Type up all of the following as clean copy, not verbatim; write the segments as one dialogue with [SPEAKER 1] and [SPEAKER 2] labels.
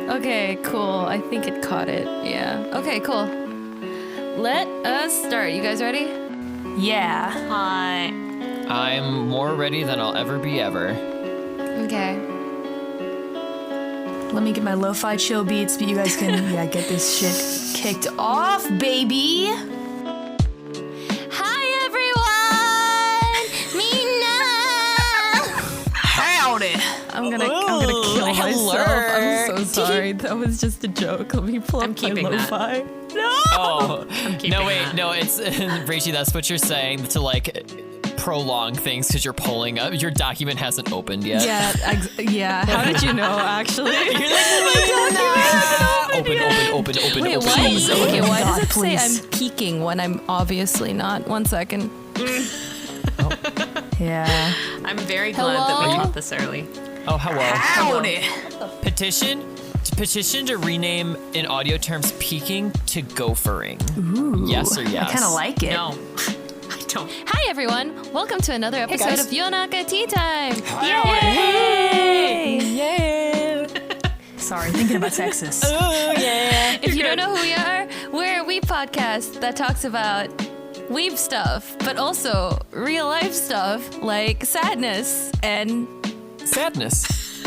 [SPEAKER 1] Okay, cool. I think it caught it. Yeah. Okay, cool. Let us start. You guys ready?
[SPEAKER 2] Yeah.
[SPEAKER 3] Hi.
[SPEAKER 4] I'm more ready than I'll ever be ever.
[SPEAKER 1] Okay.
[SPEAKER 2] Let me get my lo-fi chill beats, but you guys can get this shit kicked off, baby.
[SPEAKER 1] Hi, everyone! Mina!
[SPEAKER 2] Howdy.
[SPEAKER 1] I'm gonna kill myself. I'm so sorry. That was just a joke. Let me pull up my lo-fi. No!
[SPEAKER 4] Oh, no, wait,
[SPEAKER 3] that.
[SPEAKER 4] no, it's, Rachie, that's what you're saying to, like, prolong things because you're pulling up. Your document hasn't opened yet.
[SPEAKER 1] Yeah. How did you know, actually?
[SPEAKER 4] You're like, open.
[SPEAKER 1] Wait,
[SPEAKER 4] open.
[SPEAKER 1] why?
[SPEAKER 2] Please,
[SPEAKER 1] Okay, why
[SPEAKER 2] God,
[SPEAKER 1] does it
[SPEAKER 2] please.
[SPEAKER 1] say I'm peeking when I'm obviously not? 1 second.
[SPEAKER 2] Yeah.
[SPEAKER 3] I'm very glad that we
[SPEAKER 1] Hello?
[SPEAKER 3] caught this early.
[SPEAKER 4] Oh, hello.
[SPEAKER 2] Howdy.
[SPEAKER 4] Petition to rename in audio terms peeking to gophering.
[SPEAKER 2] Ooh.
[SPEAKER 4] Yes or yes?
[SPEAKER 2] I kind of like it.
[SPEAKER 3] No, I don't.
[SPEAKER 1] Hi, everyone. Welcome to another episode
[SPEAKER 4] guys.
[SPEAKER 1] of Yonaka Tea Time.
[SPEAKER 4] Yay!
[SPEAKER 1] Yay!
[SPEAKER 2] Sorry, thinking about Texas.
[SPEAKER 4] Oh, yeah.
[SPEAKER 1] If you don't know who we are, we're a weeb podcast that talks about weeb stuff, but also real life stuff like sadness and
[SPEAKER 4] Sadness.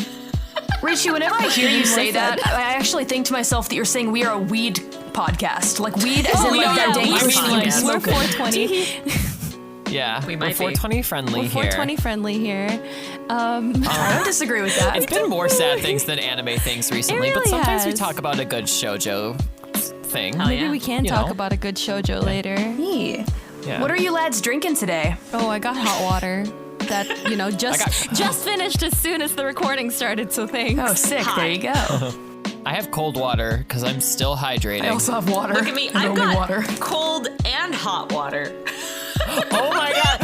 [SPEAKER 2] Richie, whenever I hear you say that, I actually think to myself that you're saying we are a weed podcast. Like weed as in
[SPEAKER 3] we
[SPEAKER 2] like that
[SPEAKER 3] are.
[SPEAKER 2] dangerous
[SPEAKER 3] I
[SPEAKER 2] thing
[SPEAKER 3] mean,
[SPEAKER 2] you
[SPEAKER 3] like,
[SPEAKER 1] we're
[SPEAKER 2] smoke.
[SPEAKER 1] 420.
[SPEAKER 4] Yeah,
[SPEAKER 3] We
[SPEAKER 4] we're
[SPEAKER 3] might be.
[SPEAKER 4] 420 friendly
[SPEAKER 1] We're
[SPEAKER 4] here.
[SPEAKER 1] 420 friendly here.
[SPEAKER 2] I don't disagree with that.
[SPEAKER 4] It's been more sad things than anime things recently, but
[SPEAKER 1] really
[SPEAKER 4] sometimes we
[SPEAKER 1] has.
[SPEAKER 4] talk about a good shoujo thing.
[SPEAKER 3] Hell
[SPEAKER 1] Maybe
[SPEAKER 3] yeah.
[SPEAKER 1] we can
[SPEAKER 4] You
[SPEAKER 1] talk
[SPEAKER 4] know.
[SPEAKER 1] about a good shoujo later.
[SPEAKER 2] Yeah.
[SPEAKER 4] Yeah.
[SPEAKER 2] What are you lads drinking today?
[SPEAKER 1] Oh, I got hot water. That, just
[SPEAKER 4] got-
[SPEAKER 1] finished as soon as the recording started, so thanks.
[SPEAKER 2] Oh, sick.
[SPEAKER 3] Hi.
[SPEAKER 2] There you go.
[SPEAKER 4] I have cold water because I'm still hydrating.
[SPEAKER 2] I also have water.
[SPEAKER 3] Look at me.
[SPEAKER 2] and
[SPEAKER 3] I've
[SPEAKER 2] only
[SPEAKER 3] got
[SPEAKER 2] water.
[SPEAKER 3] cold and hot water.
[SPEAKER 4] Oh my god!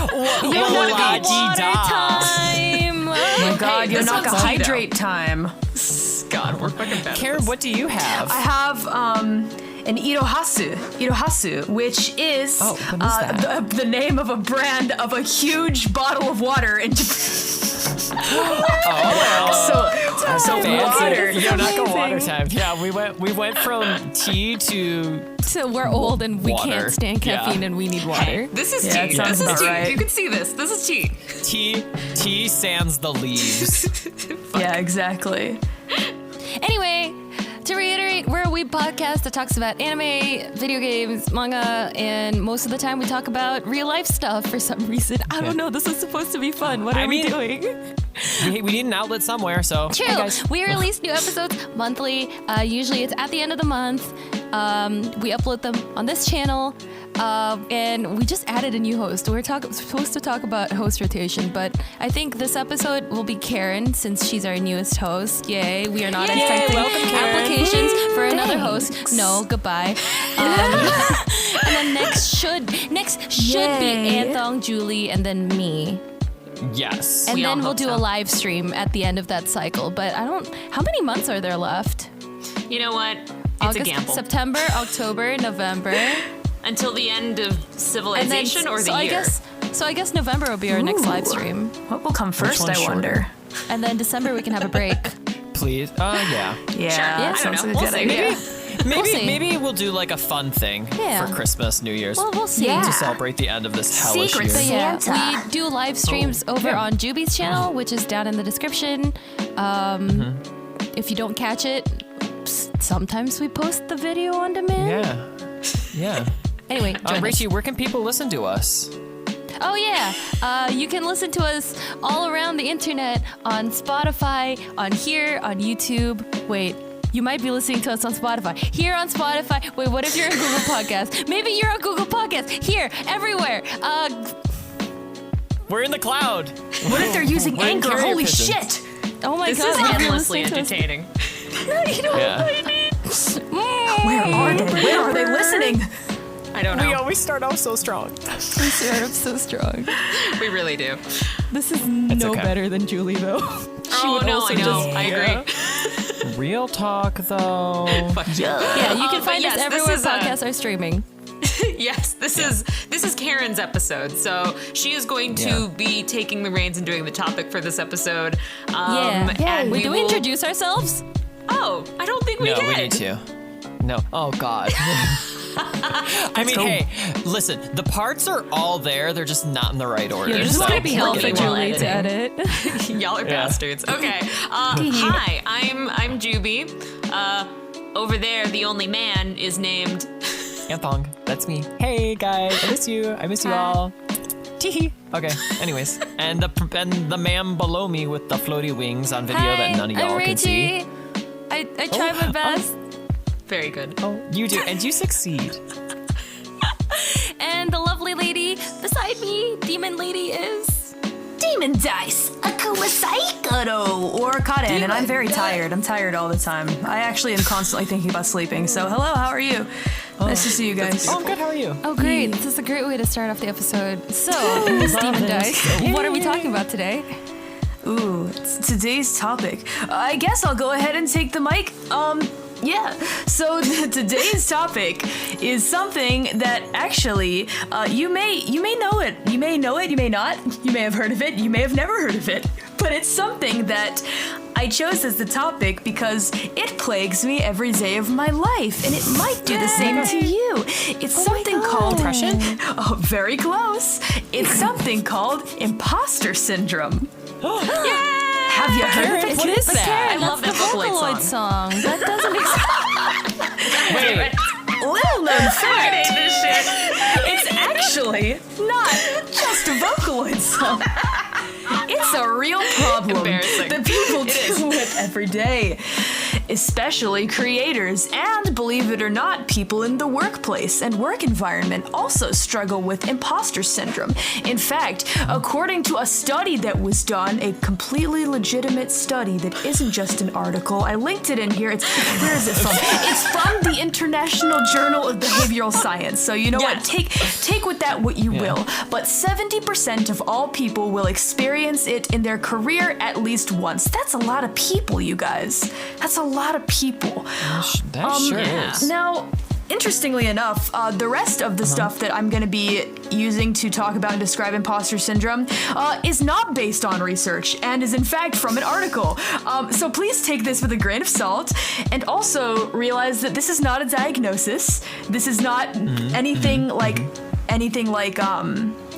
[SPEAKER 1] Water time!
[SPEAKER 2] Oh my God,
[SPEAKER 3] Hey, this
[SPEAKER 2] Yonaka
[SPEAKER 3] one's tea
[SPEAKER 2] hydrate time.
[SPEAKER 3] God, we're fucking bad.
[SPEAKER 4] Karen, what do you have?
[SPEAKER 2] I have an Irohasu, which is,
[SPEAKER 4] Oh, what is that?
[SPEAKER 2] the name of a brand of a huge bottle of water in Japan. So water.
[SPEAKER 4] Yonaka water time. Yeah, we went from tea to
[SPEAKER 1] So we're old and we
[SPEAKER 4] Water.
[SPEAKER 1] can't stand
[SPEAKER 4] Yeah.
[SPEAKER 1] caffeine and we need water.
[SPEAKER 3] This is
[SPEAKER 2] Yeah, it
[SPEAKER 3] tea.
[SPEAKER 2] sounds
[SPEAKER 3] This is
[SPEAKER 2] about
[SPEAKER 3] tea.
[SPEAKER 2] right.
[SPEAKER 3] You can see this. This is tea.
[SPEAKER 4] tea sans the leaves.
[SPEAKER 2] Yeah, exactly.
[SPEAKER 1] Anyway, to reiterate, we're a weeb podcast that talks about anime, video games, manga, and most of the time we talk about real life stuff for some reason. I don't know, this is supposed to be fun. What are we doing?
[SPEAKER 4] we need an outlet somewhere, so
[SPEAKER 1] True.
[SPEAKER 4] hey guys.
[SPEAKER 1] We release new episodes monthly. Usually it's at the end of the month. We upload them on this channel. And we just added a new host. We're supposed to talk about host rotation, but I think this episode will be Karen since she's our newest host. Yay. We are not
[SPEAKER 4] Yay,
[SPEAKER 1] accepting
[SPEAKER 4] welcome, Karen.
[SPEAKER 1] applications for another
[SPEAKER 2] Thanks.
[SPEAKER 1] host. No, goodbye. And then next should be
[SPEAKER 2] Yay.
[SPEAKER 1] Anthong, Julie, and then me.
[SPEAKER 4] Yes.
[SPEAKER 1] And
[SPEAKER 3] We all
[SPEAKER 1] then we'll
[SPEAKER 3] hope
[SPEAKER 1] do
[SPEAKER 3] so.
[SPEAKER 1] a live stream at the end of that cycle. But how many months are there left?
[SPEAKER 3] You know what? It's
[SPEAKER 1] August,
[SPEAKER 3] a gamble.
[SPEAKER 1] September, October, November.
[SPEAKER 3] Until the end of
[SPEAKER 1] And then,
[SPEAKER 3] civilization or the
[SPEAKER 1] so
[SPEAKER 3] year.
[SPEAKER 1] I guess November will be our next
[SPEAKER 2] Ooh.
[SPEAKER 1] live stream.
[SPEAKER 2] What will come first,
[SPEAKER 4] one's
[SPEAKER 2] I wonder?
[SPEAKER 1] And then December we can have a break.
[SPEAKER 4] Please. Yeah.
[SPEAKER 2] Yeah,
[SPEAKER 3] I don't
[SPEAKER 2] sounds
[SPEAKER 3] know.
[SPEAKER 2] like a
[SPEAKER 3] We'll
[SPEAKER 2] good
[SPEAKER 3] see.
[SPEAKER 2] idea.
[SPEAKER 1] see.
[SPEAKER 4] Maybe we'll do like a fun thing
[SPEAKER 1] Yeah.
[SPEAKER 4] for Christmas, New Year's
[SPEAKER 1] Well, we'll see.
[SPEAKER 2] Yeah.
[SPEAKER 4] to celebrate the end of this hellish
[SPEAKER 2] Secret
[SPEAKER 4] year.
[SPEAKER 1] But yeah,
[SPEAKER 2] Santa.
[SPEAKER 1] we do live streams over
[SPEAKER 4] yeah.
[SPEAKER 1] on Juby's channel, which is down in the description. If you don't catch it, sometimes we post the video on demand.
[SPEAKER 4] Yeah.
[SPEAKER 1] Anyway, join us.
[SPEAKER 4] Rachie, where can people listen to us?
[SPEAKER 1] Oh yeah, you can listen to us all around the internet on Spotify, on here, on YouTube. Wait, you might be listening to us on Spotify. Here on Spotify. Wait, what if you're on Google Podcast? Maybe you're on Google Podcast. Here, everywhere.
[SPEAKER 4] We're in the cloud.
[SPEAKER 2] What if they're using
[SPEAKER 4] We're in
[SPEAKER 2] Anchor?
[SPEAKER 4] carrier
[SPEAKER 2] Holy
[SPEAKER 4] pigeon.
[SPEAKER 2] shit!
[SPEAKER 1] Oh my
[SPEAKER 3] This
[SPEAKER 1] God,
[SPEAKER 3] is
[SPEAKER 1] if you're
[SPEAKER 3] endlessly
[SPEAKER 1] listening to us-
[SPEAKER 3] entertaining.
[SPEAKER 4] Yeah.
[SPEAKER 2] Where are they? Where are they listening?
[SPEAKER 3] I don't know.
[SPEAKER 4] always start off so strong.
[SPEAKER 1] We start up so strong.
[SPEAKER 3] We really do.
[SPEAKER 1] This is no
[SPEAKER 4] okay.
[SPEAKER 1] better than Julie though.
[SPEAKER 3] Oh no,
[SPEAKER 1] also
[SPEAKER 3] I know.
[SPEAKER 1] just-
[SPEAKER 3] I agree.
[SPEAKER 4] Real talk, though.
[SPEAKER 1] Yeah, you can
[SPEAKER 3] but
[SPEAKER 1] find
[SPEAKER 3] yes,
[SPEAKER 1] us
[SPEAKER 3] this
[SPEAKER 1] everywhere
[SPEAKER 3] is,
[SPEAKER 1] podcasts are streaming.
[SPEAKER 3] Yes, this is Karen's episode. So she is going to
[SPEAKER 4] Yeah.
[SPEAKER 3] be taking the reins and doing the topic for this episode.
[SPEAKER 1] Yeah.
[SPEAKER 3] And
[SPEAKER 1] Wait,
[SPEAKER 3] we
[SPEAKER 1] do we
[SPEAKER 3] will-
[SPEAKER 1] introduce ourselves?
[SPEAKER 3] Oh, I don't think we
[SPEAKER 4] No,
[SPEAKER 3] did.
[SPEAKER 4] we need to. No. Oh, God. I mean, hey, listen, the parts are all there. They're just not in the right order.
[SPEAKER 1] Yeah, just
[SPEAKER 4] so
[SPEAKER 1] want to be
[SPEAKER 4] we're
[SPEAKER 1] helpful
[SPEAKER 4] getting
[SPEAKER 1] for
[SPEAKER 4] there.
[SPEAKER 1] Julie to edit.
[SPEAKER 3] Y'all are bastards. Okay. Hi, I'm Juby. Over there, the only man is named.
[SPEAKER 4] Anthong, that's me. Hey, guys, I miss you. I miss you all. Teehee. Okay, anyways. And the man below me with the floaty wings on video that none of y'all
[SPEAKER 1] I'm
[SPEAKER 4] can see.
[SPEAKER 1] Rachie. I tried my best.
[SPEAKER 3] Very good.
[SPEAKER 4] Oh, you do, and you succeed.
[SPEAKER 1] And the lovely lady beside me, Demon Lady, is...
[SPEAKER 2] Demon Dice, Akuma Saikoro, or Kaden, and I'm very tired. I'm tired all the time. I actually am constantly thinking about sleeping. So hello, how are you? Nice to see you guys.
[SPEAKER 4] Oh, I'm good. How are you?
[SPEAKER 1] Oh, great. This is a great way to start off the episode. So, Miss Demon Dice, what are we talking about today?
[SPEAKER 2] Ooh, today's topic. I guess I'll go ahead and take the mic. Yeah. So today's topic is something that actually you may know it. You may know it. You may not. You may have heard of it. You may have never heard of it. But it's something that I chose as the topic because it plagues me every day of my life, and it might do the same to you. It's something called
[SPEAKER 4] Depression?
[SPEAKER 2] Oh, very close. It's something called imposter syndrome. Have you heard of it?
[SPEAKER 4] What is that?
[SPEAKER 1] Karen,
[SPEAKER 3] I love
[SPEAKER 1] that's
[SPEAKER 3] that
[SPEAKER 1] the
[SPEAKER 3] Vocaloid
[SPEAKER 1] Vocaloid song. That doesn't exist.
[SPEAKER 4] Wait.
[SPEAKER 2] Little known fact.
[SPEAKER 3] this shit.
[SPEAKER 2] It's actually not just a Vocaloid song. It's a real problem
[SPEAKER 3] Embarrassing.
[SPEAKER 2] that people deal with every day, especially creators, and believe it or not, people in the workplace and work environment also struggle with imposter syndrome. In fact, according to a study that was done, a completely legitimate study that isn't just an article, I linked it in here. Where is it from? It's from the International Journal of Behavioral Science. So you know what? Take with that what you will. But 70% of all people will experience it in their career at least once. That's a lot of people, you guys. That's a lot of people.
[SPEAKER 4] That sure is.
[SPEAKER 2] Now, interestingly enough, the rest of the stuff that I'm going to be using to talk about and describe imposter syndrome is not based on research and is in fact from an article. So please take this with a grain of salt, and also realize that this is not a diagnosis. This is not anything like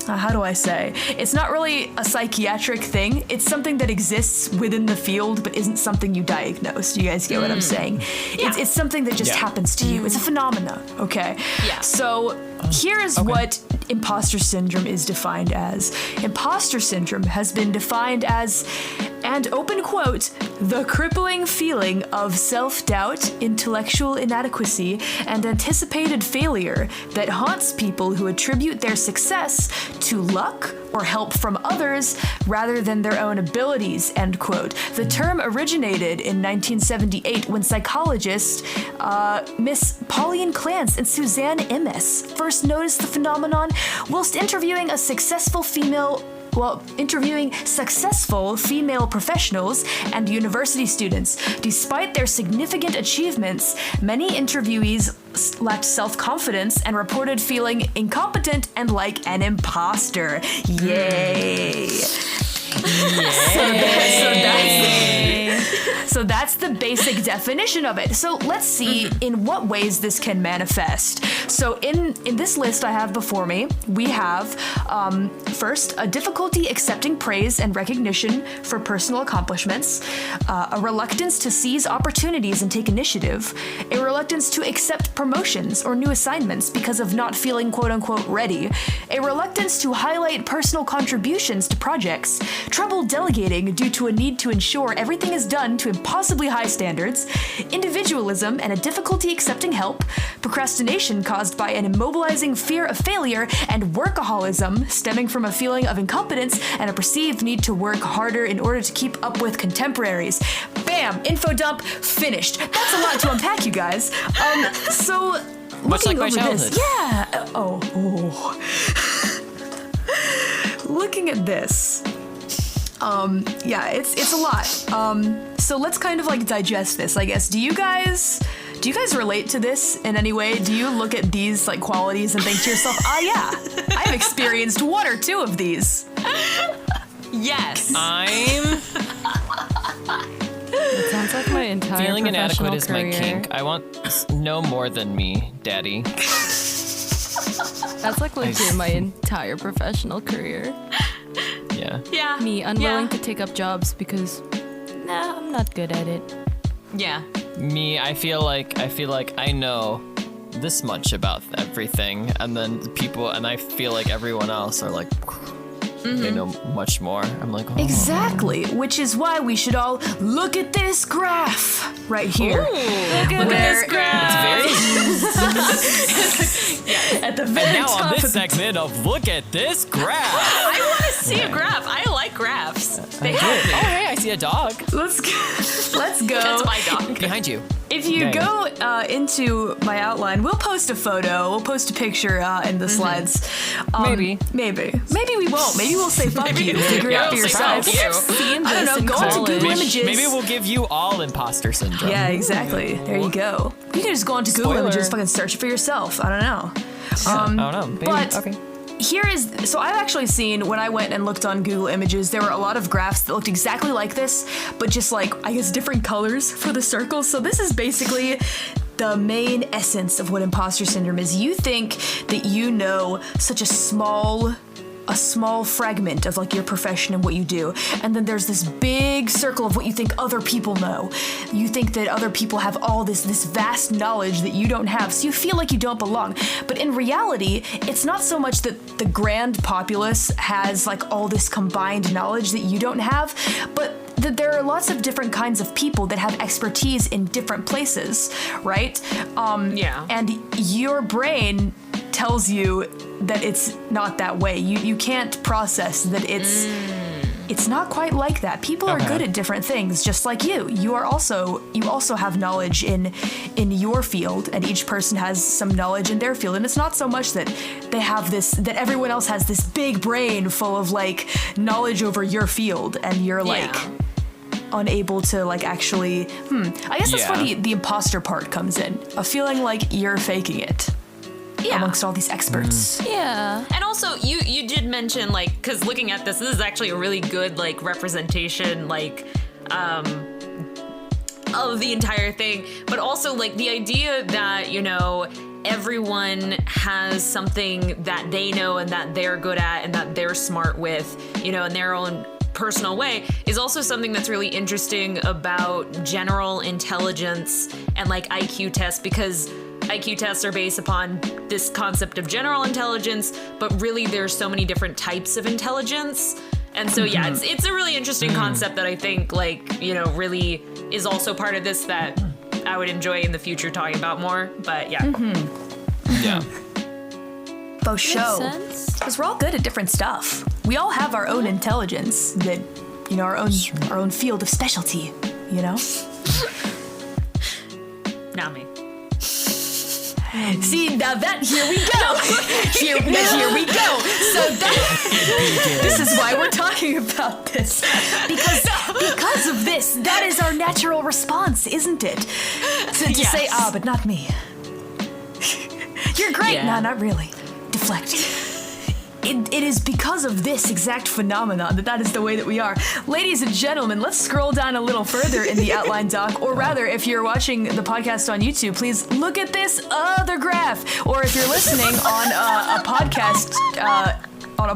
[SPEAKER 2] how do I say? It's not really a psychiatric thing. It's something that exists within the field, but isn't something you diagnose. Do you guys get what I'm saying? It's something that just happens to you. It's a phenomena, okay?
[SPEAKER 3] Yeah.
[SPEAKER 2] So here is what imposter syndrome is defined as. Imposter syndrome has been defined as, and open quote, the crippling feeling of self-doubt, intellectual inadequacy, and anticipated failure that haunts people who attribute their success to luck or help from others rather than their own abilities, end quote. The term originated in 1978 when psychologists Miss Pauline Clance and Suzanne Imes first noticed the phenomenon whilst interviewing successful female professionals and university students. Despite their significant achievements, many interviewees lacked self-confidence and reported feeling incompetent and like an imposter. Yay! So that's the basic definition of it. So let's see in what ways this can manifest. So in this list I have before me, we have first, a difficulty accepting praise and recognition for personal accomplishments, a reluctance to seize opportunities and take initiative, a reluctance to accept promotions or new assignments because of not feeling quote-unquote ready, a reluctance to highlight personal contributions to projects, trouble delegating due to a need to ensure everything is done to impossibly high standards, individualism and a difficulty accepting help, procrastination caused by an immobilizing fear of failure, and workaholism stemming from a feeling of incompetence and a perceived need to work harder in order to keep up with contemporaries. Bam! Info dump finished. That's a lot to unpack, you guys. So
[SPEAKER 4] Much like my
[SPEAKER 2] over
[SPEAKER 4] childhood.
[SPEAKER 2] this, yeah. Looking at this. Yeah, it's a lot. So let's kind of like digest this, I guess. Do you guys relate to this in any way? Do you look at these like qualities and think to yourself, yeah, I've experienced one or two of these?
[SPEAKER 3] Yes.
[SPEAKER 1] It sounds like my entire
[SPEAKER 4] Feeling
[SPEAKER 1] professional
[SPEAKER 4] inadequate is
[SPEAKER 1] career.
[SPEAKER 4] my kink. I want no more than me, daddy.
[SPEAKER 1] That's like legit my entire professional career.
[SPEAKER 4] Yeah.
[SPEAKER 3] Yeah.
[SPEAKER 1] Me unwilling
[SPEAKER 3] Yeah.
[SPEAKER 1] to take up jobs because I'm not good at it.
[SPEAKER 3] Yeah.
[SPEAKER 4] Me, I feel like I know this much about everything, and then I feel like everyone else are like, they know much more. I'm like, oh.
[SPEAKER 2] Exactly, which is why we should all look at this graph right here.
[SPEAKER 3] Look at this graph.
[SPEAKER 4] It's very.
[SPEAKER 2] At the
[SPEAKER 4] And
[SPEAKER 2] very
[SPEAKER 4] now
[SPEAKER 2] top
[SPEAKER 4] on this
[SPEAKER 2] of the
[SPEAKER 4] segment of Look at This Graph.
[SPEAKER 3] I want to see a graph. I like graphs. They
[SPEAKER 4] Oh,
[SPEAKER 3] help me.
[SPEAKER 4] hey, I see a dog
[SPEAKER 2] let's go.
[SPEAKER 3] That's my dog.
[SPEAKER 4] behind you.
[SPEAKER 2] If you
[SPEAKER 4] Yeah,
[SPEAKER 2] go into my outline, we'll post a photo. We'll post a picture in the slides.
[SPEAKER 4] Maybe.
[SPEAKER 2] Maybe we won't. Maybe we'll say fuck you. Figure it out for
[SPEAKER 3] we'll say
[SPEAKER 2] yourself.
[SPEAKER 3] fuck you.
[SPEAKER 1] Seen
[SPEAKER 2] I don't
[SPEAKER 1] this
[SPEAKER 2] know.
[SPEAKER 1] in
[SPEAKER 2] Go onto
[SPEAKER 1] college.
[SPEAKER 2] Google Images.
[SPEAKER 4] Maybe we'll give you all imposter syndrome.
[SPEAKER 2] Yeah, exactly. There you go. You can just go onto Google
[SPEAKER 4] Spoiler.
[SPEAKER 2] Images, fucking search it for yourself. I don't know.
[SPEAKER 4] I don't know. Maybe.
[SPEAKER 2] but-
[SPEAKER 4] okay.
[SPEAKER 2] So I've actually seen, when I went and looked on Google Images, there were a lot of graphs that looked exactly like this, but just like, I guess, different colors for the circles. So this is basically the main essence of what imposter syndrome is. You think that you know such a small fragment of like your profession and what you do, and then there's this big circle of what you think other people know. You think that other people have all this vast knowledge that you don't have, so you feel like you don't belong. But in reality, it's not so much that the grand populace has like all this combined knowledge that you don't have, but that there are lots of different kinds of people that have expertise in different places, right?
[SPEAKER 3] Yeah.
[SPEAKER 2] And your brain tells you that it's not that way. You can't process that it's not quite like that. People are good at different things, just like you. You also have knowledge in your field, and each person has some knowledge in their field. And it's not so much that they have that everyone else has this big brain full of like knowledge over your field, and you're like unable to like actually I guess that's where the imposter part comes in, a feeling like you're faking it amongst all these experts.
[SPEAKER 1] Yeah.
[SPEAKER 3] And also, you did mention, like, because looking at this is actually a really good, like, representation, like, of the entire thing. But also, like, the idea that, you know, everyone has something that they know and that they're good at and that they're smart with, you know, in their own personal way is also something that's really interesting about general intelligence and, like, IQ tests, because IQ tests are based upon this concept of general intelligence, but really there's so many different types of intelligence. And so, yeah, it's a really interesting concept that I think, like, you know, really is also part of this that I would enjoy in the future talking about more. But yeah.
[SPEAKER 4] Yeah.
[SPEAKER 2] Faux show.
[SPEAKER 1] sense.
[SPEAKER 2] Because we're all good at different stuff. We all have our own intelligence that, you know, our own field of specialty, you know?
[SPEAKER 3] Not me.
[SPEAKER 2] See, now that, here we go. Here we go. So this is why we're talking about this. Because of this, that is our natural response, isn't it? To say, but not me. You're great.
[SPEAKER 3] Yeah.
[SPEAKER 2] No, not really. Deflect. It is because of this exact phenomenon that is the way that we are. Ladies and gentlemen, let's scroll down a little further in the outline doc, or rather, if you're watching the podcast on YouTube, please look at this other graph. Or if you're listening on a podcast,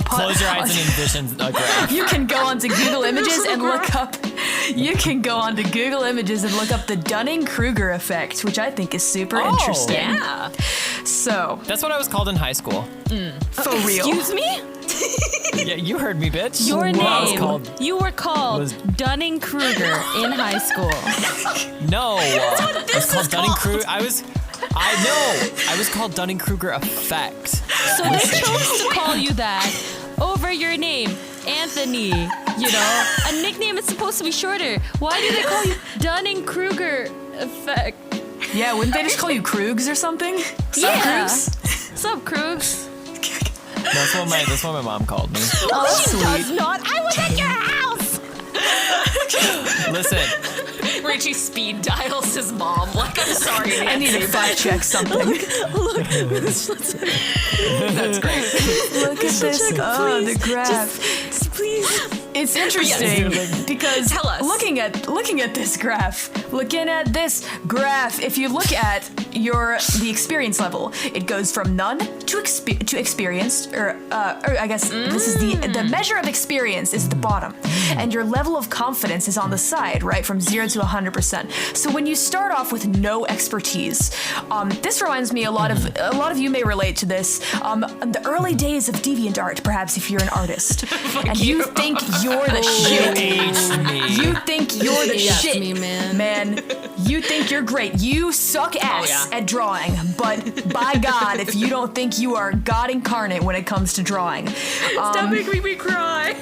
[SPEAKER 4] Close your eyes and envision a graph.
[SPEAKER 2] you can go onto Google Images and look up. You can go onto Google Images and look up the Dunning-Kruger effect, which I think is super interesting.
[SPEAKER 3] Yeah.
[SPEAKER 2] So,
[SPEAKER 4] That's what I was called in high school.
[SPEAKER 2] for real.
[SPEAKER 1] Excuse me?
[SPEAKER 4] Yeah, you heard me, bitch.
[SPEAKER 1] Your
[SPEAKER 4] What I was
[SPEAKER 1] name.
[SPEAKER 4] called.
[SPEAKER 1] You were called
[SPEAKER 4] was-
[SPEAKER 1] Dunning-Kruger in high school.
[SPEAKER 4] No. I
[SPEAKER 3] this
[SPEAKER 4] was called
[SPEAKER 3] is
[SPEAKER 4] Dunning-Kruger. I was called Dunning-Kruger effect.
[SPEAKER 1] So they chose to call you that over your name, Anthony. You know, a nickname is supposed to be shorter. Why do they call you Dunning-Kruger effect?
[SPEAKER 2] Yeah, wouldn't they just call you Krugs or something?
[SPEAKER 1] Yeah.
[SPEAKER 2] Krugs?
[SPEAKER 1] Sup, Krugs?
[SPEAKER 4] That's what my mom called me.
[SPEAKER 2] Oh, that's
[SPEAKER 1] She does
[SPEAKER 2] sweet.
[SPEAKER 1] not. I was at your house.
[SPEAKER 4] Listen,
[SPEAKER 3] Richie speed dials his mom. Like, I'm sorry, Nancy.
[SPEAKER 2] I need to fact check something.
[SPEAKER 3] That's great.
[SPEAKER 2] Look at this. Oh, the graph.
[SPEAKER 1] Please.
[SPEAKER 2] It's interesting because
[SPEAKER 3] Tell us.
[SPEAKER 2] looking at this graph, looking at this graph, if you look at the experience level, it goes from none to experienced, or I guess this is the measure of experience is at the bottom, and your level of confidence is on the side, right, from 0 to 100%. So when you start off with no expertise, this reminds me a lot of you may relate to this. The early days of DeviantArt, perhaps, if you're an artist, and you think you're the shit. You think you're the shit,
[SPEAKER 1] me, man.
[SPEAKER 2] You think you're great. You suck ass at drawing, but by God, if you don't think you are God incarnate when it comes to drawing.
[SPEAKER 3] Stop making me cry.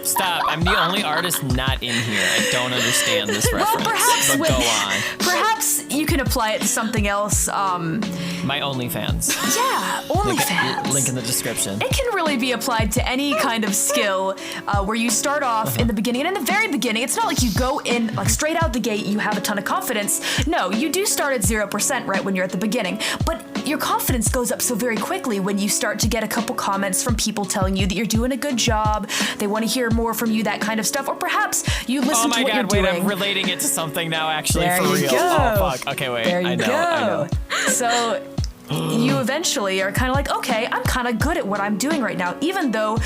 [SPEAKER 4] Stop. I'm the only artist not in here. I don't understand this reference.
[SPEAKER 2] Well,
[SPEAKER 4] but go on.
[SPEAKER 2] Perhaps you can apply it to something else.
[SPEAKER 4] My OnlyFans.
[SPEAKER 2] Yeah, OnlyFans.
[SPEAKER 4] Link in the description.
[SPEAKER 2] It can really be applied to any kind of skill where you start off in the beginning. And in the very beginning, it's not like you go in like straight out the gate, you have a ton of confidence. No, you do start at 0%, right, when you're at the beginning. But your confidence goes up so very quickly when you start to get a couple comments from people telling you that you're doing a good job. They want to hear more from you, that kind of stuff. Or perhaps you listen to what you're doing.
[SPEAKER 4] I'm relating it to something now, actually,
[SPEAKER 2] there
[SPEAKER 4] for real.
[SPEAKER 2] You go.
[SPEAKER 4] Oh, fuck. Okay, wait.
[SPEAKER 2] There you
[SPEAKER 4] I know.
[SPEAKER 2] So you eventually are kind of like, okay, I'm kind of good at what I'm doing right now, even though,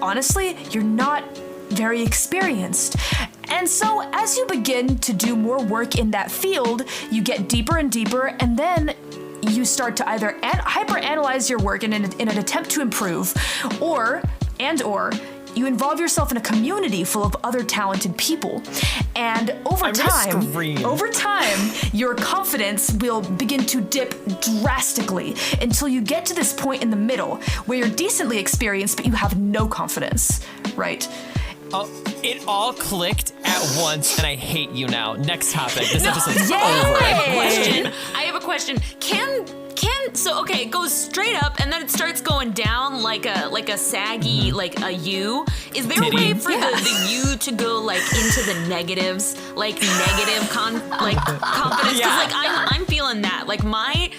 [SPEAKER 2] honestly, you're not very experienced. And so as you begin to do more work in that field, you get deeper and deeper, and then you start to either hyper-analyze your work in an attempt to improve, or you involve yourself in a community full of other talented people. And over time, your confidence will begin to dip drastically until you get to this point in the middle where you're decently experienced, but you have no confidence, right?
[SPEAKER 4] Oh, it all clicked at once, and I hate you now. Next topic. This episode's
[SPEAKER 2] Yay!
[SPEAKER 4] over.
[SPEAKER 3] I have a question. So okay, it goes straight up and then it starts going down like a saggy like a U. Is there a way for the U to go like into the negatives, like negative confidence?
[SPEAKER 4] Yeah.
[SPEAKER 3] Because like I'm feeling that. Like mine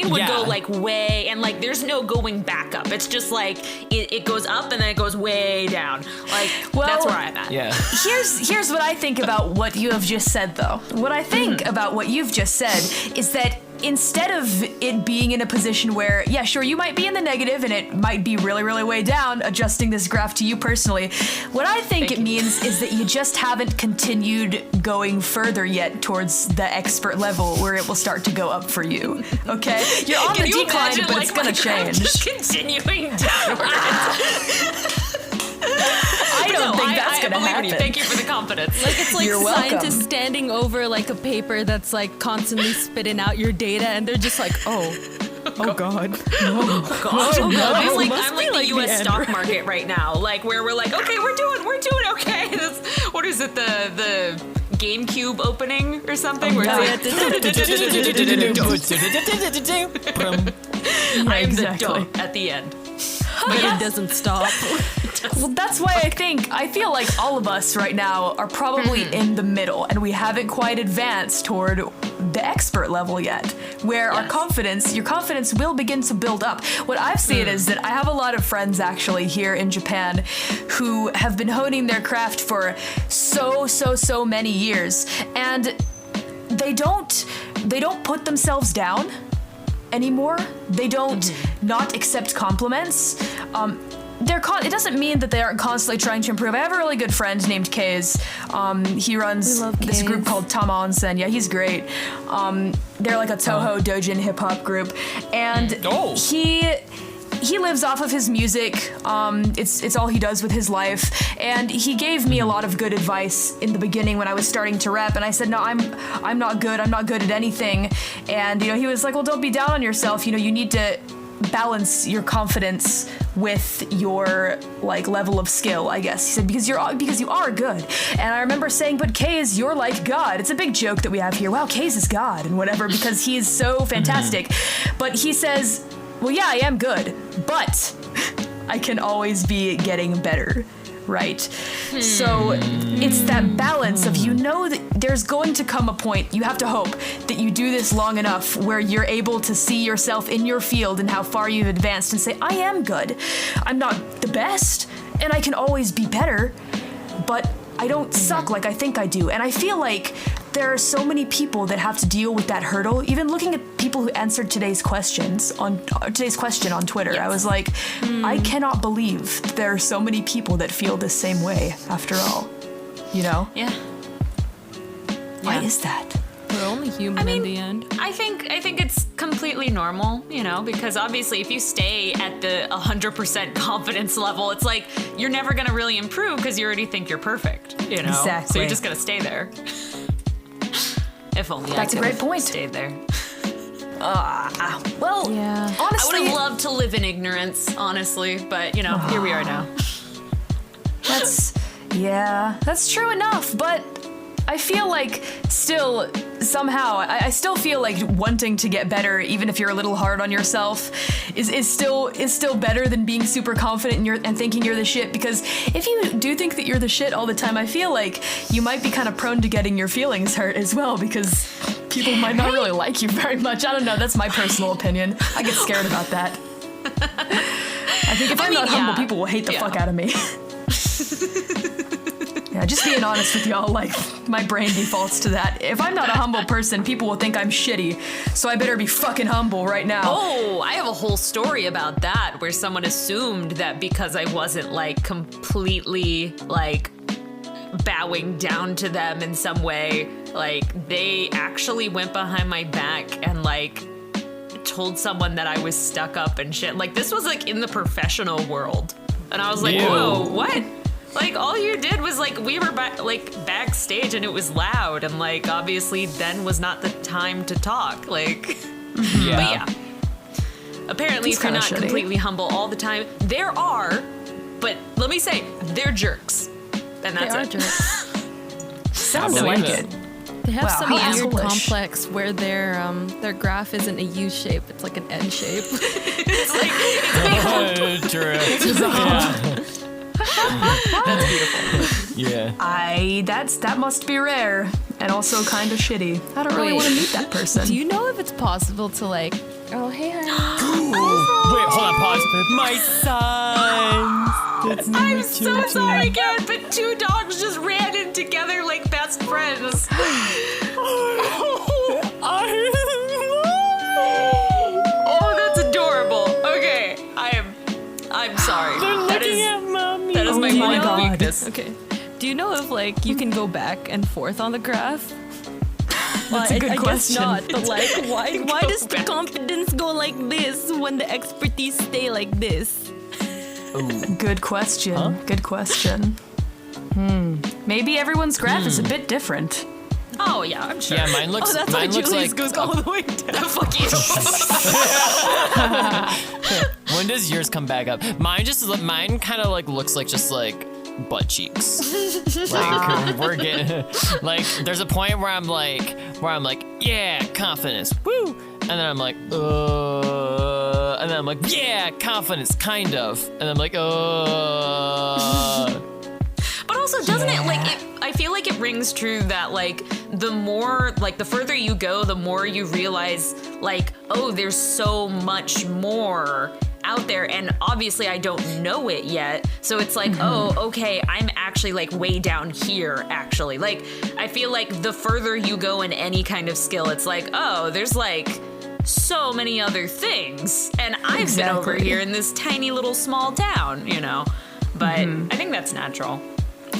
[SPEAKER 3] would go like way, and like there's no going back up. It's just like it goes up and then it goes way down. Like that's where I'm at.
[SPEAKER 4] Yeah.
[SPEAKER 2] Here's what I think about what you have just said, though. What I think about what you've just said is that instead of it being in a position where, yeah, sure, you might be in the negative and it might be really, really way down, adjusting this graph to you personally, what I think it means is that you just haven't continued going further yet towards the expert level where it will start to go up for you. Okay? You're on the decline, but it's gonna change.
[SPEAKER 3] Just continuing downward.
[SPEAKER 2] I don't think that's gonna happen.
[SPEAKER 3] You. Thank you for the confidence.
[SPEAKER 1] Like it's like
[SPEAKER 2] You're
[SPEAKER 1] scientists
[SPEAKER 2] welcome.
[SPEAKER 1] standing over like a paper that's like constantly spitting out your data, and they're just like, oh god.
[SPEAKER 3] I'm like the
[SPEAKER 1] like
[SPEAKER 3] U.S.
[SPEAKER 1] the
[SPEAKER 3] stock market right now, like where we're like, okay, we're doing okay. What is it, the GameCube opening or something? Where it's I am the dope at the end.
[SPEAKER 1] But it doesn't stop.
[SPEAKER 2] Well, that's why I feel like all of us right now are probably in the middle, and we haven't quite advanced toward the expert level yet, where your confidence will begin to build up. What I've seen is that I have a lot of friends actually here in Japan who have been honing their craft for so many years, and they don't put themselves down anymore. They don't not accept compliments. It doesn't mean that they aren't constantly trying to improve. I have a really good friend named Kaze. He runs this group called Tama Onsen. Yeah, he's great. They're like a Toho Dojin hip hop group, and he lives off of his music. It's all he does with his life. And he gave me a lot of good advice in the beginning when I was starting to rap. And I said, no, I'm not good. I'm not good at anything. And he was like, well, don't be down on yourself. You need to balance your confidence with your like level of skill, I guess. He said, because you are good. And I remember saying, but Kaze, you're like God. It's a big joke that we have here. Wow, Kaze is God and whatever, because he is so fantastic. But he says, well, yeah, I am good, but I can always be getting better, right? So it's that balance of, that there's going to come a point, you have to hope, that you do this long enough where you're able to see yourself in your field and how far you've advanced and say, I am good. I'm not the best, and I can always be better, but I don't suck like I think I do. And I feel like there are so many people that have to deal with that hurdle. Even looking at people who answered today's question on Twitter, I was like, I cannot believe there are so many people that feel the same way after all. You know?
[SPEAKER 3] Yeah.
[SPEAKER 2] Why is that?
[SPEAKER 1] We're only human in the end.
[SPEAKER 3] I think it's completely normal, you know, because obviously if you stay at the 100% confidence level, it's like you're never gonna really improve because you already think you're perfect, you know.
[SPEAKER 2] Exactly.
[SPEAKER 3] So you're just gonna stay there. If only
[SPEAKER 2] That's
[SPEAKER 3] I
[SPEAKER 2] a
[SPEAKER 3] could
[SPEAKER 2] great point.
[SPEAKER 3] Stayed there.
[SPEAKER 2] Well,
[SPEAKER 1] Yeah.
[SPEAKER 3] I
[SPEAKER 2] honestly,
[SPEAKER 3] would have loved to live in ignorance, honestly, but you know, here we are now.
[SPEAKER 2] that's true enough, but I feel like still somehow I still feel like wanting to get better, even if you're a little hard on yourself, is still better than being super confident and thinking you're the shit. Because if you do think that you're the shit all the time, I feel like you might be kind of prone to getting your feelings hurt as well, because people might not really like you very much. I don't know. That's my personal opinion. I get scared about that. I think if I'm not humble, people will hate the fuck out of me. Yeah, just being honest with y'all, like, my brain defaults to that. If I'm not a humble person, people will think I'm shitty, so I better be fucking humble right now.
[SPEAKER 3] Oh, I have a whole story about that where someone assumed that because I wasn't, like, completely, like, bowing down to them in some way, like, they actually went behind my back and, like, told someone that I was stuck up and shit. Like, this was, like, in the professional world. And I was like, whoa, what? Like, all you did was, like, we were, backstage and it was loud. And, like, obviously then was not the time to talk. Like, but yeah. Apparently, if you're not completely humble all the time, there are, but let me say, they're jerks. And that's it.
[SPEAKER 1] Jerks.
[SPEAKER 2] Sounds like it.
[SPEAKER 1] They have some
[SPEAKER 2] how
[SPEAKER 1] weird
[SPEAKER 2] asshole-ish.
[SPEAKER 1] complex where their graph isn't a U shape; it's like an N shape.
[SPEAKER 3] It's like, it's
[SPEAKER 4] That's beautiful. Yeah.
[SPEAKER 2] That must be rare, and also kind of shitty. I don't really
[SPEAKER 1] Wait.
[SPEAKER 2] want to meet that person.
[SPEAKER 1] Do you know if it's possible to like? Oh, hey, honey.
[SPEAKER 4] Wait, hold on, pause. My son.
[SPEAKER 3] I'm so sorry, Kat, but two dogs just ran in together like best friends. Oh, that's adorable. Okay, I'm sorry. That is my
[SPEAKER 2] my
[SPEAKER 3] one
[SPEAKER 2] God.
[SPEAKER 3] weakness.
[SPEAKER 1] Okay. Do you know if like you can go back and forth on the graph?
[SPEAKER 2] That's a good
[SPEAKER 1] I
[SPEAKER 2] question.
[SPEAKER 1] guess not, but like, why does the confidence go like this when the expertise stay like this?
[SPEAKER 2] Good question. Good question. Maybe everyone's graph is a bit different.
[SPEAKER 3] Oh yeah, I'm sure.
[SPEAKER 4] Yeah, mine looks.
[SPEAKER 1] Oh, that's
[SPEAKER 4] mine
[SPEAKER 1] why
[SPEAKER 4] looks
[SPEAKER 1] Julie's
[SPEAKER 4] like.
[SPEAKER 1] goes all the way down.
[SPEAKER 3] Fuck you.
[SPEAKER 4] When does yours come back up? Mine kind of like looks like just like butt cheeks. Like we're getting like there's a point where I'm like yeah, confidence, woo, and then I'm like and then I'm like yeah, confidence, kind of, and I'm like
[SPEAKER 3] But also, doesn't it like it? I feel like it rings true that like the more like the further you go, the more you realize like, oh, there's so much more out there, and obviously I don't know it yet. So it's like, oh, okay, I'm actually like way down here. Actually, like I feel like the further you go in any kind of skill, it's like, oh, there's like so many other things, and I've been over here in this tiny little small town, you know. But I think that's natural.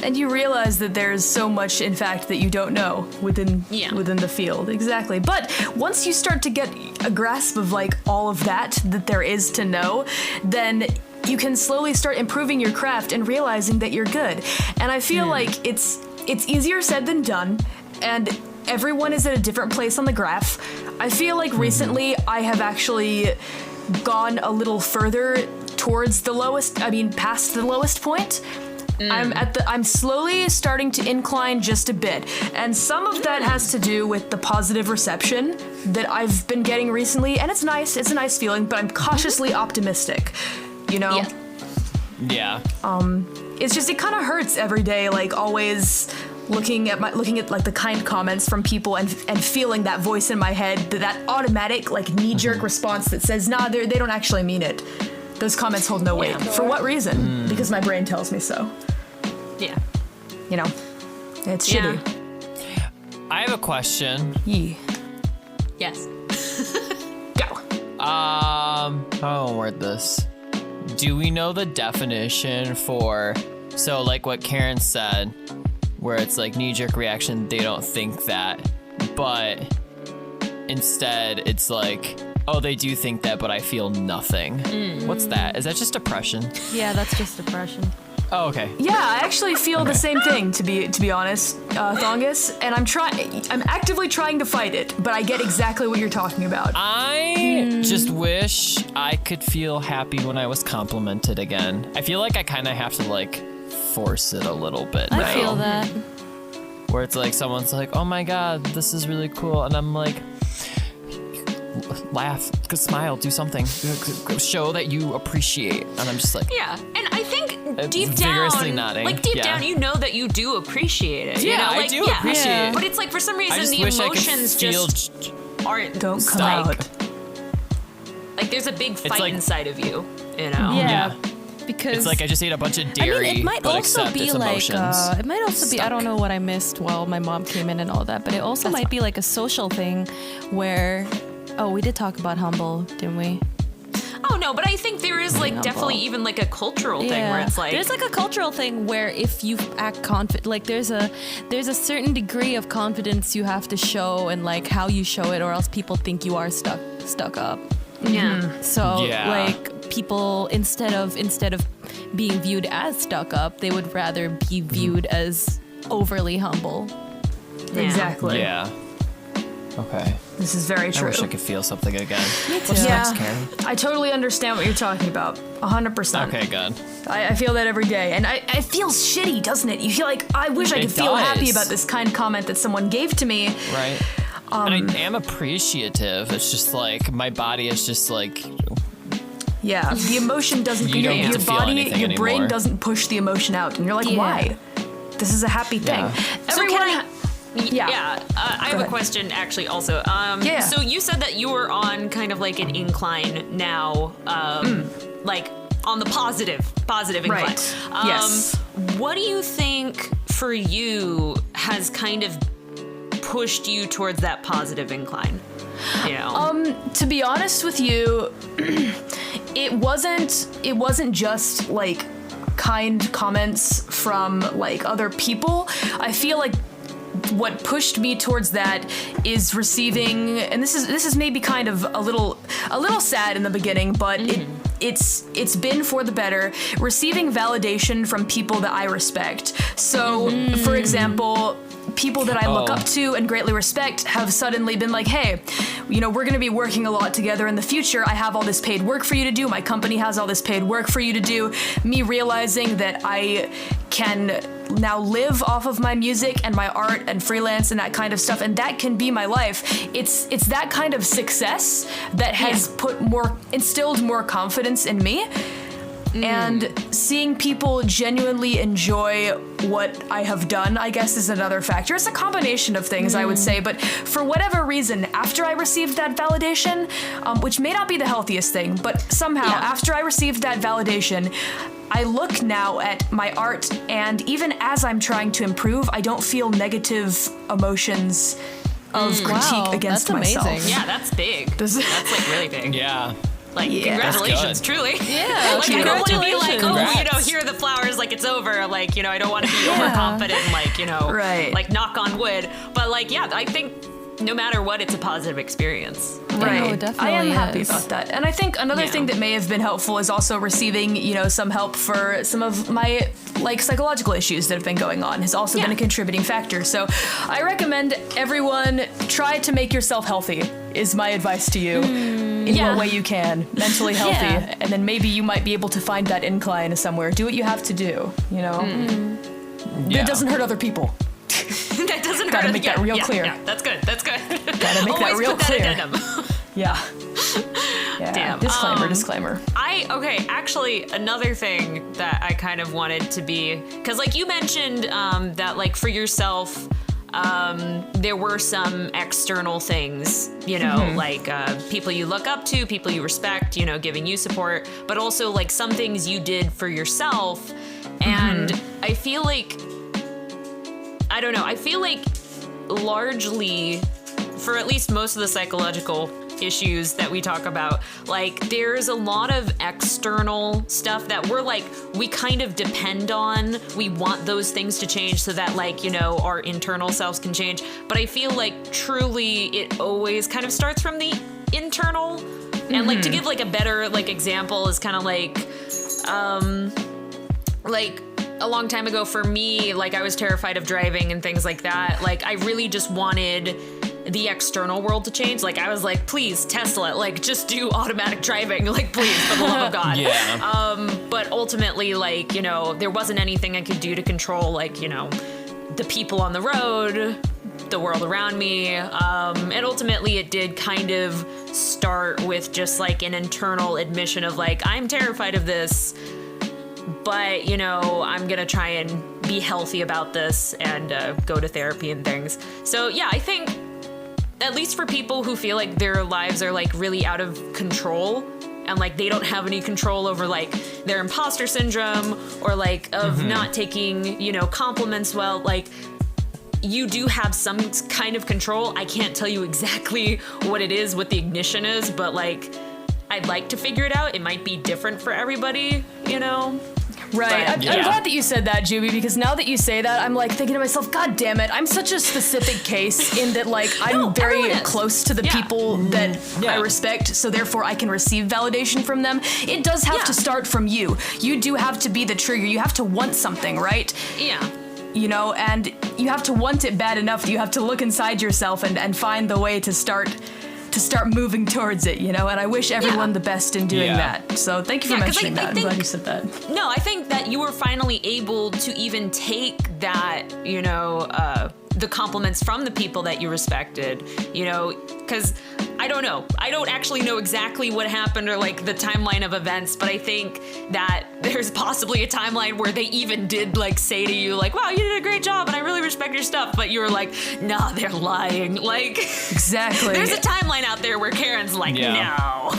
[SPEAKER 2] And you realize that there's so much, in fact, that you don't know within the field. Exactly. But once you start to get a grasp of like all of that there is to know, then you can slowly start improving your craft and realizing that you're good. And I feel like it's easier said than done, and everyone is at a different place on the graph. I feel like recently I have actually gone a little further towards past the lowest point. I'm slowly starting to incline just a bit, and some of that has to do with the positive reception that I've been getting recently, and it's nice. It's a nice feeling, but I'm cautiously optimistic, you know?
[SPEAKER 4] yeah.
[SPEAKER 2] It's just, it kind of hurts every day, like always looking at like the kind comments from people and feeling that voice in my head, that automatic like knee-jerk response that says, nah, they don't actually mean it. Those comments hold no weight. For what reason? Because my brain tells me so.
[SPEAKER 3] Yeah.
[SPEAKER 2] You know. It's
[SPEAKER 3] Yeah.
[SPEAKER 2] shitty.
[SPEAKER 4] I have a question.
[SPEAKER 2] Yeah.
[SPEAKER 3] Yes.
[SPEAKER 2] Go.
[SPEAKER 4] How do I word this? Do we know the definition for, so like what Karen said, where it's like knee-jerk reaction, they don't think that, but instead it's like, oh, they do think that, but I feel nothing. What's that? Is that just depression?
[SPEAKER 1] Yeah, that's just depression.
[SPEAKER 4] Oh, okay.
[SPEAKER 2] Yeah, I actually feel the same thing, to be honest, Thongus, and I'm actively trying to fight it, but I get exactly what you're talking about.
[SPEAKER 4] I just wish I could feel happy when I was complimented again. I feel like I kind of have to like force it a little bit now.
[SPEAKER 1] I feel that.
[SPEAKER 4] Where it's like someone's like, oh my god, this is really cool, and I'm like, laugh, smile, do something, show that you appreciate, and I'm just like,
[SPEAKER 3] Yeah, and I think deep
[SPEAKER 4] vigorously
[SPEAKER 3] down,
[SPEAKER 4] nodding.
[SPEAKER 3] like deep
[SPEAKER 4] Yeah.
[SPEAKER 3] down, you know that you do appreciate it.
[SPEAKER 4] Yeah,
[SPEAKER 3] you know?
[SPEAKER 4] I
[SPEAKER 3] Like,
[SPEAKER 4] do appreciate it.
[SPEAKER 3] But it's like for some
[SPEAKER 4] I
[SPEAKER 3] reason
[SPEAKER 4] just
[SPEAKER 3] the
[SPEAKER 4] wish
[SPEAKER 3] emotions
[SPEAKER 4] I could feel
[SPEAKER 3] just aren't
[SPEAKER 2] Don't come
[SPEAKER 3] stuck.
[SPEAKER 2] out.
[SPEAKER 3] Like there's a big fight
[SPEAKER 4] like-
[SPEAKER 3] inside of you. You know.
[SPEAKER 1] Yeah.
[SPEAKER 4] Yeah.
[SPEAKER 1] Because
[SPEAKER 4] It's like I just ate a bunch of
[SPEAKER 1] I
[SPEAKER 4] dairy,
[SPEAKER 1] mean, it might
[SPEAKER 4] but
[SPEAKER 1] also
[SPEAKER 4] except
[SPEAKER 1] be
[SPEAKER 4] it's
[SPEAKER 1] like
[SPEAKER 4] emotions.
[SPEAKER 1] it might also be I don't know what I missed while my mom came in and all that, but it also might be like a social thing where we did talk about humble, didn't we?
[SPEAKER 3] Oh no, but I think there is like
[SPEAKER 1] Humble.
[SPEAKER 3] definitely even like a cultural thing where it's like
[SPEAKER 1] there's like a cultural thing where if you act confident, like there's a certain degree of confidence you have to show and like how you show it, or else people think you are stuck up.
[SPEAKER 3] yeah.
[SPEAKER 1] So
[SPEAKER 4] Yeah.
[SPEAKER 1] like people instead of being viewed as stuck up, they would rather be viewed as overly humble.
[SPEAKER 2] Exactly.
[SPEAKER 4] Yeah. Okay.
[SPEAKER 2] This is very
[SPEAKER 4] I
[SPEAKER 2] true.
[SPEAKER 4] wish I could feel something again.
[SPEAKER 1] Me too.
[SPEAKER 4] What's
[SPEAKER 2] Yeah.
[SPEAKER 4] next, Karen?
[SPEAKER 2] I totally understand what you're talking about. 100%.
[SPEAKER 4] Okay, good.
[SPEAKER 2] I feel that every day. And it feels shitty, doesn't it? You feel like, I wish I
[SPEAKER 4] It
[SPEAKER 2] could feel happy
[SPEAKER 4] does.
[SPEAKER 2] about this kind comment that someone gave to me.
[SPEAKER 4] Right. And I am appreciative. It's just like my body is just like,
[SPEAKER 2] Yeah, the emotion doesn't.
[SPEAKER 4] You don't
[SPEAKER 2] your
[SPEAKER 4] get to feel
[SPEAKER 2] body,
[SPEAKER 4] anything
[SPEAKER 2] your brain
[SPEAKER 4] anymore.
[SPEAKER 2] doesn't push the emotion out, and you're like,
[SPEAKER 1] Yeah.
[SPEAKER 2] why? This is a happy thing.
[SPEAKER 4] Yeah.
[SPEAKER 3] So
[SPEAKER 2] Everyone.
[SPEAKER 3] can
[SPEAKER 2] Yeah.
[SPEAKER 3] I have a
[SPEAKER 2] ahead.
[SPEAKER 3] question actually also.
[SPEAKER 2] Yeah.
[SPEAKER 3] So you said that you were on kind of like an incline now, like on the positive incline.
[SPEAKER 2] Right. Yes.
[SPEAKER 3] What do you think for you has kind of pushed you towards that positive incline? You know?
[SPEAKER 2] To be honest with you, it wasn't just like kind comments from like other people. I feel like what pushed me towards that is receiving, and this is maybe kind of a little sad in the beginning, but it's been for the better, receiving validation from people that I respect. So, for example, people that I look
[SPEAKER 4] Oh.
[SPEAKER 2] up to and greatly respect have suddenly been like, hey, you know, we're going to be working a lot together in the future. I have all this paid work for you to do. My company has all this paid work for you to do. Me realizing that I can now live off of my music and my art and freelance and that kind of stuff, and that can be my life. It's that kind of success that has instilled more confidence in me. And seeing people genuinely enjoy what I have done, I guess, is another factor. It's a combination of things, I would say. But for whatever reason, after I received that validation, which may not be the healthiest thing, but somehow after I received that validation, I look now at my art, and even as I'm trying to improve, I don't feel negative emotions of critique
[SPEAKER 1] Wow,
[SPEAKER 2] against
[SPEAKER 1] that's
[SPEAKER 2] myself.
[SPEAKER 1] amazing.
[SPEAKER 3] Yeah, that's big.
[SPEAKER 2] Does-
[SPEAKER 3] That's like really big.
[SPEAKER 4] yeah.
[SPEAKER 3] Like,
[SPEAKER 2] Yeah.
[SPEAKER 3] congratulations,
[SPEAKER 4] That's good.
[SPEAKER 3] truly.
[SPEAKER 1] Yeah,
[SPEAKER 3] Like, I don't want to be like, oh,
[SPEAKER 1] congratulations.
[SPEAKER 3] you know, here are the flowers, like, it's over. Like, you know, I don't want to be overconfident and, like, you know,
[SPEAKER 2] Right.
[SPEAKER 3] like, knock on wood. But, like, yeah, I think no matter what, it's a positive experience.
[SPEAKER 2] Right.
[SPEAKER 1] it definitely
[SPEAKER 2] I am happy
[SPEAKER 1] is.
[SPEAKER 2] about that. And I think another
[SPEAKER 3] Yeah.
[SPEAKER 2] thing that may have been helpful is also receiving, you know, some help for some of my like psychological issues that have been going on has also been a contributing factor. So I recommend everyone try to make yourself healthy is my advice to you. In
[SPEAKER 3] Yeah.
[SPEAKER 2] what way you can, mentally healthy.
[SPEAKER 1] Yeah.
[SPEAKER 2] And then maybe you might be able to find that incline somewhere. Do what you have to do, you know?
[SPEAKER 4] Yeah.
[SPEAKER 2] It doesn't hurt other people.
[SPEAKER 3] That doesn't
[SPEAKER 2] Gotta
[SPEAKER 3] hurt.
[SPEAKER 2] make that real
[SPEAKER 3] yeah,
[SPEAKER 2] clear.
[SPEAKER 3] Yeah, that's good. That's good.
[SPEAKER 2] Gotta make that
[SPEAKER 3] Always
[SPEAKER 2] real
[SPEAKER 3] put that
[SPEAKER 2] clear.
[SPEAKER 3] addendum.
[SPEAKER 2] Yeah. Yeah.
[SPEAKER 3] Damn.
[SPEAKER 2] Disclaimer.
[SPEAKER 3] Okay, actually, another thing that I kind of wanted to be, because like you mentioned that like for yourself, there were some external things, you know, like people you look up to, people you respect, you know, giving you support, but also like some things you did for yourself. And I feel like I don't know. I feel like largely, for at least most of the psychological issues that we talk about, like there's a lot of external stuff that we kind of depend on. We want those things to change so that our internal selves can change. But I feel like truly it always kind of starts from the internal. And to give a better example is kind of a long time ago for me, I was terrified of driving and things like that. I really just wanted the external world to change. I was like, please, Tesla, just do automatic driving, please, for the love of God.
[SPEAKER 4] Yeah.
[SPEAKER 3] But ultimately, there wasn't anything I could do to control, the people on the road, the world around me. And ultimately, it did kind of start with just an internal admission of I'm terrified of this, but I'm gonna try and be healthy about this and go to therapy and things. So yeah, I think at least for people who feel like their lives are really out of control and they don't have any control over their imposter syndrome or of not taking compliments well, you do have some kind of control. I can't tell you exactly what it is, what the ignition is, but I'd like to figure it out. It might be different for everybody,
[SPEAKER 2] Right. I'm
[SPEAKER 4] Yeah.
[SPEAKER 2] glad that you said that, Juby, because now that you say that, I'm thinking to myself, God damn it, I'm such a specific case in that I'm very
[SPEAKER 3] everyone is.
[SPEAKER 2] close to the people that I respect, so therefore I can receive validation from them. It does have to start from you. You do have to be the trigger. You have to want something, right?
[SPEAKER 3] Yeah.
[SPEAKER 2] And you have to want it bad enough that you have to look inside yourself and find the way to start moving towards it, and I wish everyone the best in doing that. So thank you for mentioning that. I'm glad you said that.
[SPEAKER 3] No, I think that you were finally able to even take that, the compliments from the people that you respected, because I don't know. I don't actually know exactly what happened or the timeline of events, but I think that there's possibly a timeline where they even did say to you wow, you did a great job and I really respect your stuff, but you were nah, they're lying.
[SPEAKER 2] Exactly.
[SPEAKER 3] There's a timeline out there where Karen's no.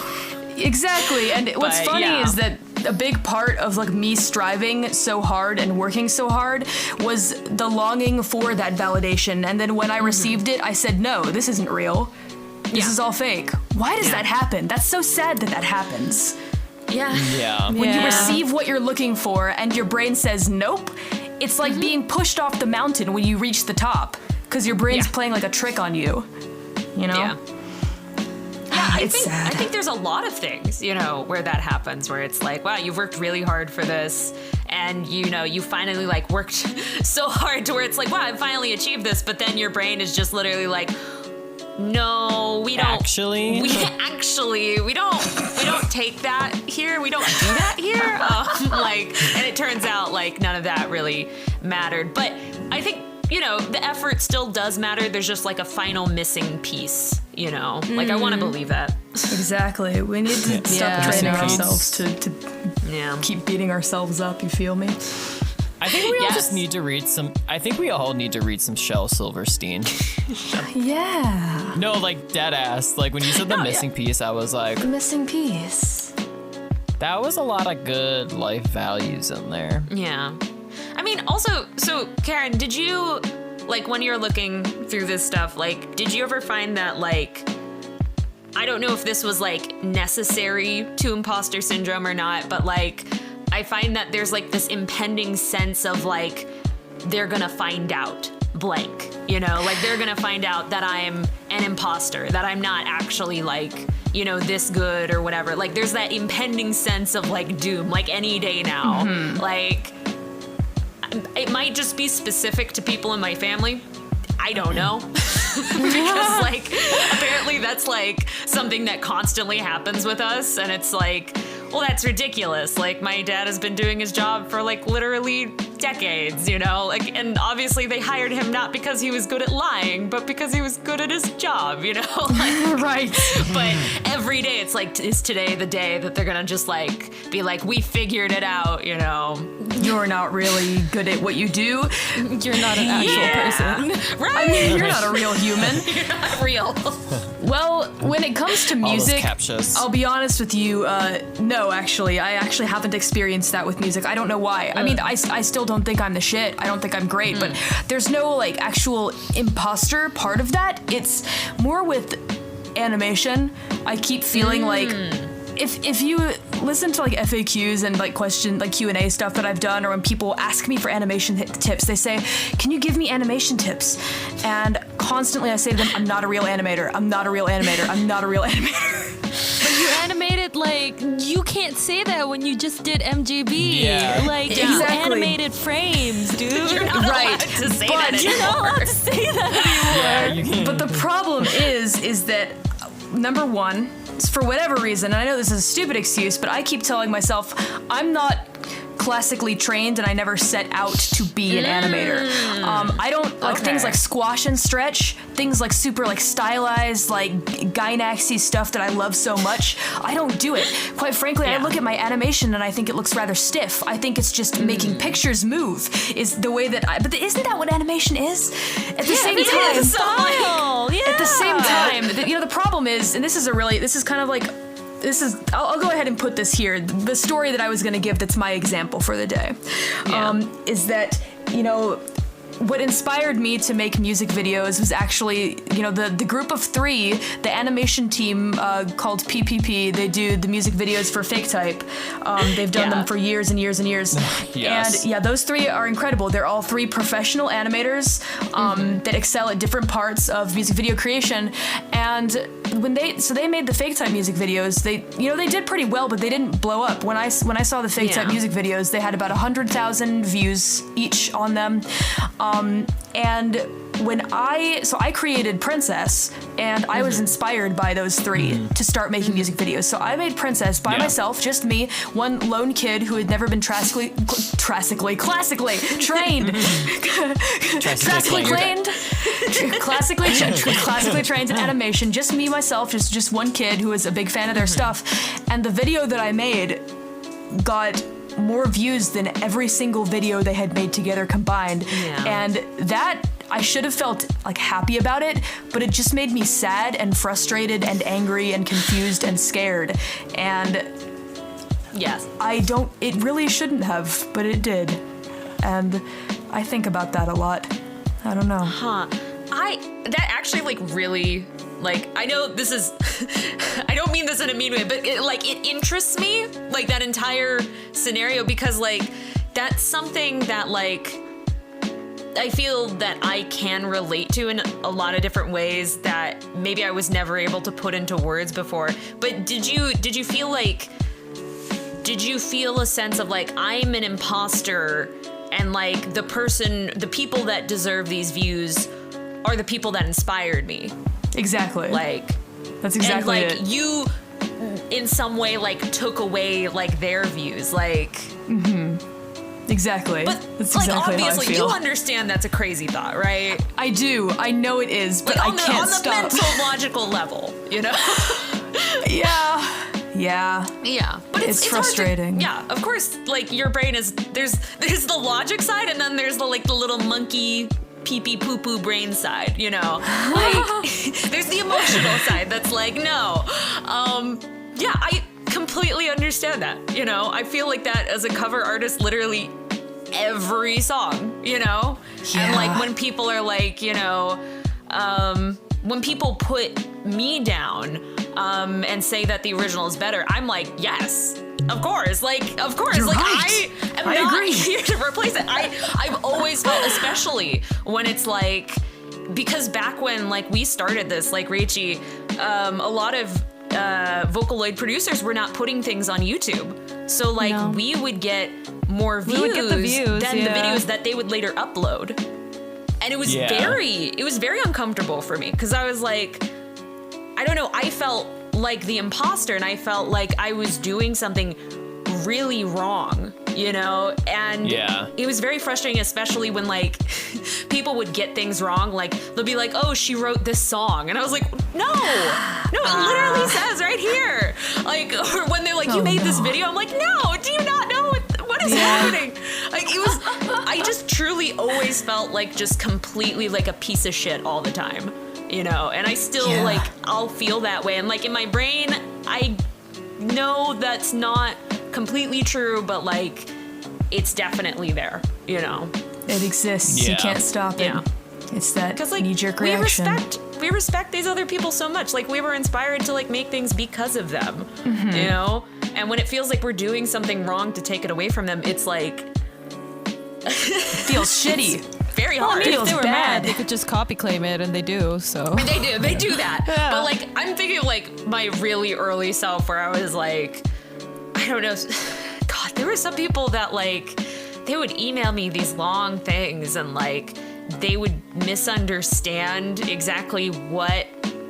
[SPEAKER 2] Exactly. And what's
[SPEAKER 3] But,
[SPEAKER 2] funny
[SPEAKER 3] yeah.
[SPEAKER 2] is that a big part of me striving so hard and working so hard was the longing for that validation. And then when I received it, I said, no, this isn't real. This is all fake. Why does that happen? That's so sad that happens.
[SPEAKER 3] Yeah.
[SPEAKER 4] Yeah.
[SPEAKER 2] When you receive what you're looking for and your brain says nope, it's like being pushed off the mountain when you reach the top because your brain's playing a trick on you.
[SPEAKER 3] Yeah. I
[SPEAKER 2] sad.
[SPEAKER 3] think there's a lot of things, where that happens, where it's wow, you've worked really hard for this, and you finally worked so hard to where it's wow, I finally achieved this, but then your brain is just literally no, we don't.
[SPEAKER 4] Actually,
[SPEAKER 3] we don't take that here. We don't do that here. And it turns out none of that really mattered. But I think the effort still does matter. There's just a final missing piece. I want to believe that.
[SPEAKER 2] Exactly. We need to stop training ourselves to keep beating ourselves up. You feel me?
[SPEAKER 4] I think we all just need to read some. I think we all need to read some Shel Silverstein.
[SPEAKER 2] Yeah.
[SPEAKER 4] No, dead ass. When you said the missing piece, I was like,
[SPEAKER 2] Missing piece.
[SPEAKER 4] that was a lot of good life values in there.
[SPEAKER 3] Yeah. I mean, also, so Karen, did you when you're looking through this stuff, did you ever find that I don't know if this was necessary to imposter syndrome or not, but I find that there's this impending sense of they're gonna find out blank, they're gonna find out that I'm an imposter, that I'm not actually this good or whatever. There's that impending sense of doom, any day now. It might just be specific to people in my family. I don't know. Because apparently that's something that constantly happens with us, and it's well, that's ridiculous. My dad has been doing his job for literally decades, and obviously they hired him not because he was good at lying, but because he was good at his job,
[SPEAKER 2] Right.
[SPEAKER 3] But every day it's is today the day that they're gonna just be we figured it out,
[SPEAKER 2] You're not really good at what you do.
[SPEAKER 1] You're not an actual person.
[SPEAKER 3] Right?
[SPEAKER 2] I mean, you're not a real human.
[SPEAKER 3] You're not real.
[SPEAKER 2] Well, when it comes to
[SPEAKER 4] All those
[SPEAKER 2] music,
[SPEAKER 4] captchas.
[SPEAKER 2] I'll be honest with you. No, actually, I actually haven't experienced that with music. I don't know why. I mean, I still don't don't think I'm the shit. I don't think I'm great. But there's no like actual imposter part of that. It's more with animation. I keep feeling like if you listen to like FAQs and like Q&A stuff that I've done, or when people ask me for animation tips, they say, can you give me animation tips? And constantly I say to them, I'm not a real animator. I'm not a real animator. I'm not a real animator.
[SPEAKER 1] But you animated, like, you can't say that when you just did MJB.
[SPEAKER 4] Yeah.
[SPEAKER 1] Like,
[SPEAKER 2] Yeah.
[SPEAKER 1] you
[SPEAKER 2] Exactly.
[SPEAKER 1] animated frames, dude.
[SPEAKER 3] You're not allowed to say that
[SPEAKER 2] But
[SPEAKER 1] You're not allowed
[SPEAKER 3] anymore.
[SPEAKER 1] to say that anymore.
[SPEAKER 4] Yeah, you can.
[SPEAKER 2] But the problem is that, number one, for whatever reason, and I know this is a stupid excuse, but I keep telling myself I'm not classically trained and I never set out to be an animator. I don't like things
[SPEAKER 3] Okay.
[SPEAKER 2] like squash and stretch, things like super like stylized like Gynaxy stuff that I love so much. I don't do it. Quite frankly, I
[SPEAKER 3] Yeah.
[SPEAKER 2] look at my animation and I think it looks rather stiff. I think it's just making pictures move is the way that but isn't that what animation is? At the same
[SPEAKER 3] it
[SPEAKER 2] time,
[SPEAKER 3] is.
[SPEAKER 1] Style. Yeah.
[SPEAKER 2] at the same time, the problem is, and this is kind of like, I'll go ahead and put this here. The story that I was going to give that's my example for the day is that, what inspired me to make music videos was actually, the group of three, the animation team called PPP. They do the music videos for Fake Type. They've done them for years and years and years.
[SPEAKER 4] Yes.
[SPEAKER 2] And yeah, those three are incredible. They're all three professional animators that excel at different parts of music video creation. And when they made the Fake Type music videos, they did pretty well, but they didn't blow up. When I saw the Fake Type music videos, they had about 100,000 views each on them. And I created Princess, and I was inspired by those three to start making music videos. So I made Princess by myself, just me, one lone kid who had never been classically trained. Classically trained in animation. Just me, myself, just one kid who was a big fan of their stuff. And the video that I made got more views than every single video they had made together combined.
[SPEAKER 3] Yeah.
[SPEAKER 2] And that, I should have felt like happy about it, but it just made me sad and frustrated and angry and confused and scared. And
[SPEAKER 3] Yes.
[SPEAKER 2] it really shouldn't have, but it did. And I think about that a lot. I don't know.
[SPEAKER 3] That actually like really, like, I know this is, I don't mean this in a mean way, but it interests me, like that entire scenario, because like that's something that like I feel that I can relate to in a lot of different ways that maybe I was never able to put into words before. But did you feel a sense of like, I'm an imposter, and like the people that deserve these views are the people that inspired me?
[SPEAKER 2] Exactly.
[SPEAKER 3] Like,
[SPEAKER 2] That's exactly
[SPEAKER 3] and like
[SPEAKER 2] it.
[SPEAKER 3] you in some way like took away like their views, like,
[SPEAKER 2] Exactly.
[SPEAKER 3] but
[SPEAKER 2] That's
[SPEAKER 3] like
[SPEAKER 2] exactly how I
[SPEAKER 3] obviously
[SPEAKER 2] feel.
[SPEAKER 3] you understand that's a crazy thought, right?
[SPEAKER 2] I do. I know it is, but
[SPEAKER 3] Like
[SPEAKER 2] I
[SPEAKER 3] on
[SPEAKER 2] can't
[SPEAKER 3] the
[SPEAKER 2] stop.
[SPEAKER 3] mental logical level, you know?
[SPEAKER 2] Yeah.
[SPEAKER 3] Yeah, but
[SPEAKER 2] It's
[SPEAKER 3] hard to-
[SPEAKER 2] frustrating.
[SPEAKER 3] yeah, of course. Like your brain is there's the logic side, and then there's the little monkey pee pee poo poo brain side. You know, like there's the emotional side that's like no. Yeah, I completely understand that. You know, I feel like that as a cover artist, literally every song. You know, and like when people are like, when people put me down. And say that the original is better, I'm like, yes, of course. You're
[SPEAKER 2] right.
[SPEAKER 3] I am
[SPEAKER 2] I
[SPEAKER 3] not
[SPEAKER 2] agree.
[SPEAKER 3] here to replace it. I've always felt, especially when it's like, because back when like we started this, like Rachie, a lot of Vocaloid producers were not putting things on YouTube. So like we would get more views,
[SPEAKER 1] would get the views,
[SPEAKER 3] than the
[SPEAKER 1] yeah.
[SPEAKER 3] videos that they would later upload. And it was very uncomfortable for me, because I was like, I don't know, I felt like the imposter, and I felt like I was doing something really wrong, and it was very frustrating, especially when like people would get things wrong. Like they'll be like, oh, she wrote this song, and I was like, no, it literally says right here. Like, or when they're like, you made this video, I'm like, no, do you not know what is happening? Like it was, I just truly always felt like just completely like a piece of shit all the time. And I still like, I'll feel that way. And like in my brain, I know that's not completely true, but like it's definitely there, you know.
[SPEAKER 2] It exists. You
[SPEAKER 4] Yeah.
[SPEAKER 2] can't stop it.
[SPEAKER 3] Yeah.
[SPEAKER 2] It's that
[SPEAKER 3] Because like
[SPEAKER 2] knee-jerk
[SPEAKER 3] we
[SPEAKER 2] reaction.
[SPEAKER 3] respect these other people so much. Like we were inspired to like make things because of them, you know. And when it feels like we're doing something wrong to take it away from them, it's like
[SPEAKER 2] feels shitty.
[SPEAKER 3] very
[SPEAKER 2] Well, I
[SPEAKER 3] hard.
[SPEAKER 2] mean, it
[SPEAKER 1] If
[SPEAKER 2] was
[SPEAKER 1] they were
[SPEAKER 2] bad.
[SPEAKER 1] mad, they could just copy claim it, and they do. So
[SPEAKER 3] They do that. But like I'm thinking of like my really early self where I was like, I don't know, God, there were some people that like they would email me these long things and like they would misunderstand exactly what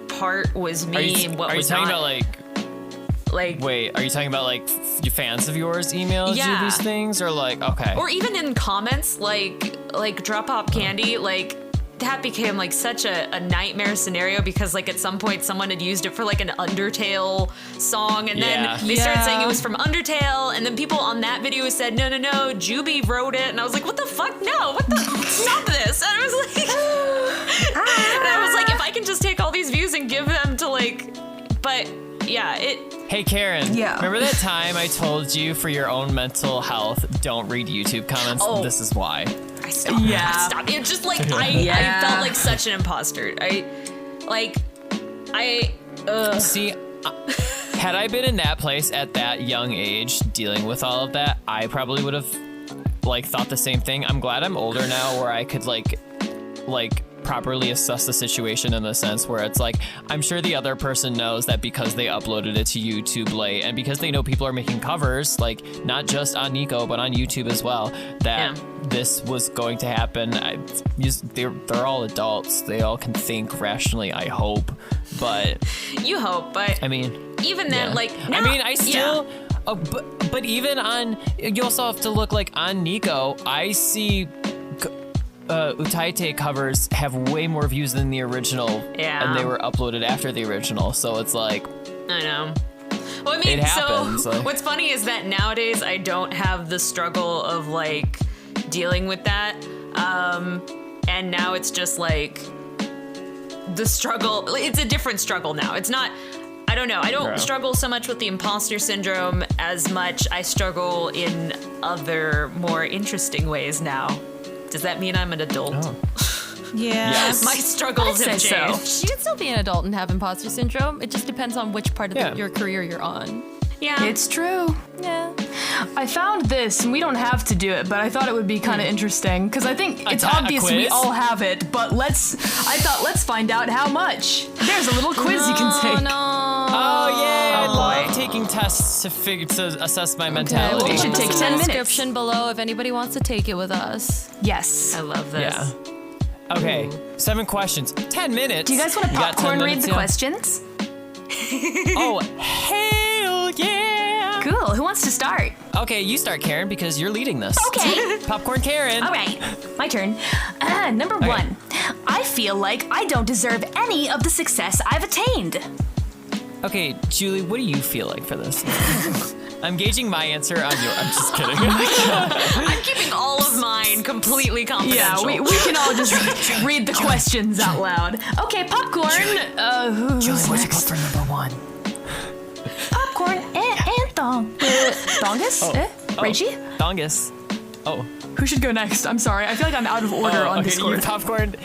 [SPEAKER 3] part was me and what
[SPEAKER 4] are you
[SPEAKER 3] was
[SPEAKER 4] talking
[SPEAKER 3] not.
[SPEAKER 4] about
[SPEAKER 3] Like
[SPEAKER 4] wait, are you talking about like fans of yours emailed
[SPEAKER 3] Yeah.
[SPEAKER 4] you these things, or like, okay.
[SPEAKER 3] or even in comments like Drop Pop Candy, like that became like such a nightmare scenario because like at some point someone had used it for like an Undertale song and
[SPEAKER 4] Yeah.
[SPEAKER 3] then they started saying it was from Undertale and then people on that video said no, Juby wrote it, and I was like, what the fuck, no, what the stop this. And I was like and I was like, if I can just take all these views and give them to like, but yeah,
[SPEAKER 4] Hey Karen,
[SPEAKER 2] Yeah.
[SPEAKER 4] remember that time I told you for your own mental health, don't read YouTube comments?
[SPEAKER 3] Oh.
[SPEAKER 4] This is why.
[SPEAKER 3] I stopped.
[SPEAKER 2] Yeah.
[SPEAKER 3] I stopped. It just like I
[SPEAKER 2] Yeah.
[SPEAKER 3] felt like such an imposter.
[SPEAKER 4] See, had I been in that place at that young age dealing with all of that, I probably would have like thought the same thing. I'm glad I'm older now where I could like properly assess the situation in the sense where it's like, I'm sure the other person knows that because they uploaded it to YouTube late and because they know people are making covers, like not just on Nico, but on YouTube as well, that this was going to happen. They're all adults. They all can think rationally, I hope. But
[SPEAKER 3] you hope, but
[SPEAKER 4] I mean,
[SPEAKER 3] even then,
[SPEAKER 4] yeah.
[SPEAKER 3] like
[SPEAKER 4] I mean, I still, but even on, you also have to look like on Nico, I see Utaite covers have way more views than the original, and they were uploaded after the original, so it's like,
[SPEAKER 3] I know. Well, I mean,
[SPEAKER 4] it happens,
[SPEAKER 3] so
[SPEAKER 4] like-
[SPEAKER 3] what's funny is that nowadays I don't have the struggle of like dealing with that, and now it's just like the struggle. It's a different struggle now. It's not. I don't know. I don't struggle so much with the imposter syndrome as much I struggle in other more interesting ways now. Does that mean I'm an adult?
[SPEAKER 4] Oh.
[SPEAKER 1] yeah.
[SPEAKER 4] Yes.
[SPEAKER 3] My struggles
[SPEAKER 2] I'd
[SPEAKER 3] have
[SPEAKER 2] say so.
[SPEAKER 3] changed.
[SPEAKER 1] You can still be an adult and have imposter syndrome. It just depends on which part of your career you're on.
[SPEAKER 3] Yeah.
[SPEAKER 2] It's true.
[SPEAKER 1] Yeah.
[SPEAKER 2] I found this, and we don't have to do it, but I thought it would be kind of interesting because I think it's
[SPEAKER 4] a
[SPEAKER 2] obvious we
[SPEAKER 4] quiz?
[SPEAKER 2] all have it. But let's find out how much. There's a little quiz you can take.
[SPEAKER 1] Oh no.
[SPEAKER 4] Oh yeah, I
[SPEAKER 2] Oh,
[SPEAKER 4] love
[SPEAKER 2] boy.
[SPEAKER 4] taking tests to assess my
[SPEAKER 1] Okay,
[SPEAKER 4] mentality.
[SPEAKER 2] It
[SPEAKER 1] we'll
[SPEAKER 2] should
[SPEAKER 1] put
[SPEAKER 2] take
[SPEAKER 1] this
[SPEAKER 2] 10
[SPEAKER 1] in the
[SPEAKER 2] minutes.
[SPEAKER 1] description below if anybody wants to take it with us.
[SPEAKER 2] Yes.
[SPEAKER 3] I love this.
[SPEAKER 4] Yeah. Okay, 7 questions, 10 minutes.
[SPEAKER 2] Do you guys want to
[SPEAKER 4] got 10
[SPEAKER 2] popcorn read
[SPEAKER 4] minutes,
[SPEAKER 2] the
[SPEAKER 4] yeah?
[SPEAKER 2] questions?
[SPEAKER 4] Oh hell yeah!
[SPEAKER 2] Cool. Who wants to start?
[SPEAKER 4] Okay, you start, Karen, because you're leading this.
[SPEAKER 2] Okay.
[SPEAKER 4] Popcorn Karen.
[SPEAKER 2] All right, my turn. Number
[SPEAKER 4] Okay.
[SPEAKER 2] 1. I feel like I don't deserve any of the success I've attained.
[SPEAKER 4] Okay, Julie, what do you feel like for this? I'm gauging my answer on your. I'm just kidding. Oh
[SPEAKER 3] I'm keeping all of mine completely
[SPEAKER 2] Yeah,
[SPEAKER 3] confidential.
[SPEAKER 2] we can all just read the questions out loud. Okay, popcorn. Who's next?
[SPEAKER 4] for number 1?
[SPEAKER 2] Popcorn and thong. Thongus? Reggie?
[SPEAKER 4] Dongus. Oh.
[SPEAKER 2] Who should go next? I'm sorry. I feel like I'm out of order on
[SPEAKER 4] okay,
[SPEAKER 2] Discord.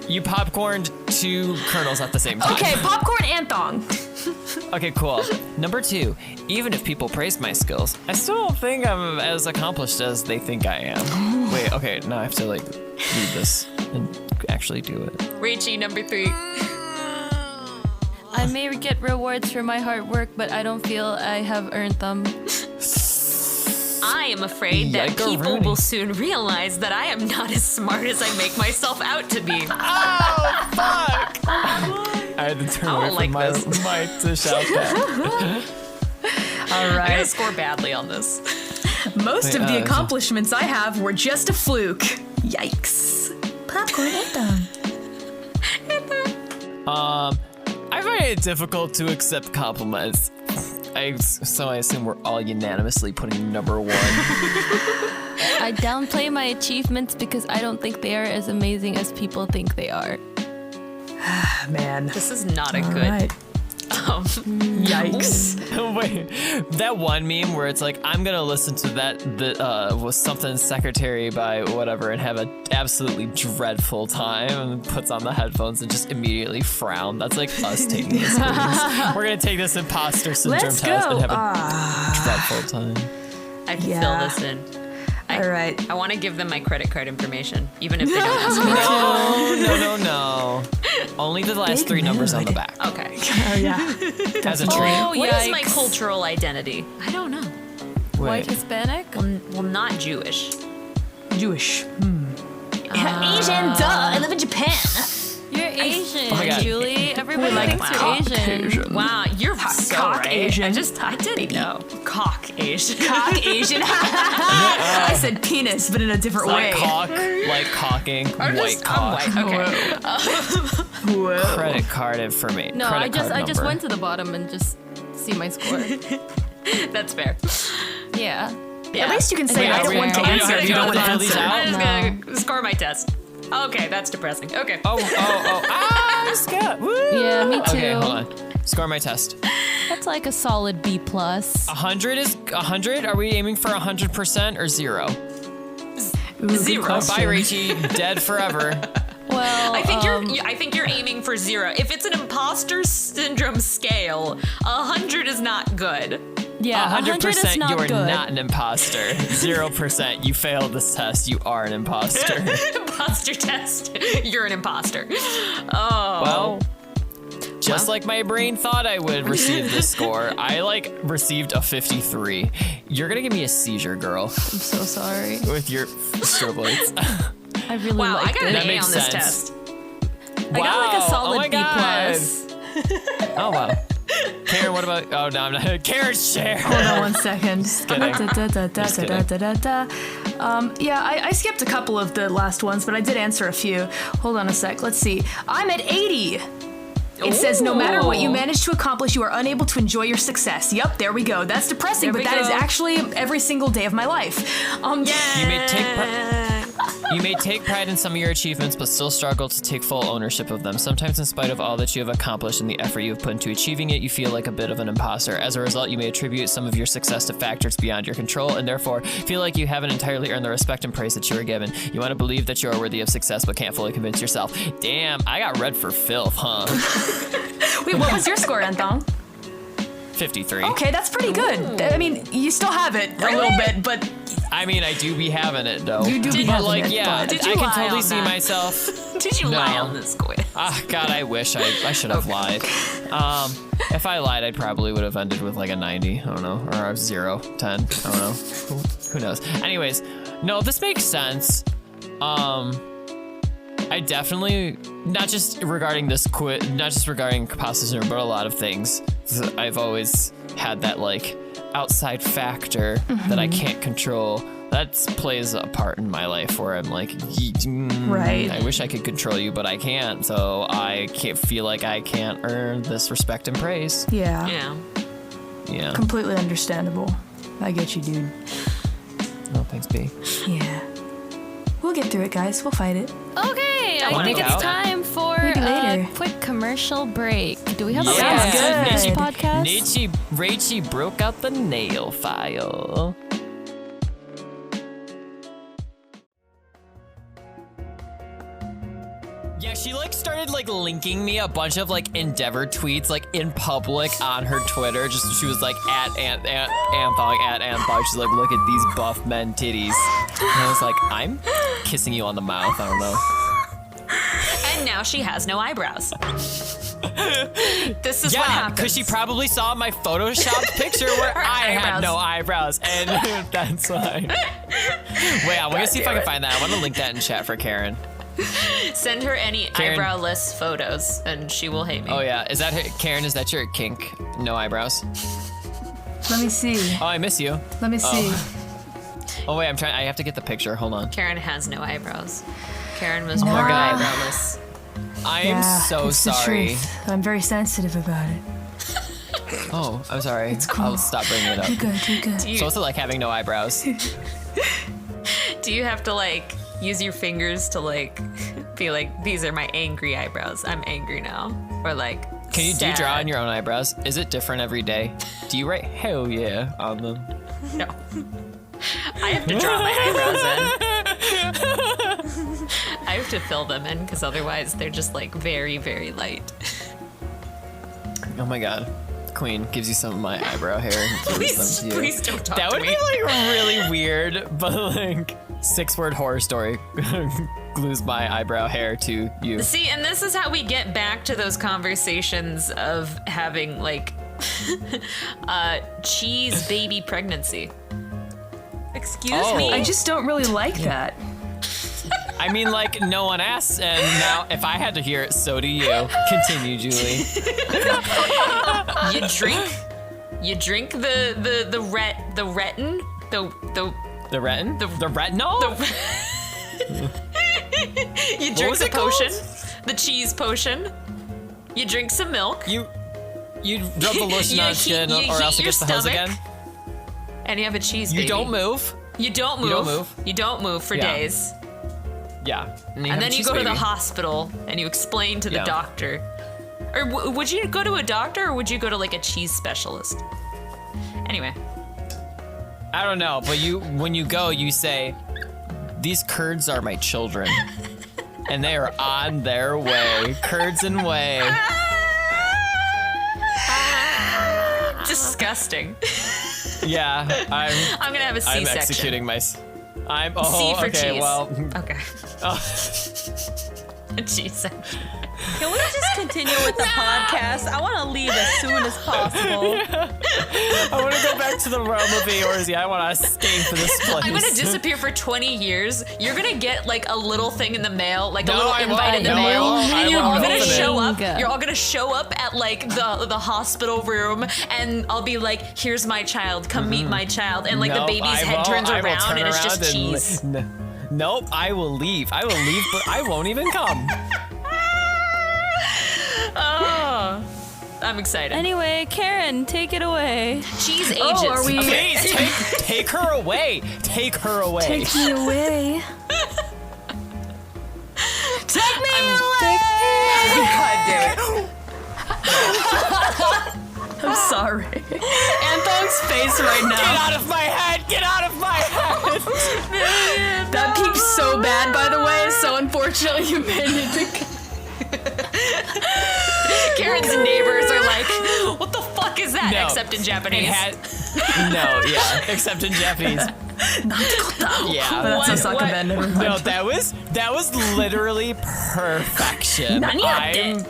[SPEAKER 4] You popcorned 2 kernels at the same time.
[SPEAKER 2] Okay, popcorn and thong.
[SPEAKER 4] Okay, cool. Number 2, even if people praise my skills, I still don't think I'm as accomplished as they think I am. Wait, okay, now I have to like read this and actually do it.
[SPEAKER 3] Rachie, number 3.
[SPEAKER 1] I may get rewards for my hard work, but I don't feel I have earned them.
[SPEAKER 3] I am afraid that people
[SPEAKER 4] Yike-a-rooney.
[SPEAKER 3] will soon realize that I am not as smart as I make myself out to be.
[SPEAKER 4] Oh, fuck! I had to turn
[SPEAKER 3] I
[SPEAKER 4] away
[SPEAKER 3] don't
[SPEAKER 4] from
[SPEAKER 3] like
[SPEAKER 4] my
[SPEAKER 3] this.
[SPEAKER 4] mic to shout that.
[SPEAKER 2] All
[SPEAKER 3] I'm gonna
[SPEAKER 2] right.
[SPEAKER 3] score badly on this.
[SPEAKER 2] Most of the
[SPEAKER 4] Wait,
[SPEAKER 2] accomplishments I have were just a fluke. Yikes. Popcorn and thong.
[SPEAKER 4] I find it difficult to accept compliments. So I assume we're all unanimously putting number 1.
[SPEAKER 1] I downplay my achievements because I don't think they are as amazing as people think they are.
[SPEAKER 2] Man.
[SPEAKER 3] This is not a
[SPEAKER 2] All
[SPEAKER 3] good.
[SPEAKER 2] right. Yikes.
[SPEAKER 4] Wait, that one meme where it's like, I'm gonna listen to that was something secretary by whatever and have an absolutely dreadful time, and puts on the headphones and just immediately frown. That's like us taking this quiz. We're gonna take this imposter syndrome
[SPEAKER 2] Let's
[SPEAKER 4] test
[SPEAKER 2] go.
[SPEAKER 4] and have a dreadful time.
[SPEAKER 3] I can
[SPEAKER 2] Yeah.
[SPEAKER 3] fill this in.
[SPEAKER 2] All right.
[SPEAKER 3] I want to give them my credit card information, even if they don't ask me.
[SPEAKER 4] No. Only the last
[SPEAKER 2] Big
[SPEAKER 4] three numbers on the
[SPEAKER 2] mood.
[SPEAKER 4] back.
[SPEAKER 3] Okay.
[SPEAKER 2] Oh, yeah.
[SPEAKER 4] As a treat.
[SPEAKER 1] Oh,
[SPEAKER 3] What is my
[SPEAKER 1] yikes.
[SPEAKER 3] cultural identity? I don't know.
[SPEAKER 1] White
[SPEAKER 4] Wait.
[SPEAKER 1] Hispanic?
[SPEAKER 3] Well, not Jewish.
[SPEAKER 2] Jewish. Asian, duh. I live in Japan.
[SPEAKER 1] You're Asian,
[SPEAKER 4] my God.
[SPEAKER 1] Julie. Everybody
[SPEAKER 2] like
[SPEAKER 1] thinks you're Asian.
[SPEAKER 2] Asian.
[SPEAKER 3] Wow, you're so
[SPEAKER 2] cock
[SPEAKER 3] right.
[SPEAKER 2] Asian.
[SPEAKER 3] I didn't know. Cock Asian.
[SPEAKER 2] Cock Asian. I said penis, but in a different way.
[SPEAKER 4] Like cocking, white cock.
[SPEAKER 3] I'm white. Okay.
[SPEAKER 2] Whoa.
[SPEAKER 4] Credit card information.
[SPEAKER 1] No,
[SPEAKER 4] Credit
[SPEAKER 1] I just
[SPEAKER 4] number.
[SPEAKER 1] went to the bottom and just see my score.
[SPEAKER 3] That's fair.
[SPEAKER 1] Yeah.
[SPEAKER 2] At least you can say
[SPEAKER 1] Wait,
[SPEAKER 2] I
[SPEAKER 1] are
[SPEAKER 2] don't
[SPEAKER 1] we-
[SPEAKER 2] want to
[SPEAKER 1] are we-
[SPEAKER 2] answer
[SPEAKER 1] are
[SPEAKER 2] if
[SPEAKER 1] we
[SPEAKER 2] you don't
[SPEAKER 1] gonna
[SPEAKER 2] want to
[SPEAKER 4] fill these
[SPEAKER 2] answer.
[SPEAKER 4] out?
[SPEAKER 3] I'm just
[SPEAKER 1] No.
[SPEAKER 3] gonna score my test. Okay, that's depressing. Okay.
[SPEAKER 4] Scott. Woo!
[SPEAKER 1] Yeah, me too.
[SPEAKER 4] Okay, hold on. Score my test.
[SPEAKER 1] That's like a solid B+.
[SPEAKER 4] 100 is 100. Are we aiming for 100% or 0?
[SPEAKER 3] Zero.
[SPEAKER 4] Bye, Rachie. Dead forever.
[SPEAKER 1] Well,
[SPEAKER 3] I think you're aiming for 0. If it's an imposter syndrome scale, 100 is not good.
[SPEAKER 1] yeah, 100 is
[SPEAKER 4] 100%
[SPEAKER 1] not
[SPEAKER 4] you are
[SPEAKER 1] good.
[SPEAKER 4] not an imposter. 0% you failed this test. You are an imposter.
[SPEAKER 3] Imposter test. You're an imposter. Oh.
[SPEAKER 4] Well, just like my brain thought I would receive this score, I received a 53. You're gonna give me a seizure, girl,
[SPEAKER 1] I'm so sorry.
[SPEAKER 4] with your strobe lights.
[SPEAKER 1] I really
[SPEAKER 3] Wow, I
[SPEAKER 1] liked
[SPEAKER 3] got an
[SPEAKER 1] it.
[SPEAKER 4] That
[SPEAKER 3] A
[SPEAKER 4] makes
[SPEAKER 3] on this
[SPEAKER 4] sense.
[SPEAKER 3] test.
[SPEAKER 1] I got like a
[SPEAKER 4] Wow.
[SPEAKER 1] solid
[SPEAKER 4] Oh my
[SPEAKER 1] B+.
[SPEAKER 4] God. Oh wow. Karen, what about? Oh no, I'm not. Karen, share.
[SPEAKER 2] Hold on one second.
[SPEAKER 4] kidding.
[SPEAKER 2] Yeah, I skipped a couple of the last ones, but I did answer a few. Hold on a sec. Let's see. I'm at 80. It says, no matter what you manage to accomplish, you are unable to enjoy your success. Yep, there we go. That's depressing,
[SPEAKER 3] There
[SPEAKER 2] but
[SPEAKER 3] we
[SPEAKER 2] that is
[SPEAKER 3] go.
[SPEAKER 2] actually every single day of my life.
[SPEAKER 4] You may take pride in some of your achievements, but still struggle to take full ownership of them. Sometimes, in spite of all that you have accomplished and the effort you have put into achieving it, you feel like a bit of an imposter. As a result, you may attribute some of your success to factors beyond your control, and therefore feel like you haven't entirely earned the respect and praise that you were given. You want to believe that you are worthy of success, but can't fully convince yourself. Damn, I got read for filth, huh?
[SPEAKER 2] Wait, what was your score, Anthong?
[SPEAKER 4] 53.
[SPEAKER 2] Okay, that's pretty good. I mean, you still have it a little bit, but
[SPEAKER 4] I mean, I do be having it, though.
[SPEAKER 2] You do be
[SPEAKER 4] but
[SPEAKER 2] having
[SPEAKER 4] like,
[SPEAKER 2] it,
[SPEAKER 4] yeah,
[SPEAKER 2] but-
[SPEAKER 3] Did you
[SPEAKER 4] I can
[SPEAKER 3] lie
[SPEAKER 4] totally
[SPEAKER 3] on
[SPEAKER 4] see
[SPEAKER 3] that?
[SPEAKER 4] myself.
[SPEAKER 3] Did you
[SPEAKER 4] No.
[SPEAKER 3] lie on this quiz?
[SPEAKER 4] Ah, God, I wish I should have lied. If I lied, I probably would have ended with like a 90. I don't know, or a 0, 10. I don't know. Who knows? Anyways, no, this makes sense. I definitely not just regarding this not just regarding imposter syndrome, but a lot of things. I've always had that like outside factor that I can't control. That plays a part in my life where I'm like,
[SPEAKER 2] Right.
[SPEAKER 4] I wish I could control you, but I can't. So I can't feel like I can't earn this respect and praise.
[SPEAKER 2] yeah,
[SPEAKER 3] Yeah.
[SPEAKER 4] Yeah.
[SPEAKER 2] completely understandable. I get you, dude.
[SPEAKER 4] Oh, thanks, B.
[SPEAKER 2] Yeah. We'll get through it, guys. We'll fight it.
[SPEAKER 1] Okay, I
[SPEAKER 4] wanna
[SPEAKER 1] think
[SPEAKER 4] go
[SPEAKER 1] it's
[SPEAKER 4] out.
[SPEAKER 1] time for
[SPEAKER 2] Maybe later.
[SPEAKER 1] a quick commercial break. Do we have a
[SPEAKER 2] Sounds
[SPEAKER 1] sponsor for this
[SPEAKER 2] good.
[SPEAKER 1] podcast?
[SPEAKER 4] Rachie broke out the nail file. Yeah, she like started like linking me a bunch of like Endeavor tweets like in public on her Twitter. Just she was like at Anthong. She's like, look at these buff men titties. And I was like, I'm kissing you on the mouth. I don't know.
[SPEAKER 3] And now she has no eyebrows. This is what
[SPEAKER 4] Yeah,
[SPEAKER 3] happens.
[SPEAKER 4] because she probably saw my photoshopped picture where I had
[SPEAKER 3] eyebrows.
[SPEAKER 4] no eyebrows, and that's why. Wait, I'm gonna see if I can find that. I want to link that in chat for Karen.
[SPEAKER 3] Send her any
[SPEAKER 4] Karen.
[SPEAKER 3] eyebrowless photos, and she will hate me.
[SPEAKER 4] Oh yeah, is that her, Karen? Is that your kink? No eyebrows.
[SPEAKER 2] Let me see.
[SPEAKER 4] Oh, I miss you.
[SPEAKER 2] Let me see.
[SPEAKER 4] Oh wait, I'm trying. I have to get the picture. Hold on.
[SPEAKER 3] Karen has no eyebrows. Karen was
[SPEAKER 2] No.
[SPEAKER 3] born
[SPEAKER 4] Oh my God.
[SPEAKER 3] eyebrowless.
[SPEAKER 4] I am so
[SPEAKER 2] it's the
[SPEAKER 4] sorry.
[SPEAKER 2] truth. I'm very sensitive about it.
[SPEAKER 4] Oh, I'm sorry.
[SPEAKER 2] It's cool.
[SPEAKER 4] I'll stop bringing it up.
[SPEAKER 2] You're good. You're good.
[SPEAKER 4] So what's it like having no eyebrows?
[SPEAKER 3] Do you have to like use your fingers to like be like, these are my angry eyebrows. I'm angry now. Or like,
[SPEAKER 4] Do you draw
[SPEAKER 3] Sad.
[SPEAKER 4] on your own eyebrows? Is it different every day? Do you write hell yeah on them?
[SPEAKER 3] No. I have to draw my eyebrows in. I have to fill them in because otherwise they're just like very, very light.
[SPEAKER 4] Oh my god. Queen gives you some of my eyebrow hair and gives them to you.
[SPEAKER 3] Please don't talk
[SPEAKER 4] That
[SPEAKER 3] to
[SPEAKER 4] would
[SPEAKER 3] me.
[SPEAKER 4] be like really weird, but like 6-word horror story glues my eyebrow hair to you.
[SPEAKER 3] See, and this is how we get back to those conversations of having like cheese baby pregnancy.
[SPEAKER 1] Excuse
[SPEAKER 4] me?
[SPEAKER 2] I just don't really like that.
[SPEAKER 4] I mean, like, no one asked, and now if I had to hear it, so do you. Continue, Julie.
[SPEAKER 3] You drink the retin, the
[SPEAKER 4] The retin? The retinol?
[SPEAKER 3] you
[SPEAKER 4] What
[SPEAKER 3] drink
[SPEAKER 4] was
[SPEAKER 3] the
[SPEAKER 4] it called?
[SPEAKER 3] potion, the cheese potion. You drink some milk,
[SPEAKER 4] You rub the lotion
[SPEAKER 3] You
[SPEAKER 4] on
[SPEAKER 3] heat-
[SPEAKER 4] skin,
[SPEAKER 3] you
[SPEAKER 4] or
[SPEAKER 3] heat
[SPEAKER 4] else it
[SPEAKER 3] your
[SPEAKER 4] gets the hose
[SPEAKER 3] stomach.
[SPEAKER 4] again.
[SPEAKER 3] and you have a cheese
[SPEAKER 4] You
[SPEAKER 3] baby.
[SPEAKER 4] don't move.
[SPEAKER 3] You don't move.
[SPEAKER 4] You don't move.
[SPEAKER 3] You don't move for
[SPEAKER 4] Yeah.
[SPEAKER 3] days.
[SPEAKER 4] Yeah.
[SPEAKER 3] And then you go to the hospital and you explain to the
[SPEAKER 4] Yeah.
[SPEAKER 3] doctor. Or would you go to a doctor or would you go to like a cheese specialist? Anyway.
[SPEAKER 4] I don't know, but when you go, you say, "These curds are my children, and they are on their way. Curds and way."
[SPEAKER 3] Disgusting.
[SPEAKER 4] Yeah,
[SPEAKER 3] I'm gonna have a
[SPEAKER 4] I'm
[SPEAKER 3] C-section.
[SPEAKER 4] executing my. I'm
[SPEAKER 3] C for
[SPEAKER 4] okay.
[SPEAKER 3] cheese.
[SPEAKER 4] Well,
[SPEAKER 3] Okay.
[SPEAKER 4] oh,
[SPEAKER 3] A cheese section.
[SPEAKER 1] Can we just continue with the podcast? I want to leave as soon as possible.
[SPEAKER 4] I want to go back to the realm of Eorzea. I want to escape from this place.
[SPEAKER 3] I'm gonna disappear for 20 years. You're gonna get like a little thing in the mail, like a
[SPEAKER 4] No,
[SPEAKER 3] little
[SPEAKER 4] I
[SPEAKER 3] invite in the
[SPEAKER 4] won't. No, I
[SPEAKER 3] mail,
[SPEAKER 4] won't. I
[SPEAKER 3] and you're all
[SPEAKER 4] won't
[SPEAKER 3] gonna
[SPEAKER 4] open it.
[SPEAKER 3] show up.
[SPEAKER 1] Bingo.
[SPEAKER 3] You're all gonna show up at like the hospital room, and I'll be like, "Here's my child. Come meet my child." And like
[SPEAKER 4] Nope,
[SPEAKER 3] the baby's
[SPEAKER 4] I
[SPEAKER 3] head
[SPEAKER 4] won't.
[SPEAKER 3] turns
[SPEAKER 4] I will
[SPEAKER 3] around,
[SPEAKER 4] turn
[SPEAKER 3] and it's just
[SPEAKER 4] around
[SPEAKER 3] cheese.
[SPEAKER 4] Nope, I will leave. I will leave, but I won't even come.
[SPEAKER 3] Oh, I'm excited.
[SPEAKER 1] Anyway, Karen, take it away.
[SPEAKER 3] Cheese ages.
[SPEAKER 2] Oh, are we-
[SPEAKER 4] Please take her away. Take her away.
[SPEAKER 2] Take me away.
[SPEAKER 3] Take me away. God damn it.
[SPEAKER 2] I'm sorry. Anthong's face right
[SPEAKER 4] Get
[SPEAKER 2] now.
[SPEAKER 4] out of my head! Get out of my head!
[SPEAKER 2] That peeped so bad, by the way, so unfortunately you made it to...
[SPEAKER 3] Karen's neighbors are like, "What the fuck is that?"
[SPEAKER 4] No.
[SPEAKER 3] Except in
[SPEAKER 4] It
[SPEAKER 3] Japanese.
[SPEAKER 4] no, yeah, except in Japanese. Yeah.
[SPEAKER 2] But that's
[SPEAKER 3] What-
[SPEAKER 2] Osaka Ben, never mind.
[SPEAKER 4] No, that was literally perfection. I'm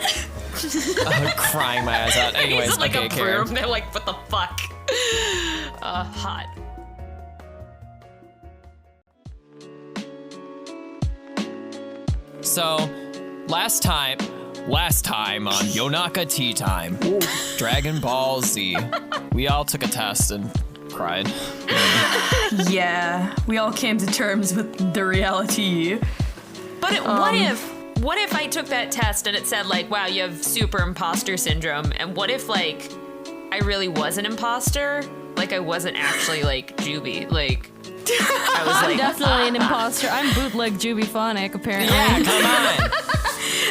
[SPEAKER 4] crying my eyes out. Anyways,
[SPEAKER 3] He's like
[SPEAKER 4] okay,
[SPEAKER 3] a
[SPEAKER 4] Karen.
[SPEAKER 3] broom. They're like, "What the fuck?" Hot.
[SPEAKER 4] So, last time on Yonaka Tea Time, Dragon Ball Z, we all took a test and cried.
[SPEAKER 2] Yeah, we all came to terms with the reality.
[SPEAKER 3] But what if I took that test and it said like, "Wow, you have super imposter syndrome," and what if like I really was an imposter? Like I wasn't actually like Juby. Like I was
[SPEAKER 1] I'm
[SPEAKER 3] like,
[SPEAKER 1] definitely an imposter. I'm bootleg Jubiphonic, apparently.
[SPEAKER 4] Yeah, come on.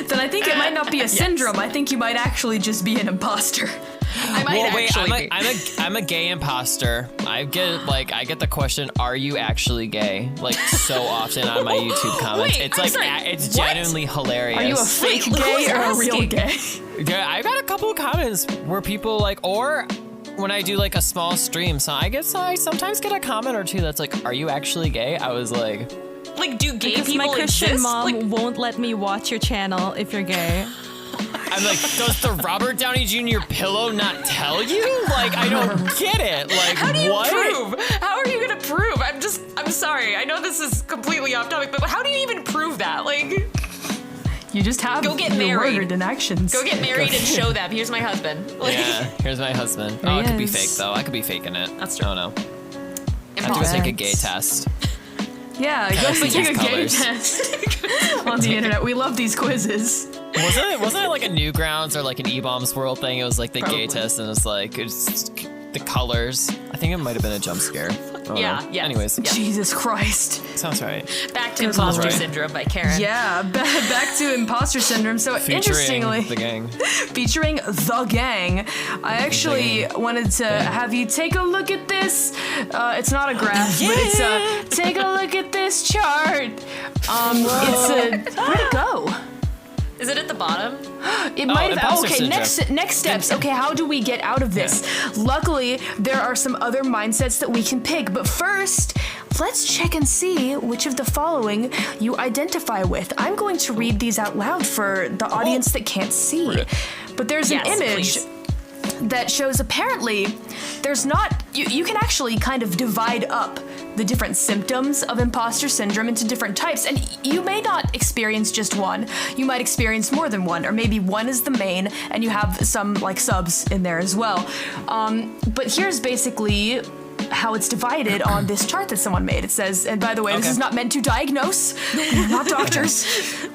[SPEAKER 2] Then I think it might not be a syndrome. I think you might actually just be an imposter.
[SPEAKER 3] I might
[SPEAKER 4] Well, wait,
[SPEAKER 3] actually be.
[SPEAKER 4] I'm a gay imposter. I get the question, "Are you actually gay?" Like so often on my YouTube comments.
[SPEAKER 3] Wait,
[SPEAKER 4] It's
[SPEAKER 3] I'm
[SPEAKER 4] like
[SPEAKER 3] sorry,
[SPEAKER 4] it's
[SPEAKER 3] what?
[SPEAKER 4] genuinely hilarious.
[SPEAKER 2] Are you a fake
[SPEAKER 3] Wait,
[SPEAKER 2] gay
[SPEAKER 3] who's
[SPEAKER 2] or a real
[SPEAKER 3] asking?
[SPEAKER 2] gay?
[SPEAKER 4] Yeah, I got a couple of comments where people like, or when I do like a small stream, so I sometimes get a comment or two that's like, "Are you actually gay?" I was like,
[SPEAKER 3] Like, do gay
[SPEAKER 1] Because
[SPEAKER 3] people
[SPEAKER 1] my Christian
[SPEAKER 3] exist?
[SPEAKER 1] mom
[SPEAKER 3] Like,
[SPEAKER 1] won't let me watch your channel if you're gay.
[SPEAKER 4] I'm like, does the Robert Downey Jr. pillow not tell you? Like, I don't get it. Like,
[SPEAKER 3] how do you
[SPEAKER 4] what?
[SPEAKER 3] prove? How are you gonna prove? I'm sorry. I know this is completely off topic, but how do you even prove that? Like,
[SPEAKER 2] You just have
[SPEAKER 3] Go get
[SPEAKER 2] your
[SPEAKER 3] married.
[SPEAKER 2] word and actions.
[SPEAKER 3] go get married and show them. Here's my husband. Like,
[SPEAKER 4] Yeah, here's my husband.
[SPEAKER 1] There
[SPEAKER 4] Oh,
[SPEAKER 1] he
[SPEAKER 4] it could be
[SPEAKER 1] is.
[SPEAKER 4] fake though. I could be faking it.
[SPEAKER 3] That's true.
[SPEAKER 4] Oh no. I have to go take a gay test.
[SPEAKER 2] Yeah,
[SPEAKER 4] I
[SPEAKER 2] go
[SPEAKER 4] see
[SPEAKER 2] take a
[SPEAKER 4] these
[SPEAKER 2] gay
[SPEAKER 4] colors?
[SPEAKER 2] test on the internet. We love these quizzes.
[SPEAKER 4] Wasn't it like a Newgrounds or like an E-Bombs World thing? It was like the gay
[SPEAKER 2] Probably.
[SPEAKER 4] test, and it's like it's the colors. I think it might have been a jump scare. I don't
[SPEAKER 3] Yeah,
[SPEAKER 4] know.
[SPEAKER 3] yes.
[SPEAKER 4] Anyways,
[SPEAKER 2] Jesus Christ.
[SPEAKER 4] sounds right.
[SPEAKER 3] Back to Imposter
[SPEAKER 4] right.
[SPEAKER 3] Syndrome by Karen.
[SPEAKER 2] Yeah, back to Imposter Syndrome. So
[SPEAKER 4] Featuring
[SPEAKER 2] interestingly,
[SPEAKER 4] the gang.
[SPEAKER 2] featuring the gang, I actually wanted to have you take a look at this. It's not a graph, but it's take a look at this chart. It's where'd it go?
[SPEAKER 3] Is it at the bottom?
[SPEAKER 2] It might have.
[SPEAKER 4] imposter
[SPEAKER 2] Okay,
[SPEAKER 4] syndrome.
[SPEAKER 2] next steps. Okay, how do we get out of this? Luckily, there are some other mindsets that we can pick. But first, let's check and see which of the following you identify with. I'm going to read these out loud for the audience that can't see. But there's an
[SPEAKER 3] Yes,
[SPEAKER 2] image
[SPEAKER 3] please.
[SPEAKER 2] that shows apparently there's not. You can actually kind of divide up the different symptoms of imposter syndrome into different types, and you may not experience just one. You might experience more than one, or maybe one is the main and you have some like subs in there as well. But here's basically how it's divided on this chart that someone made. It says, and by the way, this is not meant to diagnose. We are not doctors.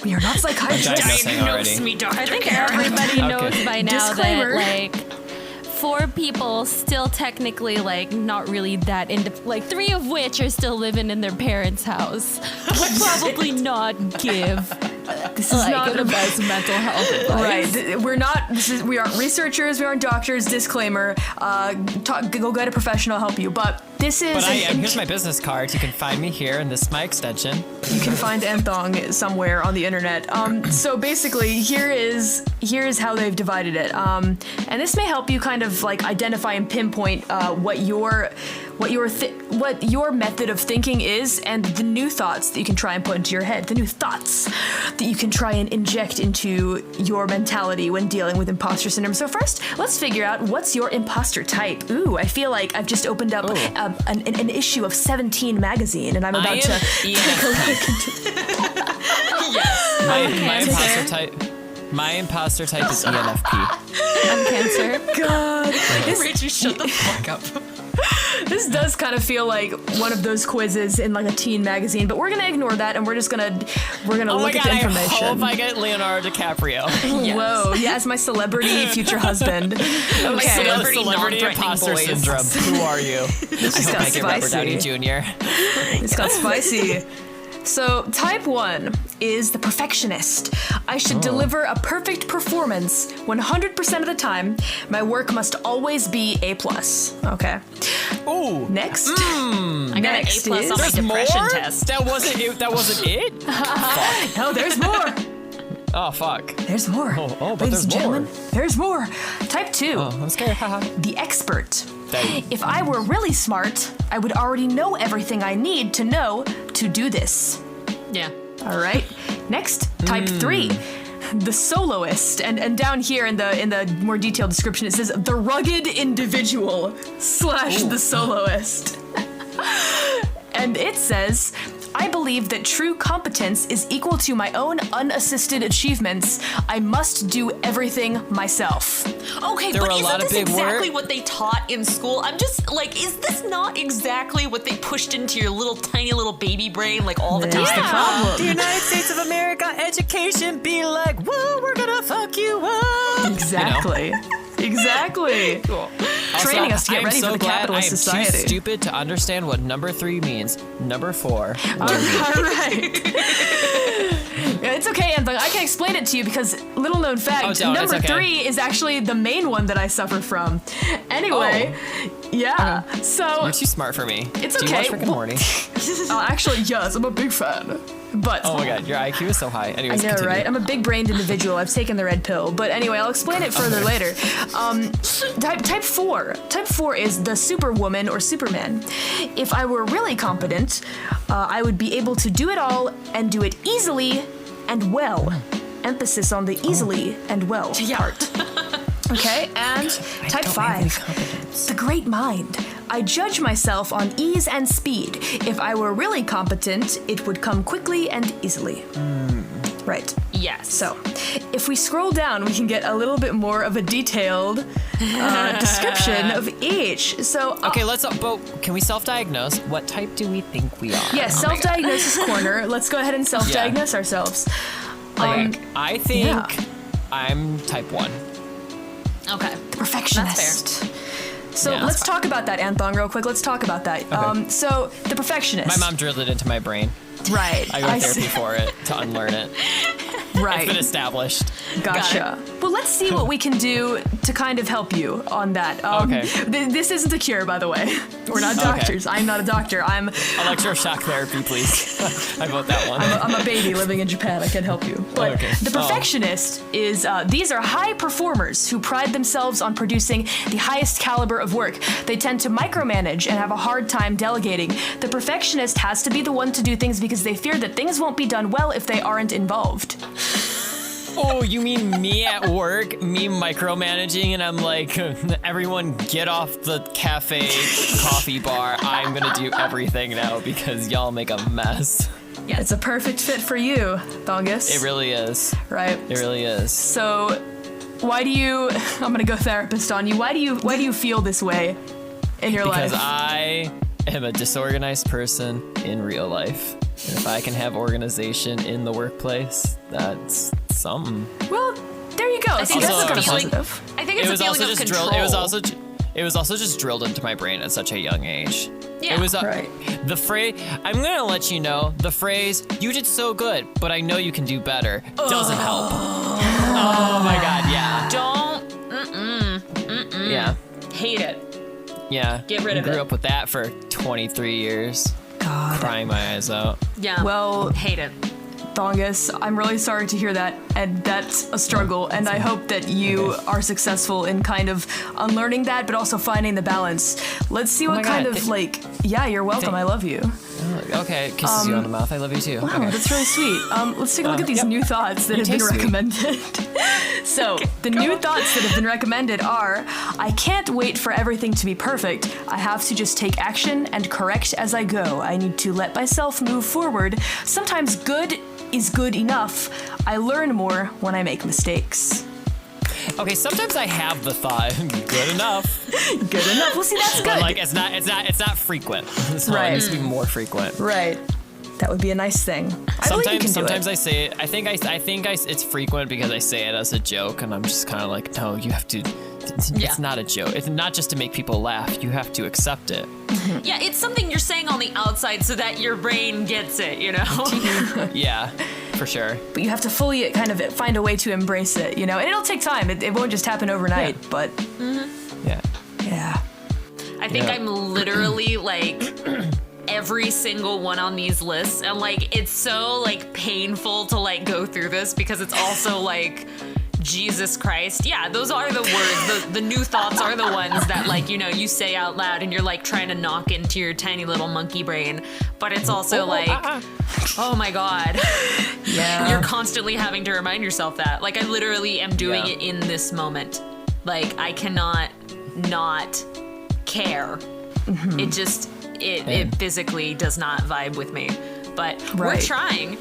[SPEAKER 2] We are not psychiatrists.
[SPEAKER 4] Diagnosing already.
[SPEAKER 3] Diagnose me, Dr.
[SPEAKER 1] I think
[SPEAKER 3] Karen.
[SPEAKER 1] everybody knows
[SPEAKER 4] Okay.
[SPEAKER 1] by now
[SPEAKER 2] Disclaimer.
[SPEAKER 1] that like 4 people still technically like not really that like 3 of which are still living in their parents' house. Would probably not give
[SPEAKER 2] This is
[SPEAKER 1] like
[SPEAKER 2] not
[SPEAKER 1] the best mental health advice.
[SPEAKER 2] Right. We're not. We aren't researchers. We aren't doctors. Disclaimer. Go get a professional help you. But this is.
[SPEAKER 4] But I am. Here's my business card. You can find me here, and this is my extension.
[SPEAKER 2] You can find Anthong somewhere on the internet. So basically, here is how they've divided it. And this may help you kind of like identify and pinpoint what your method of thinking is, and the new thoughts that you can try and put into your head. The new thoughts that you can try and inject into your mentality when dealing with imposter syndrome. So first, let's figure out what's your imposter type. Ooh, I feel like I've just opened up an issue of 17 magazine, and I'm about to take a look into.
[SPEAKER 4] My imposter type. My imposter type is ENFP.
[SPEAKER 1] I'm Cancer.
[SPEAKER 2] God,
[SPEAKER 3] Rachel, shut the fuck up.
[SPEAKER 2] this does kind of feel like one of those quizzes in like a teen magazine, but we're gonna ignore that and we're gonna
[SPEAKER 4] Oh my
[SPEAKER 2] look
[SPEAKER 4] god!
[SPEAKER 2] at the
[SPEAKER 4] I
[SPEAKER 2] information.
[SPEAKER 4] hope I get Leonardo DiCaprio.
[SPEAKER 2] Whoa, yeah, as my celebrity future husband. Okay,
[SPEAKER 3] Celebrity
[SPEAKER 4] Celebrity
[SPEAKER 3] non-threatening
[SPEAKER 4] imposter
[SPEAKER 3] boys.
[SPEAKER 4] syndrome. Who are you? I hope
[SPEAKER 2] got
[SPEAKER 4] I get Robert Downey
[SPEAKER 2] spicy.
[SPEAKER 4] Jr.
[SPEAKER 2] It's got spicy. So, type 1 is the perfectionist. I should deliver a perfect performance 100% of the time. My work must always be A+. Okay.
[SPEAKER 4] Ooh.
[SPEAKER 2] Next.
[SPEAKER 3] I got an
[SPEAKER 2] Next
[SPEAKER 3] A+
[SPEAKER 2] is-
[SPEAKER 3] on my
[SPEAKER 4] There's more?
[SPEAKER 3] depression test.
[SPEAKER 4] That wasn't it. That wasn't it.
[SPEAKER 2] Oh, there's more.
[SPEAKER 4] Oh fuck.
[SPEAKER 2] There's more.
[SPEAKER 4] but
[SPEAKER 2] Ladies and
[SPEAKER 4] there's more.
[SPEAKER 2] gentlemen, there's more. Type 2.
[SPEAKER 4] Oh, I'm scared. Haha.
[SPEAKER 2] The expert.
[SPEAKER 4] Dang.
[SPEAKER 2] If I were really smart, I would already know everything I need to know to do this.
[SPEAKER 3] Yeah.
[SPEAKER 2] All right. Next, type 3. The soloist, and down here in the more detailed description it says the rugged individual / the soloist. And it says, I believe that true competence is equal to my own unassisted achievements. I must do everything myself.
[SPEAKER 3] Okay,
[SPEAKER 4] There
[SPEAKER 3] but
[SPEAKER 4] were a
[SPEAKER 3] isn't
[SPEAKER 4] lot of
[SPEAKER 3] this
[SPEAKER 4] big
[SPEAKER 3] exactly
[SPEAKER 4] word-
[SPEAKER 3] what they taught in school? I'm just like, is this not exactly what they pushed into your little tiny little baby brain like all the
[SPEAKER 2] There's
[SPEAKER 3] time?
[SPEAKER 2] the problem.
[SPEAKER 4] The United States of America education be like, whoa, we're gonna fuck you up.
[SPEAKER 2] Exactly. Exactly. Training us to get
[SPEAKER 4] I'm
[SPEAKER 2] ready
[SPEAKER 4] so
[SPEAKER 2] for the
[SPEAKER 4] glad
[SPEAKER 2] capitalist
[SPEAKER 4] I am
[SPEAKER 2] society.
[SPEAKER 4] too stupid to understand what number 3 means. Number 4.
[SPEAKER 2] All right. Yeah, it's okay, Anthony. I can explain it to you because, little known fact,
[SPEAKER 4] Oh, don't.
[SPEAKER 2] number
[SPEAKER 4] It's okay.
[SPEAKER 2] 3 is actually the main one that I suffer from. Anyway, yeah. So,
[SPEAKER 4] You're too smart for me.
[SPEAKER 2] It's
[SPEAKER 4] Do you
[SPEAKER 2] okay.
[SPEAKER 4] watch Rick and
[SPEAKER 2] Well-
[SPEAKER 4] Morty?
[SPEAKER 2] actually, yes, I'm a big fan. But
[SPEAKER 4] Oh my god, your IQ is so high.
[SPEAKER 2] I
[SPEAKER 4] Anyways,
[SPEAKER 2] know,
[SPEAKER 4] continue.
[SPEAKER 2] right? I'm a big-brained individual. I've taken the red pill. But anyway, I'll explain it further later. Type 4. Type 4 is the superwoman or superman. If I were really competent, I would be able to do it all and do it easily and well. Emphasis on the easily and well part. Okay, and type 5. The great mind. I judge myself on ease and speed. If I were really competent, it would come quickly and easily. Right.
[SPEAKER 3] Yes.
[SPEAKER 2] So, if we scroll down, we can get a little bit more of a detailed description of each. So,
[SPEAKER 4] Okay, let's. But can we self-diagnose? What type do we think we are?
[SPEAKER 2] yes, self-diagnosis corner. Let's go ahead and self-diagnose ourselves.
[SPEAKER 4] I think
[SPEAKER 2] Yeah.
[SPEAKER 4] I'm type 1.
[SPEAKER 3] Okay.
[SPEAKER 2] Perfectionist. So
[SPEAKER 4] Yeah.
[SPEAKER 2] let's talk about that, Anthong, real quick. Let's talk about that.
[SPEAKER 4] Okay.
[SPEAKER 2] So the perfectionist.
[SPEAKER 4] My mom drilled it into my brain.
[SPEAKER 2] Right.
[SPEAKER 4] I go to therapy for it to unlearn it.
[SPEAKER 2] Right.
[SPEAKER 4] It's been established.
[SPEAKER 2] Gotcha. Well, let's see what we can do to kind of help you on that.
[SPEAKER 4] Okay.
[SPEAKER 2] This isn't a cure, by the way. We're not doctors. I'm not a doctor. I'm
[SPEAKER 4] Electroshock therapy, please. I vote that one.
[SPEAKER 2] I'm a baby living in Japan. I can help you. But
[SPEAKER 4] Okay.
[SPEAKER 2] the perfectionist is, these are high performers who pride themselves on producing the highest caliber of work. They tend to micromanage and have a hard time delegating. The perfectionist has to be the one to do things because they fear that things won't be done well if they aren't involved.
[SPEAKER 4] Oh, you mean me at work? Me micromanaging, and I'm like, everyone get off the cafe coffee bar. I'm gonna do everything now because y'all make a mess.
[SPEAKER 2] Yeah, it's a perfect fit for you, Thongus.
[SPEAKER 4] It really is.
[SPEAKER 2] Right.
[SPEAKER 4] It really is.
[SPEAKER 2] So, why do you? I'm gonna go therapist on you. Why do you feel this way in your
[SPEAKER 4] Because
[SPEAKER 2] life?
[SPEAKER 4] I am a disorganized person in real life. And if I can have organization in the workplace, that's something.
[SPEAKER 2] Well, there you go. See,
[SPEAKER 3] think
[SPEAKER 2] that's
[SPEAKER 4] it's
[SPEAKER 2] kind
[SPEAKER 4] a
[SPEAKER 2] of
[SPEAKER 3] feeling-
[SPEAKER 2] positive.
[SPEAKER 3] I think it's a feeling of
[SPEAKER 4] just
[SPEAKER 3] control.
[SPEAKER 4] drilled. It was also just drilled into my brain at such a young age.
[SPEAKER 3] Yeah.
[SPEAKER 4] It was
[SPEAKER 2] Right.
[SPEAKER 4] the phrase. I'm gonna let you know the phrase. You did so good, but I know you can do better. Doesn't help. Oh my God. Yeah.
[SPEAKER 3] Don't
[SPEAKER 4] Yeah.
[SPEAKER 3] hate it.
[SPEAKER 4] Yeah.
[SPEAKER 3] Get rid of
[SPEAKER 4] Grew
[SPEAKER 3] it.
[SPEAKER 4] up with that for 23 years.
[SPEAKER 2] God.
[SPEAKER 4] Crying my eyes out.
[SPEAKER 3] Yeah.
[SPEAKER 2] Well-
[SPEAKER 3] hate it.
[SPEAKER 2] Thongus, I'm really sorry to hear that, and that's a struggle, and I hope that you are successful in kind of unlearning that, but also finding the balance. Let's see what
[SPEAKER 4] my
[SPEAKER 2] kind
[SPEAKER 4] God.
[SPEAKER 2] of, yeah, you're welcome, I love you.
[SPEAKER 4] Okay. Kisses you on the mouth. I love you too.
[SPEAKER 2] Wow,
[SPEAKER 4] Okay.
[SPEAKER 2] that's really sweet. Let's take a look at these
[SPEAKER 4] Yep.
[SPEAKER 2] new thoughts that
[SPEAKER 4] You
[SPEAKER 2] have been
[SPEAKER 4] taste sweet.
[SPEAKER 2] recommended. So, the new thoughts that have been recommended are, I can't wait for everything to be perfect. I have to just take action and correct as I go. I need to let myself move forward. Sometimes good is good enough. I learn more when I make mistakes.
[SPEAKER 4] Okay. Sometimes I have the thought. Good enough.
[SPEAKER 2] Good enough. Well, see, that's good.
[SPEAKER 4] But like it's not frequent. So
[SPEAKER 2] Right.
[SPEAKER 4] it needs to be more frequent.
[SPEAKER 2] Right. That would be a nice thing. I believe you can
[SPEAKER 4] Sometimes
[SPEAKER 2] do
[SPEAKER 4] I
[SPEAKER 2] it.
[SPEAKER 4] say it. I think it's frequent because I say it as a joke, and I'm just kind of like, no, you have to.
[SPEAKER 3] Yeah.
[SPEAKER 4] It's not a joke. It's not just to make people laugh. You have to accept it.
[SPEAKER 3] Yeah, it's something you're saying on the outside so that your brain gets it, you know?
[SPEAKER 4] Yeah, for sure.
[SPEAKER 2] But you have to fully kind of find a way to embrace it, you know? And it'll take time. It won't just happen overnight,
[SPEAKER 4] Yeah.
[SPEAKER 2] but
[SPEAKER 4] Yeah.
[SPEAKER 2] yeah.
[SPEAKER 3] I think
[SPEAKER 4] Yeah.
[SPEAKER 3] I'm literally like every single one on these lists, and like it's so like painful to like go through this because it's also like Jesus Christ. Yeah, those are the words. The new thoughts are the ones that like, you know, you say out loud and you're like trying to knock into your tiny little monkey brain. But it's also like, oh my God.
[SPEAKER 2] Yeah.
[SPEAKER 3] You're constantly having to remind yourself that. Like I literally am doing
[SPEAKER 4] Yeah.
[SPEAKER 3] it in this moment. Like I cannot not care. It just it physically does not vibe with me. But we're
[SPEAKER 2] Right.
[SPEAKER 3] trying.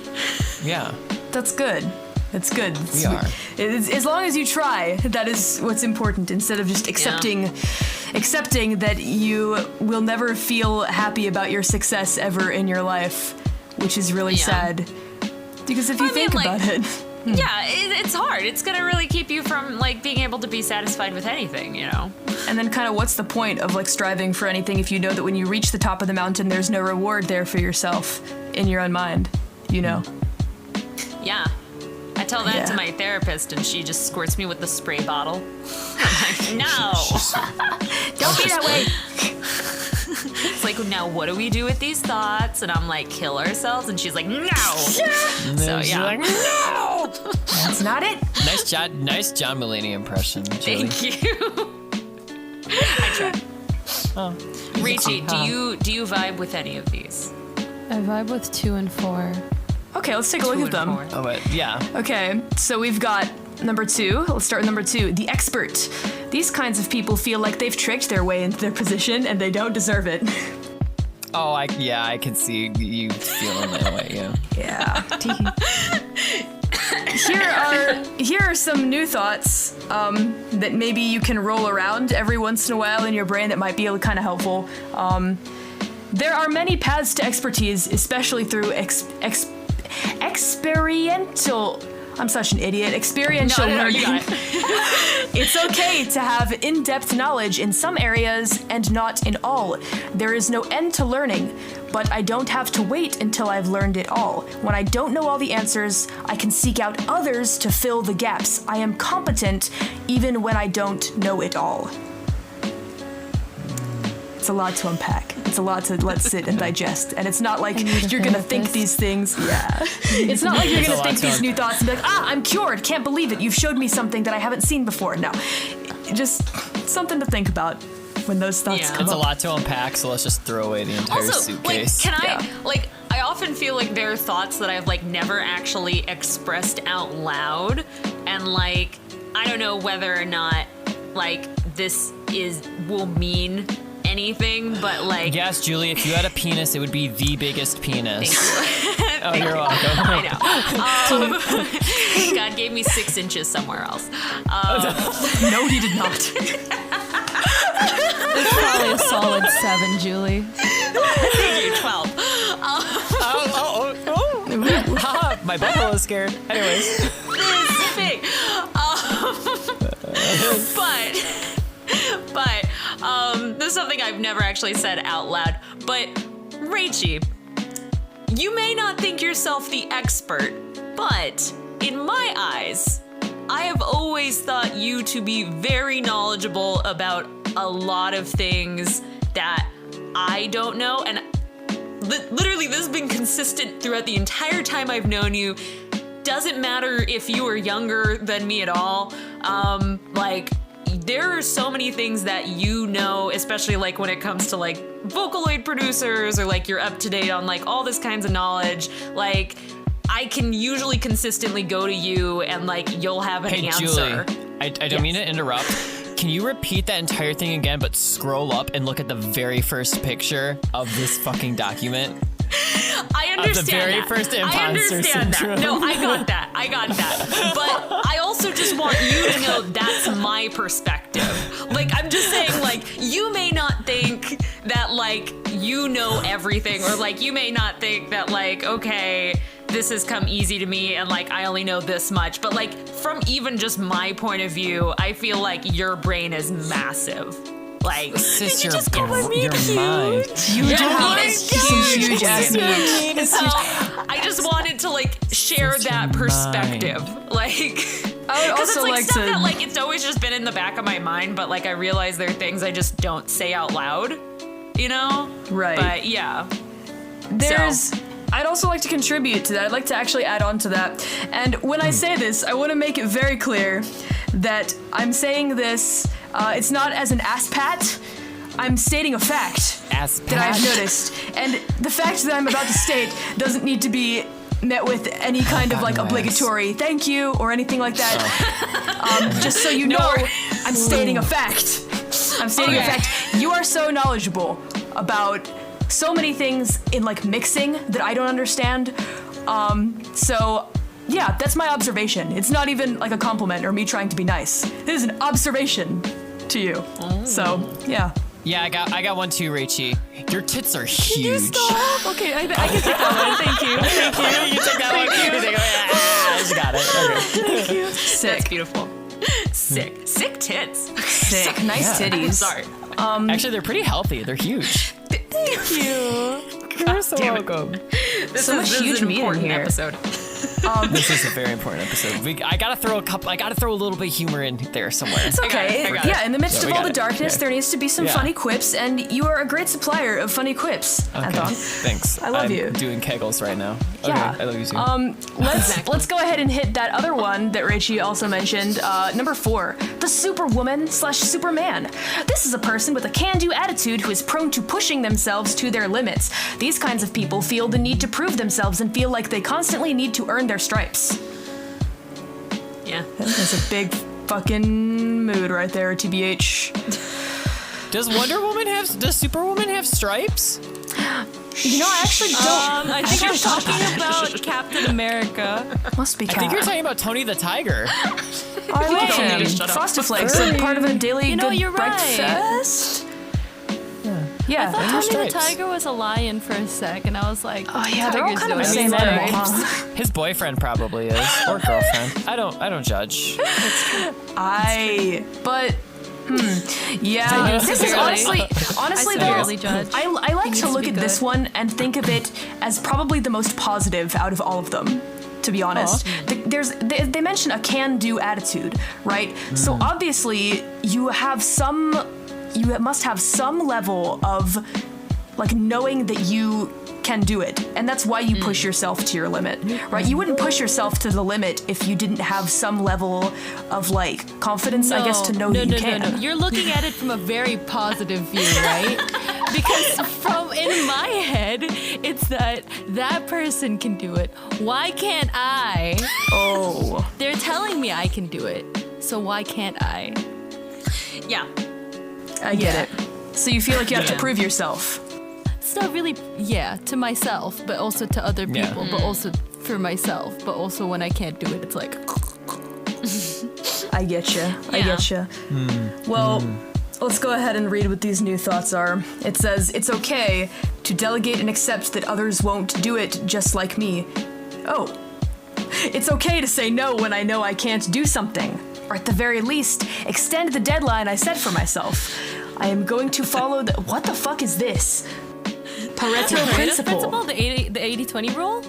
[SPEAKER 4] Yeah.
[SPEAKER 2] That's good. It's good.
[SPEAKER 4] We are.
[SPEAKER 2] As long as you try, that is what's important. Instead of just accepting that you will never feel happy about your success ever in your life, which is really
[SPEAKER 3] Yeah.
[SPEAKER 2] sad. Because if you
[SPEAKER 3] I mean,
[SPEAKER 2] think
[SPEAKER 3] like-
[SPEAKER 2] about it,
[SPEAKER 3] Yeah, it's hard. It's gonna really keep you from like being able to be satisfied with anything, you know?
[SPEAKER 2] and then kind of what's the point of like striving for anything if you know that when you reach the top of the mountain, there's no reward there for yourself in your own mind, you know?
[SPEAKER 3] Yeah. I tell that
[SPEAKER 2] Yeah.
[SPEAKER 3] to my therapist and she just squirts me with the spray bottle. I'm like, no.
[SPEAKER 2] Don't be that way.
[SPEAKER 3] It's like, now what do we do with these thoughts? And I'm like, kill ourselves? And she's like, no. So
[SPEAKER 4] She's
[SPEAKER 3] yeah.
[SPEAKER 4] like, no.
[SPEAKER 2] That's not it.
[SPEAKER 4] Nice John Mulaney impression, Julie.
[SPEAKER 3] Thank you. I try.
[SPEAKER 4] Oh.
[SPEAKER 3] Rachie, do you vibe with any of these?
[SPEAKER 1] I vibe with 2 and 4.
[SPEAKER 2] Okay, let's take a look
[SPEAKER 3] Two
[SPEAKER 2] at
[SPEAKER 3] and
[SPEAKER 2] them.
[SPEAKER 3] four.
[SPEAKER 4] Oh, but yeah.
[SPEAKER 2] Okay, so we've got number 2. Let's start with number 2. The expert. These kinds of people feel like they've tricked their way into their position and they don't deserve it.
[SPEAKER 4] Oh, I can see you feeling that way. Yeah.
[SPEAKER 2] Yeah. Here are some new thoughts that maybe you can roll around every once in a while in your brain that might be kind of helpful. There are many paths to expertise, especially through experiential. I'm such an idiot. Experiential
[SPEAKER 3] No,
[SPEAKER 2] learning.
[SPEAKER 3] you got it.
[SPEAKER 2] It's It's okay to have in-depth knowledge in some areas and not in all. There is no end to learning, but I don't have to wait until I've learned it all. When I don't know all the answers, I can seek out others to fill the gaps. I am competent even when I don't know it all. It's a lot to unpack. It's a lot to let sit and digest. And it's not like you're gonna think these things. Yeah. It's not like you're gonna think these new thoughts and be like, I'm cured. Can't believe it. You've showed me something that I haven't seen before. No. Just something to think about when those thoughts come
[SPEAKER 4] It's
[SPEAKER 2] up.
[SPEAKER 4] a lot to unpack, so let's just throw away the entire
[SPEAKER 3] Also,
[SPEAKER 4] suitcase.
[SPEAKER 3] I often feel like there are thoughts that I've like never actually expressed out loud, and like I don't know whether or not like this will mean anything, but like
[SPEAKER 4] Yes, Julie, if you had a penis, it would be the biggest penis.
[SPEAKER 3] Thank
[SPEAKER 4] Oh, you're welcome.
[SPEAKER 3] I know. God gave me 6 inches somewhere else.
[SPEAKER 2] No, he did not.
[SPEAKER 1] It's probably a solid 7, Julie.
[SPEAKER 3] Thank you, 12.
[SPEAKER 4] Haha, my butthole is scared. Anyways.
[SPEAKER 3] It's big. But this is something I've never actually said out loud. But Rachie, you may not think yourself the expert, but in my eyes, I have always thought you to be very knowledgeable about a lot of things that I don't know. And literally, this has been consistent throughout the entire time I've known you. Doesn't matter if you are younger than me at all. There are so many things that you know, especially like when it comes to like Vocaloid producers, or like you're up to date on like all this kinds of knowledge. Like I can usually consistently go to you and like you'll have an answer.
[SPEAKER 4] Julie, I don't mean to interrupt. Can you repeat that entire thing again, but scroll up and look at the very first picture of this fucking document?
[SPEAKER 3] I understand
[SPEAKER 4] the very
[SPEAKER 3] that.
[SPEAKER 4] first
[SPEAKER 3] I
[SPEAKER 4] imposter
[SPEAKER 3] understand
[SPEAKER 4] syndrome.
[SPEAKER 3] that. No, I got that. But I also just want you to know that's my perspective. Like, I'm just saying, like, you may not think that, like, you know everything, or, like, you may not think that, like, okay, this has come easy to me and, like, I only know this much. But, like, from even just my point of view, I feel like your brain is massive. Like,
[SPEAKER 4] Sis,
[SPEAKER 3] did you
[SPEAKER 4] your
[SPEAKER 3] just call me
[SPEAKER 4] your
[SPEAKER 3] cute?
[SPEAKER 4] mind.
[SPEAKER 2] You do have
[SPEAKER 3] It's
[SPEAKER 2] some
[SPEAKER 3] huge.
[SPEAKER 2] huge ass meat.
[SPEAKER 3] I just wanted to like share
[SPEAKER 4] It's
[SPEAKER 3] that
[SPEAKER 4] your
[SPEAKER 3] perspective, like.
[SPEAKER 2] I would
[SPEAKER 3] Because it's
[SPEAKER 2] also
[SPEAKER 3] like
[SPEAKER 2] like
[SPEAKER 3] stuff
[SPEAKER 2] to.
[SPEAKER 3] that like it's always just been in the back of my mind, but like I realize there are things I just don't say out loud, you know?
[SPEAKER 2] Right.
[SPEAKER 3] But yeah.
[SPEAKER 2] I'd also like to contribute to that. I'd like to actually add on to that. And when I say this, I want to make it very clear that I'm saying this, it's not as an ass pat. I'm stating a fact
[SPEAKER 4] Ass
[SPEAKER 2] that I've noticed. And the fact that I'm about to state doesn't need to be met with any kind of like
[SPEAKER 4] no ass.
[SPEAKER 2] obligatory thank you or anything like that. Just so you know, I'm stating a fact. I'm stating a fact. You are so knowledgeable about so many things in like mixing that I don't understand. So yeah, that's my observation. It's not even like a compliment or me trying to be nice. It is an observation to you. So yeah.
[SPEAKER 4] Yeah, I got one too, Rachie. Your tits are huge.
[SPEAKER 2] You stop? Okay, I can take that one. Thank you.
[SPEAKER 4] You take that one. You take I just got it. Okay.
[SPEAKER 2] Sick.
[SPEAKER 3] That's beautiful. Sick tits.
[SPEAKER 2] Sick. Nice
[SPEAKER 4] Yeah.
[SPEAKER 2] titties.
[SPEAKER 3] Sorry.
[SPEAKER 4] Actually, they're pretty healthy. They're huge.
[SPEAKER 2] Thank you.
[SPEAKER 4] You're so
[SPEAKER 3] damn it.
[SPEAKER 4] welcome.
[SPEAKER 3] This
[SPEAKER 2] So
[SPEAKER 3] is
[SPEAKER 2] much huge
[SPEAKER 3] an
[SPEAKER 2] meat in
[SPEAKER 3] important
[SPEAKER 2] here.
[SPEAKER 3] episode.
[SPEAKER 4] This is a very important episode. I gotta throw a little bit of humor in there somewhere.
[SPEAKER 2] It's okay.
[SPEAKER 3] I got it.
[SPEAKER 2] Yeah, in the midst
[SPEAKER 4] Yeah,
[SPEAKER 2] of
[SPEAKER 4] we
[SPEAKER 2] all
[SPEAKER 4] got
[SPEAKER 2] the
[SPEAKER 4] it.
[SPEAKER 2] darkness,
[SPEAKER 4] Yeah.
[SPEAKER 2] there needs to be some
[SPEAKER 4] Yeah.
[SPEAKER 2] funny quips, and you are a great supplier of funny quips,
[SPEAKER 4] Okay.
[SPEAKER 2] Anton.
[SPEAKER 4] Thanks.
[SPEAKER 2] I love
[SPEAKER 4] I'm
[SPEAKER 2] you.
[SPEAKER 4] doing kegels right now.
[SPEAKER 2] Yeah.
[SPEAKER 4] Okay, I love you too.
[SPEAKER 2] Let's go ahead and hit that other one that Rachie also mentioned. Number 4, the Superwoman/Superman. This is a person with a can-do attitude who is prone to pushing themselves to their limits. These kinds of people feel the need to prove themselves and feel like they constantly need to earn their stripes.
[SPEAKER 3] Yeah.
[SPEAKER 2] That's a big fucking mood right there, TBH.
[SPEAKER 4] Does Superwoman have stripes?
[SPEAKER 2] You know, I actually don't.
[SPEAKER 1] I think you're talking about Captain America.
[SPEAKER 2] Must be
[SPEAKER 4] I think you're
[SPEAKER 2] Cat.
[SPEAKER 4] talking about Tony the Tiger.
[SPEAKER 2] I love
[SPEAKER 3] Okay.
[SPEAKER 2] him.
[SPEAKER 3] Shut up.
[SPEAKER 2] Frosted Flakes, like part of a daily
[SPEAKER 1] You know,
[SPEAKER 2] good
[SPEAKER 1] you're right.
[SPEAKER 2] breakfast. Yeah.
[SPEAKER 1] I thought Tony the
[SPEAKER 4] stripes.
[SPEAKER 1] Tiger was a lion for a sec, and I was like,
[SPEAKER 2] Oh yeah, they're all
[SPEAKER 1] Tiger's
[SPEAKER 2] kind of the
[SPEAKER 1] doing
[SPEAKER 2] same
[SPEAKER 1] it.
[SPEAKER 2] animal, huh?
[SPEAKER 4] His boyfriend probably is, or girlfriend. I don't judge.
[SPEAKER 2] Yeah, this is
[SPEAKER 1] severely-
[SPEAKER 2] honestly
[SPEAKER 1] I
[SPEAKER 2] though,
[SPEAKER 1] severely judge.
[SPEAKER 2] I like
[SPEAKER 1] needs
[SPEAKER 2] to
[SPEAKER 1] to
[SPEAKER 2] look
[SPEAKER 1] be
[SPEAKER 2] at this
[SPEAKER 1] good.
[SPEAKER 2] one and think of it as probably the most positive out of all of them. To be honest, they mention a can-do attitude, right? So obviously you must have some level of like knowing that you can do it, and that's why you push yourself to your limit, right? You wouldn't push yourself to the limit if you didn't have some level of like confidence, I guess, to know that you can.
[SPEAKER 1] No. You're looking at it from a very positive view, right? Because from in my head, it's that person can do it. Why can't I?
[SPEAKER 2] Oh,
[SPEAKER 1] They're telling me I can do it, so why can't I?
[SPEAKER 3] Yeah.
[SPEAKER 2] I get
[SPEAKER 1] Yeah.
[SPEAKER 2] it. So you feel like you have to
[SPEAKER 3] Yeah.
[SPEAKER 2] prove yourself.
[SPEAKER 1] It's not really, to myself, but also to other
[SPEAKER 4] Yeah.
[SPEAKER 1] people, but also for myself, but also when I can't do it, it's like,
[SPEAKER 2] I get you. I
[SPEAKER 3] Yeah.
[SPEAKER 2] get you. Well, let's go ahead and read what these new thoughts are. It says, it's okay to delegate and accept that others won't do it just like me. Oh. It's okay to say no when I know I can't do something. Or at the very least, extend the deadline I set for myself. I am going to follow the... What the fuck is this? Pareto principle.
[SPEAKER 1] the 80-20 rule?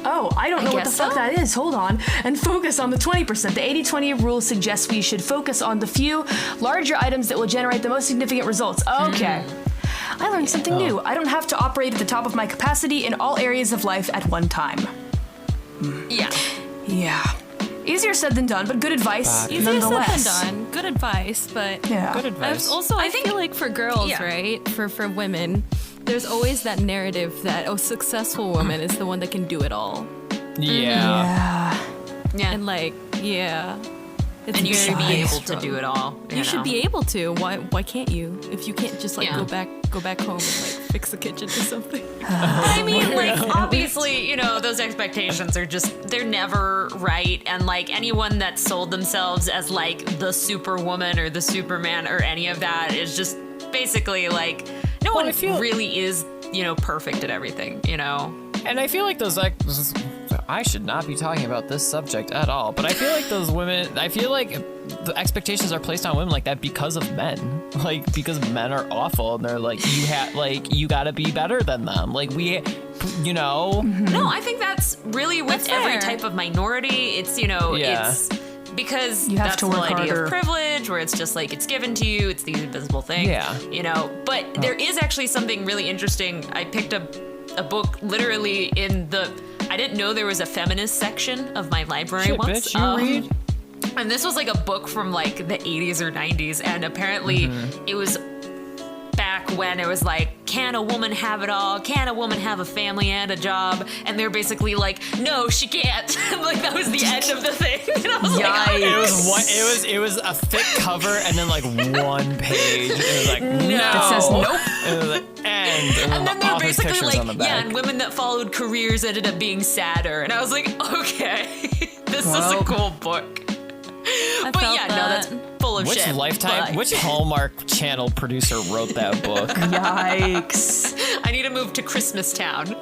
[SPEAKER 2] Oh, I don't know what the
[SPEAKER 1] guess
[SPEAKER 2] fuck
[SPEAKER 1] so.
[SPEAKER 2] that is. Hold on. And focus on the 20%. The 80-20 rule suggests we should focus on the few larger items that will generate the most significant results. Okay. I learned something new. I don't have to operate at the top of my capacity in all areas of life at one time.
[SPEAKER 3] Yeah.
[SPEAKER 2] Yeah. Easier said than done, but good advice
[SPEAKER 1] Easier
[SPEAKER 2] nonetheless.
[SPEAKER 1] said than done. Good advice, but
[SPEAKER 2] Yeah.
[SPEAKER 4] Good advice.
[SPEAKER 1] I
[SPEAKER 3] think-
[SPEAKER 1] feel like for girls,
[SPEAKER 3] yeah.
[SPEAKER 1] right? For women, there's always that narrative that successful woman is the one that can do it all,
[SPEAKER 4] Yeah.
[SPEAKER 3] Yeah.
[SPEAKER 1] and like, it's
[SPEAKER 3] and you should be
[SPEAKER 1] very
[SPEAKER 3] able
[SPEAKER 1] strong.
[SPEAKER 3] to do it all.
[SPEAKER 1] You should be able to. Why can't you? If you can't just like
[SPEAKER 3] Yeah.
[SPEAKER 1] go back home and like fix the kitchen or something.
[SPEAKER 3] I mean, like, obviously, those expectations are they're never right. And, like, anyone that sold themselves as, like, the superwoman or the Superman or any of that is just basically, like, no one really is, perfect at everything,
[SPEAKER 4] And I feel like I should not be talking about this subject at all, but I feel like those women, I feel like the expectations are placed on women like that because of men. Like, because men are awful and they're like, you gotta be better than them. Like,
[SPEAKER 3] No, I think that's really with
[SPEAKER 1] That's
[SPEAKER 3] every
[SPEAKER 1] fair.
[SPEAKER 3] type of minority. It's, it's because
[SPEAKER 2] You have
[SPEAKER 3] that's
[SPEAKER 2] to
[SPEAKER 3] the whole
[SPEAKER 2] work
[SPEAKER 3] idea
[SPEAKER 2] harder.
[SPEAKER 3] of privilege, where it's just like it's given to you, it's the invisible thing.
[SPEAKER 4] Yeah.
[SPEAKER 3] But there is actually something really interesting. I picked up a book literally I didn't know there was a feminist section of my library
[SPEAKER 4] Shit,
[SPEAKER 3] once.
[SPEAKER 4] bitch, you read?
[SPEAKER 3] And this was like a book from like the 80s or 90s, and apparently it was back when it was like, can a woman have it all? Can a woman have a family and a job? And they're basically like, no, she can't. Like that was the end of the thing. And I was like,
[SPEAKER 2] Yikes.
[SPEAKER 4] It was a thick cover and then like one page. It was like no.
[SPEAKER 2] It says nope.
[SPEAKER 4] And it was like end. And
[SPEAKER 3] and then
[SPEAKER 4] the
[SPEAKER 3] they're
[SPEAKER 4] author's
[SPEAKER 3] basically
[SPEAKER 4] pictures
[SPEAKER 3] like,
[SPEAKER 4] on the back.
[SPEAKER 3] yeah, and women that followed careers ended up being sadder. And I was like, okay, this is
[SPEAKER 2] Well.
[SPEAKER 3] a cool book.
[SPEAKER 1] I
[SPEAKER 3] But
[SPEAKER 1] felt
[SPEAKER 3] yeah, no,
[SPEAKER 1] that.
[SPEAKER 3] that's full of
[SPEAKER 4] Which
[SPEAKER 3] shit.
[SPEAKER 4] Lifetime,
[SPEAKER 3] but
[SPEAKER 4] which Hallmark Channel producer wrote that book?
[SPEAKER 2] Yikes.
[SPEAKER 3] I need to move to Christmas Town.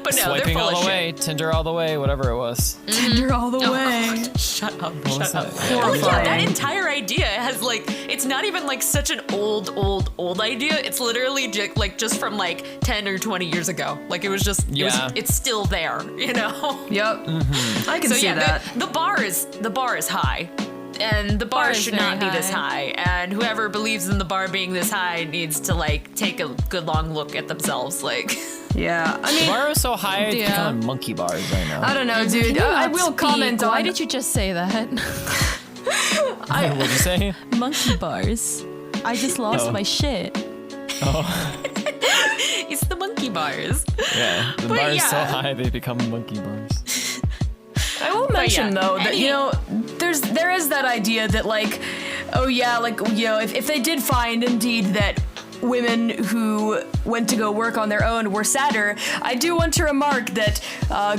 [SPEAKER 3] But no,
[SPEAKER 4] Swiping
[SPEAKER 3] they're full
[SPEAKER 4] all
[SPEAKER 3] of
[SPEAKER 4] the way, Tinder all the way, whatever it was.
[SPEAKER 2] Tinder all the way.
[SPEAKER 3] shit. Shut up,
[SPEAKER 4] was
[SPEAKER 3] shut up.
[SPEAKER 4] that?
[SPEAKER 3] But like, yeah, that
[SPEAKER 2] Horrifying.
[SPEAKER 3] entire idea has like, it's not even like such an old idea. It's literally just from like 10 or 20 years ago. Like it was just,
[SPEAKER 4] Yeah.
[SPEAKER 3] it's still there,
[SPEAKER 2] Yep.
[SPEAKER 4] Mm-hmm.
[SPEAKER 2] I can
[SPEAKER 3] So
[SPEAKER 2] see
[SPEAKER 3] yeah,
[SPEAKER 2] that.
[SPEAKER 3] the bar is high. And the bar
[SPEAKER 1] is
[SPEAKER 3] should
[SPEAKER 1] very
[SPEAKER 3] not be this
[SPEAKER 1] high.
[SPEAKER 3] high. And whoever believes in the bar being this high needs to like take a good long look at themselves. Like,
[SPEAKER 2] Yeah. I mean,
[SPEAKER 4] Bar is so high, it's
[SPEAKER 1] Yeah.
[SPEAKER 4] becoming monkey bars right now.
[SPEAKER 2] I don't know, dude. I will comment on.
[SPEAKER 1] Why did you just say that?
[SPEAKER 4] What'd you say?
[SPEAKER 1] Monkey bars. I just lost my shit.
[SPEAKER 3] it's the monkey bars.
[SPEAKER 4] Yeah, the
[SPEAKER 3] But
[SPEAKER 4] bar is so
[SPEAKER 3] yeah.
[SPEAKER 4] high they become monkey bars.
[SPEAKER 2] I will mention
[SPEAKER 3] yeah,
[SPEAKER 2] though that
[SPEAKER 3] any-
[SPEAKER 2] there is that idea that like, oh yeah, like if they did find indeed that women who went to go work on their own were sadder, I do want to remark that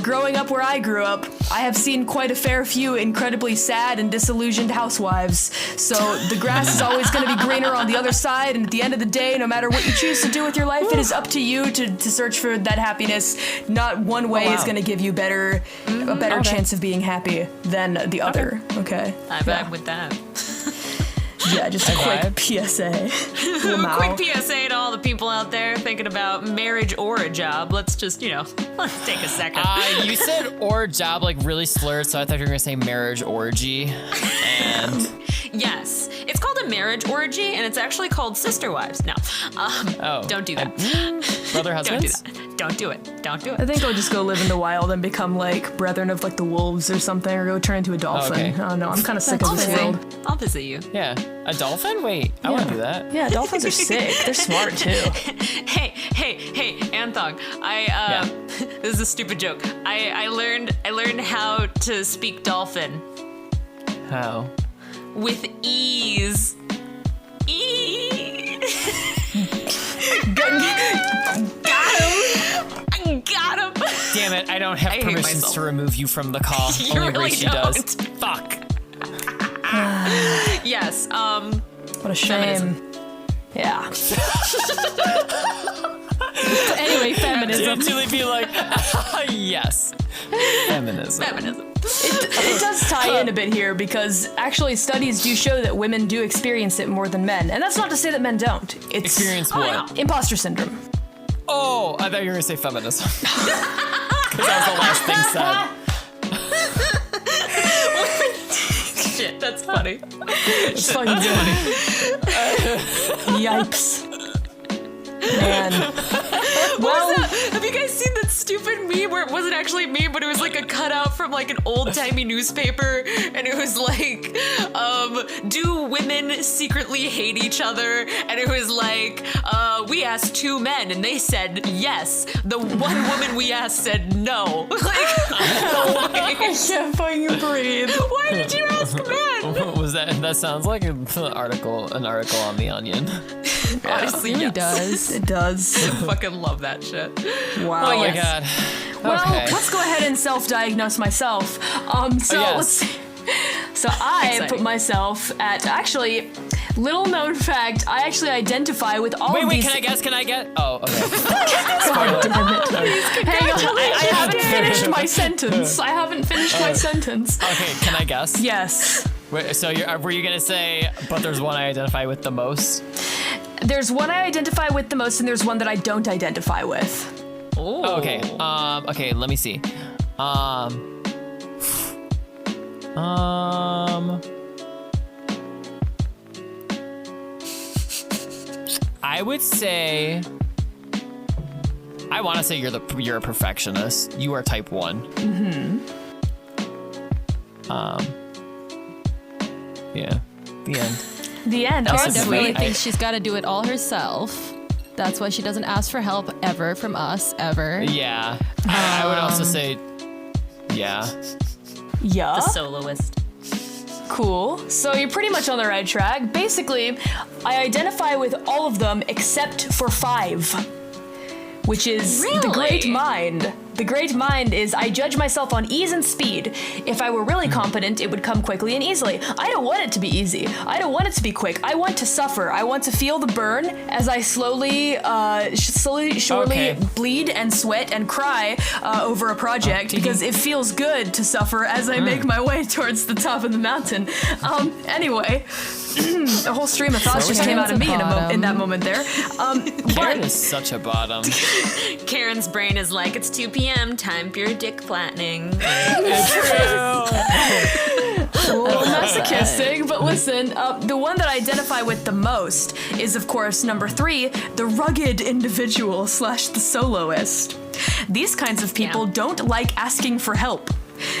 [SPEAKER 2] growing up where I grew up, I have seen quite a fair few incredibly sad and disillusioned housewives. So the grass is always going to be greener on the other side, and at the end of the day, no matter what you choose to do with your life, it is up to you to search for that happiness. Not one way is going to give you a better chance of being happy than the other. Okay.
[SPEAKER 3] I vibe with that.
[SPEAKER 2] Yeah, just a quick PSA.
[SPEAKER 3] Quick PSA to all the people out there thinking about marriage or a job. Let's just, let's take a second.
[SPEAKER 4] You said or job like really slurred, so I thought you were gonna say marriage orgy. And
[SPEAKER 3] yes, it's called a marriage orgy, and it's actually called sister wives. No, don't do that.
[SPEAKER 4] Brother husbands?
[SPEAKER 3] Don't do it. Don't do
[SPEAKER 2] I
[SPEAKER 3] it.
[SPEAKER 2] think I'll just go live in the wild and become like brethren of like the wolves or something, or go turn into a dolphin.
[SPEAKER 4] Okay.
[SPEAKER 2] I don't know. I'm kind of sick of this world.
[SPEAKER 3] I'll visit you.
[SPEAKER 4] Yeah, a dolphin? Wait, I want to do that.
[SPEAKER 2] Yeah, dolphins are sick. They're smart too.
[SPEAKER 3] Hey, Anthong. This is a stupid joke. I learned how to speak dolphin
[SPEAKER 4] How?
[SPEAKER 3] with ease. Got him.
[SPEAKER 4] Damn it, I don't have
[SPEAKER 3] hate
[SPEAKER 4] permissions
[SPEAKER 3] myself.
[SPEAKER 4] to remove you from the call.
[SPEAKER 3] You
[SPEAKER 4] Only
[SPEAKER 3] really
[SPEAKER 4] Rishi does.
[SPEAKER 3] don't.
[SPEAKER 4] Fuck.
[SPEAKER 3] Yes.
[SPEAKER 2] What a shame.
[SPEAKER 3] Feminism.
[SPEAKER 2] Yeah.
[SPEAKER 1] Anyway, feminism.
[SPEAKER 4] Julie be like, yes. Feminism.
[SPEAKER 2] It does tie in a bit here because actually studies do show that women do experience it more than men. And that's not to say that men don't. It's
[SPEAKER 4] Experience what?
[SPEAKER 2] imposter syndrome.
[SPEAKER 4] Oh, I thought you were gonna say feminism. Because that was the last thing said.
[SPEAKER 3] Shit, that's funny.
[SPEAKER 2] It's fucking funny. Yikes. Man.
[SPEAKER 3] Well, have you guys seen that stupid meme where it wasn't actually a meme, but it was like a cutout from like an old-timey newspaper, and it was like, do women secretly hate each other? And it was like, we asked 2 men, and they said yes. The one woman we asked said no. Like, no way.
[SPEAKER 2] I can't fucking breathe.
[SPEAKER 3] Why did you ask men?
[SPEAKER 4] What was that? That sounds like an article on The Onion.
[SPEAKER 3] Honestly,
[SPEAKER 1] It really
[SPEAKER 3] yes.
[SPEAKER 1] does.
[SPEAKER 2] It does.
[SPEAKER 3] Fucking love that shit.
[SPEAKER 2] Wow.
[SPEAKER 4] Oh my
[SPEAKER 3] yes.
[SPEAKER 4] god.
[SPEAKER 2] Well,
[SPEAKER 4] Okay.
[SPEAKER 2] let's go ahead and self-diagnose myself. So
[SPEAKER 4] yes.
[SPEAKER 2] let's see. So I
[SPEAKER 3] Exciting.
[SPEAKER 2] put myself at, actually, little known fact, I actually identify with all
[SPEAKER 4] Wait,
[SPEAKER 2] of these.
[SPEAKER 4] can I guess? Oh, okay.
[SPEAKER 2] God damn it. Hang on, I haven't finished my sentence.
[SPEAKER 4] Okay, can I guess?
[SPEAKER 2] Yes.
[SPEAKER 4] Wait, so were you gonna say, but there's one I identify with the most?
[SPEAKER 2] There's one I identify with the most, and there's one that I don't identify with.
[SPEAKER 3] Ooh.
[SPEAKER 4] Oh, okay. Okay, let me see. I would say, I want to say you're a perfectionist. You are type 1. Yeah. The end.
[SPEAKER 2] The end.
[SPEAKER 4] This
[SPEAKER 2] Oh,
[SPEAKER 4] is
[SPEAKER 1] Definitely
[SPEAKER 4] sweet.
[SPEAKER 1] thinks she's got to do it all herself. That's why she doesn't ask for help ever from us, ever.
[SPEAKER 4] Yeah. I would also say, yeah.
[SPEAKER 2] Yeah.
[SPEAKER 3] The soloist.
[SPEAKER 2] Cool. So you're pretty much on the right track. Basically, I identify with all of them except for 5, which is the
[SPEAKER 3] Really?
[SPEAKER 2] great mind. The great mind is I judge myself on ease and speed. If I were really competent, it would come quickly and easily. I don't want it to be easy. I don't want it to be quick. I want to suffer. I want to feel the burn as I surely
[SPEAKER 4] Okay.
[SPEAKER 2] bleed and sweat and cry over a project because it feels good to suffer as I make my way towards the top of the mountain. Anyway, a whole stream of thoughts just came out of me in that moment there.
[SPEAKER 4] Karen is such a bottom.
[SPEAKER 3] Karen's brain is like, it's 2 p.m. Time for your dick flattening.
[SPEAKER 2] Masochistic, but listen, the one that I identify with the most is, of course, number 3, the rugged individual / the soloist. These kinds of people don't like asking for help.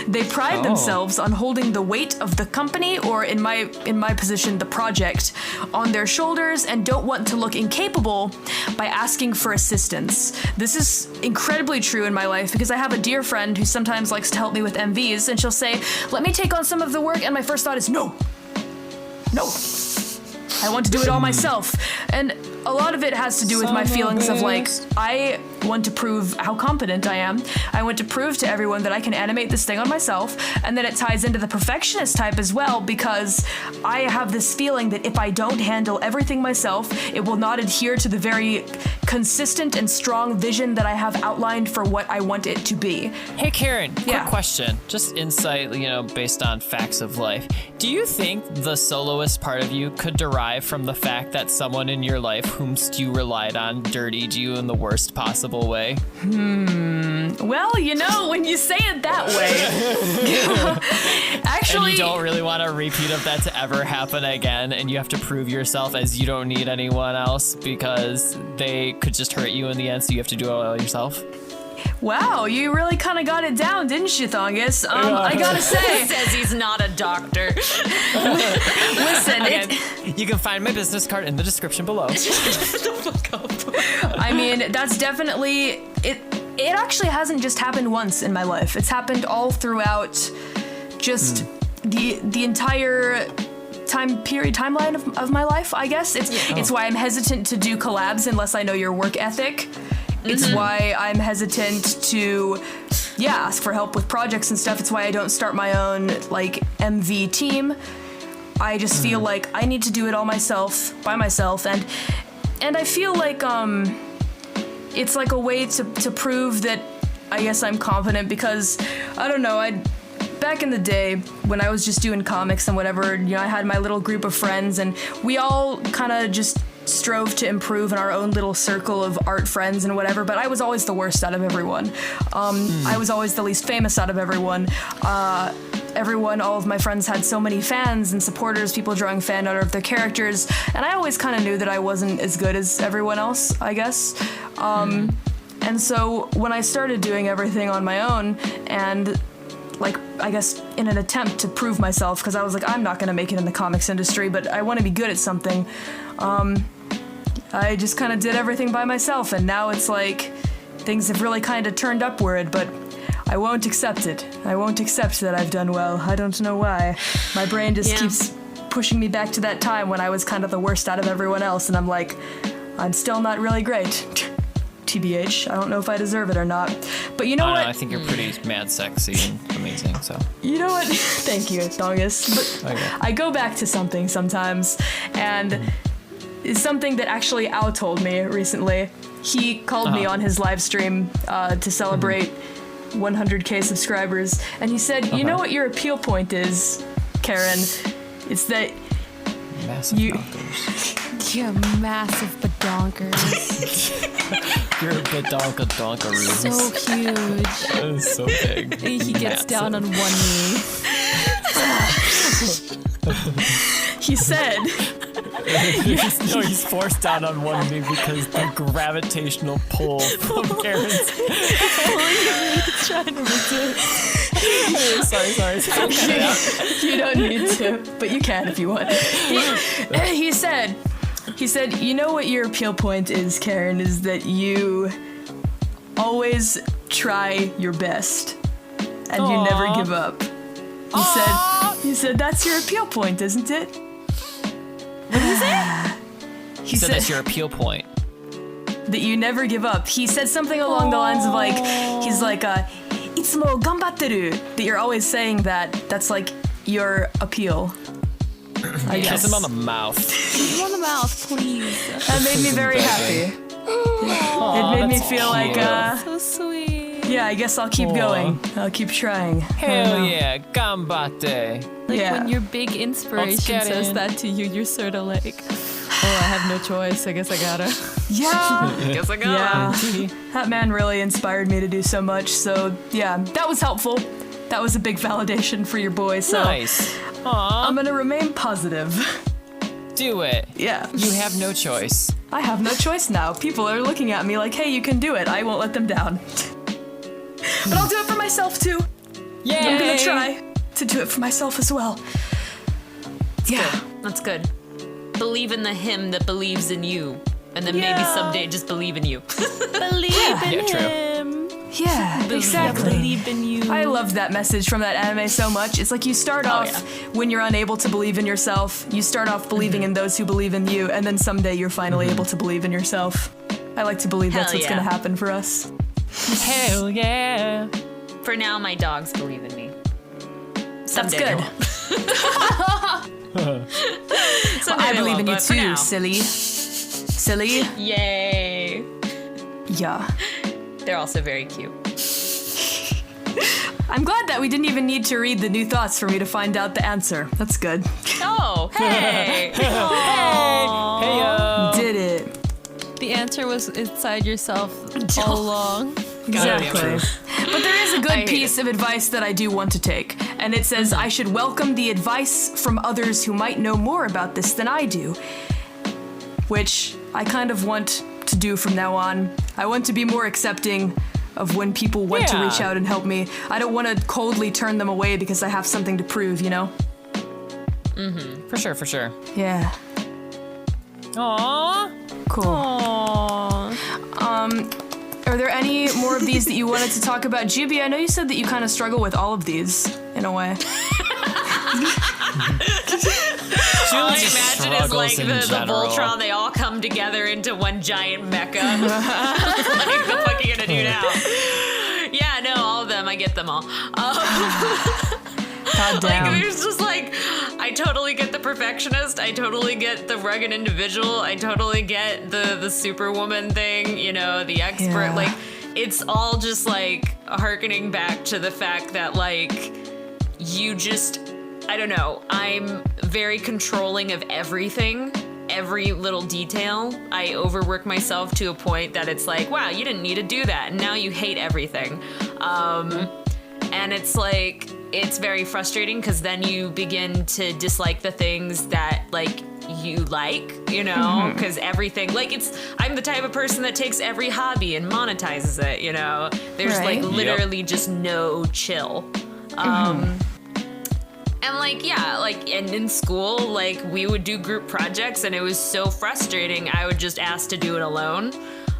[SPEAKER 2] They pride themselves on holding the weight of the company, or in my position, the project, on their shoulders and don't want to look incapable by asking for assistance. This is incredibly true in my life because I have a dear friend who sometimes likes to help me with MVs, and she'll say, "Let me take on some of the work," and my first thought is, no. I want to do it all myself. And a lot of it has to do with my feelings of like, I want to prove how competent I am. I want to prove to everyone that I can animate this thing on myself, and then it ties into the perfectionist type as well, because I have this feeling that if I don't handle everything myself, it will not adhere to the very consistent and strong vision that I have outlined for what I want it to be.
[SPEAKER 4] Hey, Karen, quick
[SPEAKER 2] Yeah.
[SPEAKER 4] question. Just insight, based on facts of life. Do you think the soloist part of you could derive from the fact that someone in your life whomst you relied on dirtied you in the worst possible way?
[SPEAKER 2] Well, when you say it that way, actually,
[SPEAKER 4] And you don't really want a repeat of that to ever happen again, and you have to prove yourself as you don't need anyone else because they could just hurt you in the end, so you have to do it all yourself?
[SPEAKER 2] wow, you really kind of got it down, didn't you, Thongus? I gotta say,
[SPEAKER 3] Says he's not a doctor.
[SPEAKER 2] listen,
[SPEAKER 4] You can find my business card in the description below.
[SPEAKER 2] I mean, that's definitely it. It actually hasn't just happened once in my life. It's happened all throughout just the entire timeline of my life, I guess. It's why I'm hesitant to do collabs unless I know your work ethic. It's why I'm hesitant to ask for help with projects and stuff. It's why I don't start my own MV team. I just feel like I need to do it all by myself, and I feel like it's like a way to prove that I guess I'm confident, because I don't know, back in the day when I was just doing comics and whatever, I had my little group of friends, and we all kind of just strove to improve in our own little circle of art friends and whatever, but I was always the worst out of everyone. I was always the least famous out of everyone. All of my friends had so many fans and supporters, people drawing fan art of their characters, and I always kind of knew that I wasn't as good as everyone else, I guess. And so when I started doing everything on my own, and I guess in an attempt to prove myself, because I was like, I'm not going to make it in the comics industry, but I want to be good at something, I just kind of did everything by myself, and now it's like things have really kind of turned upward, but I won't accept it. I won't accept that I've done well. I don't know why. My brain just keeps pushing me back to that time when I was kind of the worst out of everyone else, and I'm like, I'm still not really great. TBH, I don't know if I deserve it or not. But you know what?
[SPEAKER 4] I think you're pretty mad sexy and amazing, so.
[SPEAKER 2] You know what? Thank you, Thongus. But
[SPEAKER 4] Okay.
[SPEAKER 2] I go back to something sometimes, and it's something that actually Al told me recently. He called me on his live stream to celebrate 100K subscribers, and he said, you know what your appeal point is, Karen? It's that
[SPEAKER 4] Massive
[SPEAKER 2] You-
[SPEAKER 4] donkers.
[SPEAKER 1] You're massive badonkers.
[SPEAKER 4] You're a badonka-donkaroo.
[SPEAKER 1] So huge.
[SPEAKER 4] That is so big.
[SPEAKER 1] He gets down on one knee.
[SPEAKER 2] he said.
[SPEAKER 4] He's forced down on one knee because the gravitational pull from Karen's.
[SPEAKER 1] Trying to resist.
[SPEAKER 4] Sorry.
[SPEAKER 2] You don't need to, but you can if you want. He said, you know what your appeal point is, Karen, is that you always try your best and you never give up. He said that's your appeal point, isn't it? What did he say? He
[SPEAKER 4] So that's your appeal point.
[SPEAKER 2] that you never give up. He said something along the lines of he's like, itsumo ganbatteru, that you're always saying that. That's like your appeal. I guess.
[SPEAKER 4] Kiss him on the mouth.
[SPEAKER 1] Kiss him on the mouth, please.
[SPEAKER 2] That made me very happy. It made me feel like,
[SPEAKER 1] So sweet.
[SPEAKER 2] yeah, I guess I'll keep going. I'll keep trying.
[SPEAKER 4] Hell yeah, gambate.
[SPEAKER 1] Like
[SPEAKER 2] Yeah.
[SPEAKER 1] when your big inspiration
[SPEAKER 4] get
[SPEAKER 1] says
[SPEAKER 4] in.
[SPEAKER 1] that to you, you're sort of like, oh, I have no choice. I guess I gotta.
[SPEAKER 2] Yeah.
[SPEAKER 3] Guess I got
[SPEAKER 2] Yeah. That man really inspired me to do so much. So, yeah, that was helpful. That was a big validation for your boy. So,
[SPEAKER 4] Nice. Aw,
[SPEAKER 2] I'm going to remain positive.
[SPEAKER 4] do it.
[SPEAKER 2] Yeah.
[SPEAKER 4] You have no choice.
[SPEAKER 2] I have no choice now. People are looking at me like, hey, you can do it. I won't let them down. But I'll do it for myself, too.
[SPEAKER 4] Yay!
[SPEAKER 2] I'm going to try to do it for myself as well. Yeah.
[SPEAKER 3] That's good. Believe in the him that believes in you. And then maybe
[SPEAKER 2] Yeah.
[SPEAKER 3] someday just believe in you.
[SPEAKER 1] Believe in
[SPEAKER 4] Yeah, true.
[SPEAKER 1] him.
[SPEAKER 2] Yeah, exactly.
[SPEAKER 1] Believe in you.
[SPEAKER 2] I loved that message from that anime so much. It's like you start off when you're unable to believe in yourself, you start off believing in those who believe in you, and then someday you're finally able to believe in yourself. I like to believe that's
[SPEAKER 3] Hell
[SPEAKER 2] what's
[SPEAKER 3] yeah.
[SPEAKER 2] gonna happen for us.
[SPEAKER 4] Hell yeah.
[SPEAKER 3] For now, my dogs believe in me.
[SPEAKER 2] That's
[SPEAKER 3] Someday they
[SPEAKER 2] good.
[SPEAKER 3] won't. Someday
[SPEAKER 2] I
[SPEAKER 3] they
[SPEAKER 2] believe
[SPEAKER 3] won't,
[SPEAKER 2] in you
[SPEAKER 3] but for
[SPEAKER 2] too,
[SPEAKER 3] now.
[SPEAKER 2] silly. Silly?
[SPEAKER 3] Yay.
[SPEAKER 2] Yeah.
[SPEAKER 3] They're also very cute.
[SPEAKER 2] I'm glad that we didn't even need to read the new thoughts for me to find out the answer. That's good.
[SPEAKER 3] Oh, hey.
[SPEAKER 4] Hey, yo.
[SPEAKER 2] Did it.
[SPEAKER 1] The answer was inside yourself all along.
[SPEAKER 2] Exactly. But there is a
[SPEAKER 3] I
[SPEAKER 2] good
[SPEAKER 3] hate
[SPEAKER 2] piece of advice that I do want to take, and it says I should welcome the advice from others who might know more about this than I do, which I kind of want to do from now on. I want to be more accepting of when people want to
[SPEAKER 4] Yeah.
[SPEAKER 2] reach out and help me. I don't want to coldly turn them away because I have something to prove, you know?
[SPEAKER 4] For sure, for sure.
[SPEAKER 2] Yeah.
[SPEAKER 4] Aww.
[SPEAKER 2] Cool.
[SPEAKER 1] Aww.
[SPEAKER 2] Are there any more of these that you wanted to talk about? Juby, I know you said that you kind of struggle with all of these in a way.
[SPEAKER 3] All I imagine is like
[SPEAKER 4] in
[SPEAKER 3] the
[SPEAKER 4] general.
[SPEAKER 3] Voltron, they all come together into one giant mecha. Like, the fuck are you gonna do now? Yeah, no, all of them. I get them all.
[SPEAKER 2] God
[SPEAKER 3] Like,
[SPEAKER 2] damn.
[SPEAKER 3] there's just like, I totally get the perfectionist. I totally get the rugged individual. I totally get the superwoman thing, you know, the expert.
[SPEAKER 2] Yeah.
[SPEAKER 3] Like, it's all just like harkening back to the fact that, like, you just, I don't know, I'm very controlling of everything. Every little detail. I overwork myself to a point that it's like, wow, you didn't need to do that, and now you hate everything. And it's like, it's very frustrating because then you begin to dislike the things that, like, you like, you know, because everything, like, I'm the type of person that takes every hobby and monetizes it, you know. There's
[SPEAKER 2] Right.
[SPEAKER 3] like literally just no chill. And like, yeah, like, and in school, like, we would do group projects and it was so frustrating. I would just ask to do it alone.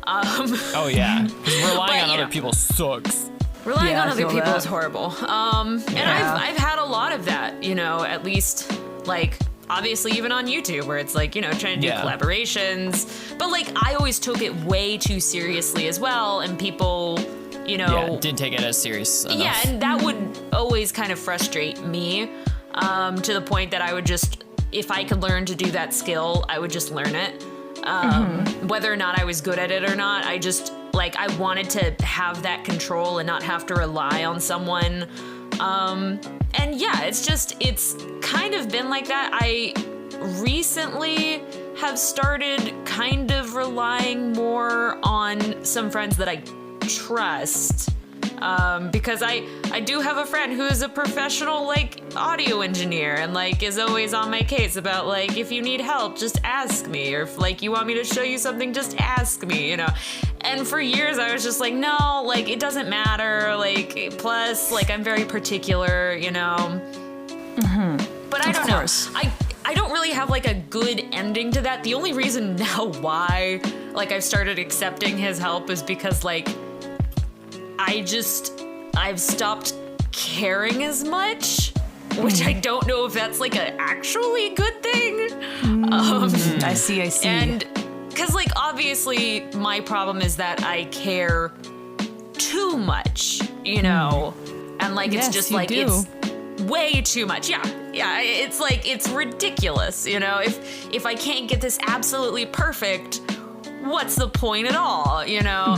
[SPEAKER 4] Oh, yeah. 'Cause relying on
[SPEAKER 3] yeah.
[SPEAKER 4] other people sucks.
[SPEAKER 3] Relying
[SPEAKER 2] Yeah,
[SPEAKER 3] on
[SPEAKER 2] I
[SPEAKER 3] other
[SPEAKER 2] feel
[SPEAKER 3] people
[SPEAKER 2] that.
[SPEAKER 3] is horrible. And
[SPEAKER 2] Yeah.
[SPEAKER 3] I've had a lot of that, you know, at least, like, obviously even on YouTube where it's like, you know, trying to do
[SPEAKER 4] Yeah.
[SPEAKER 3] collaborations. But like, I always took it way too seriously as well, and people, you know.
[SPEAKER 4] Yeah, didn't take it as serious enough.
[SPEAKER 3] Yeah, and that would always kind of frustrate me, to the point that I would just, if I could learn to do that skill, I would just learn it. Whether or not I was good at it or not, I just, like, I wanted to have that control and not have to rely on someone. And yeah, it's kind of been like that. I recently have started kind of relying more on some friends that I trust. Because I do have a friend who is a professional, like, audio engineer and, like, is always on my case about, like, if you need help, just ask me. Or if, like, you want me to show you something, just ask me, you know? And for years I was just like, no, like, it doesn't matter. Like, plus, like, I'm very particular, you know? But I don't know. I don't really have, like, a good ending to that. The only reason now why, like, I've started accepting his help is because, like, I've stopped caring as much, which I don't know if that's, like, a actually good thing.
[SPEAKER 2] I see.
[SPEAKER 3] And because, like, obviously my problem is that I care too much, you know, and, like,
[SPEAKER 1] Yes,
[SPEAKER 3] it's just
[SPEAKER 1] you
[SPEAKER 3] like,
[SPEAKER 1] do.
[SPEAKER 3] it's way too much. Yeah, it's like, it's ridiculous, you know. If I can't get this absolutely perfect, what's the point at all, you know?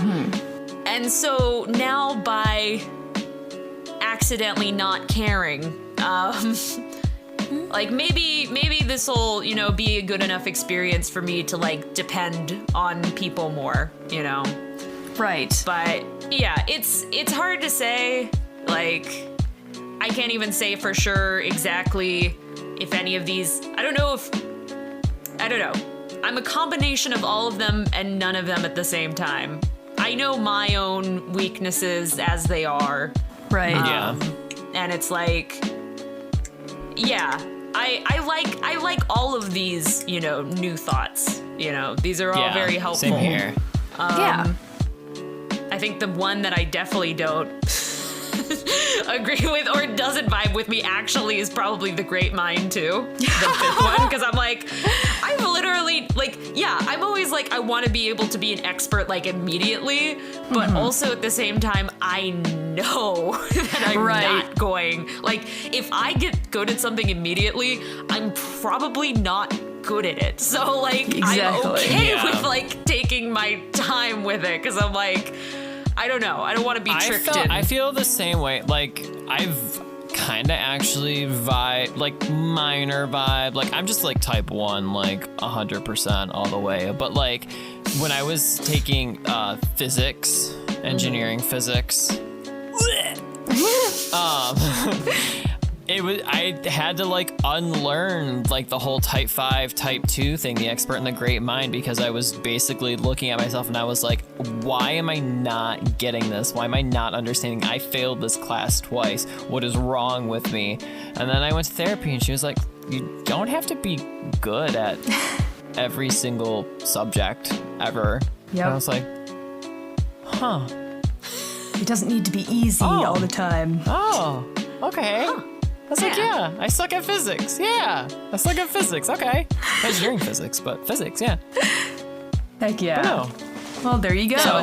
[SPEAKER 3] And so now, by accidentally not caring, like, maybe this will, you know, be a good enough experience for me to, like, depend on people more, you know.
[SPEAKER 2] Right.
[SPEAKER 3] But yeah, it's hard to say. Like, I can't even say for sure exactly if any of these, I don't know. I'm a combination of all of them and none of them at the same time. I know my own weaknesses as they are.
[SPEAKER 2] Right.
[SPEAKER 4] Yeah.
[SPEAKER 3] And it's like, yeah, I like all of these, you know, new thoughts. You know, these are all
[SPEAKER 4] Yeah,
[SPEAKER 3] very helpful.
[SPEAKER 4] Same here.
[SPEAKER 3] I think the one that I definitely don't agree with or doesn't vibe with me actually is probably the Great Mind too. The fifth one, because I'm like, I'm literally like, yeah, I'm always like, I want to be able to be an expert like immediately, but also at the same time, I know that I'm not going. Like, if I get good at something immediately, I'm probably not good at it. So like, I'm okay with like taking my time with it, because I'm like, I don't know. I don't want to be tricked in.
[SPEAKER 4] I feel the same way. Like, I've kind of actually minor vibe. Like, I'm just like type 1, like 100% all the way. But like, when I was taking physics, engineering physics, I had to like unlearn like the whole type 5, type 2 thing, the expert and the great mind, because I was basically looking at myself and I was like, why am I not getting this? Why am I not understanding? I failed this class twice. What is wrong with me? And then I went to therapy and she was like, you don't have to be good at every single subject ever.
[SPEAKER 2] Yep.
[SPEAKER 4] And I was like, huh.
[SPEAKER 2] It doesn't need to be easy all the time.
[SPEAKER 4] Oh, okay. I was like, yeah, I suck at physics. Yeah, I suck at physics. Okay. Engineering physics, but physics, yeah.
[SPEAKER 2] Heck yeah.
[SPEAKER 4] But no.
[SPEAKER 2] Well, there you go.
[SPEAKER 3] That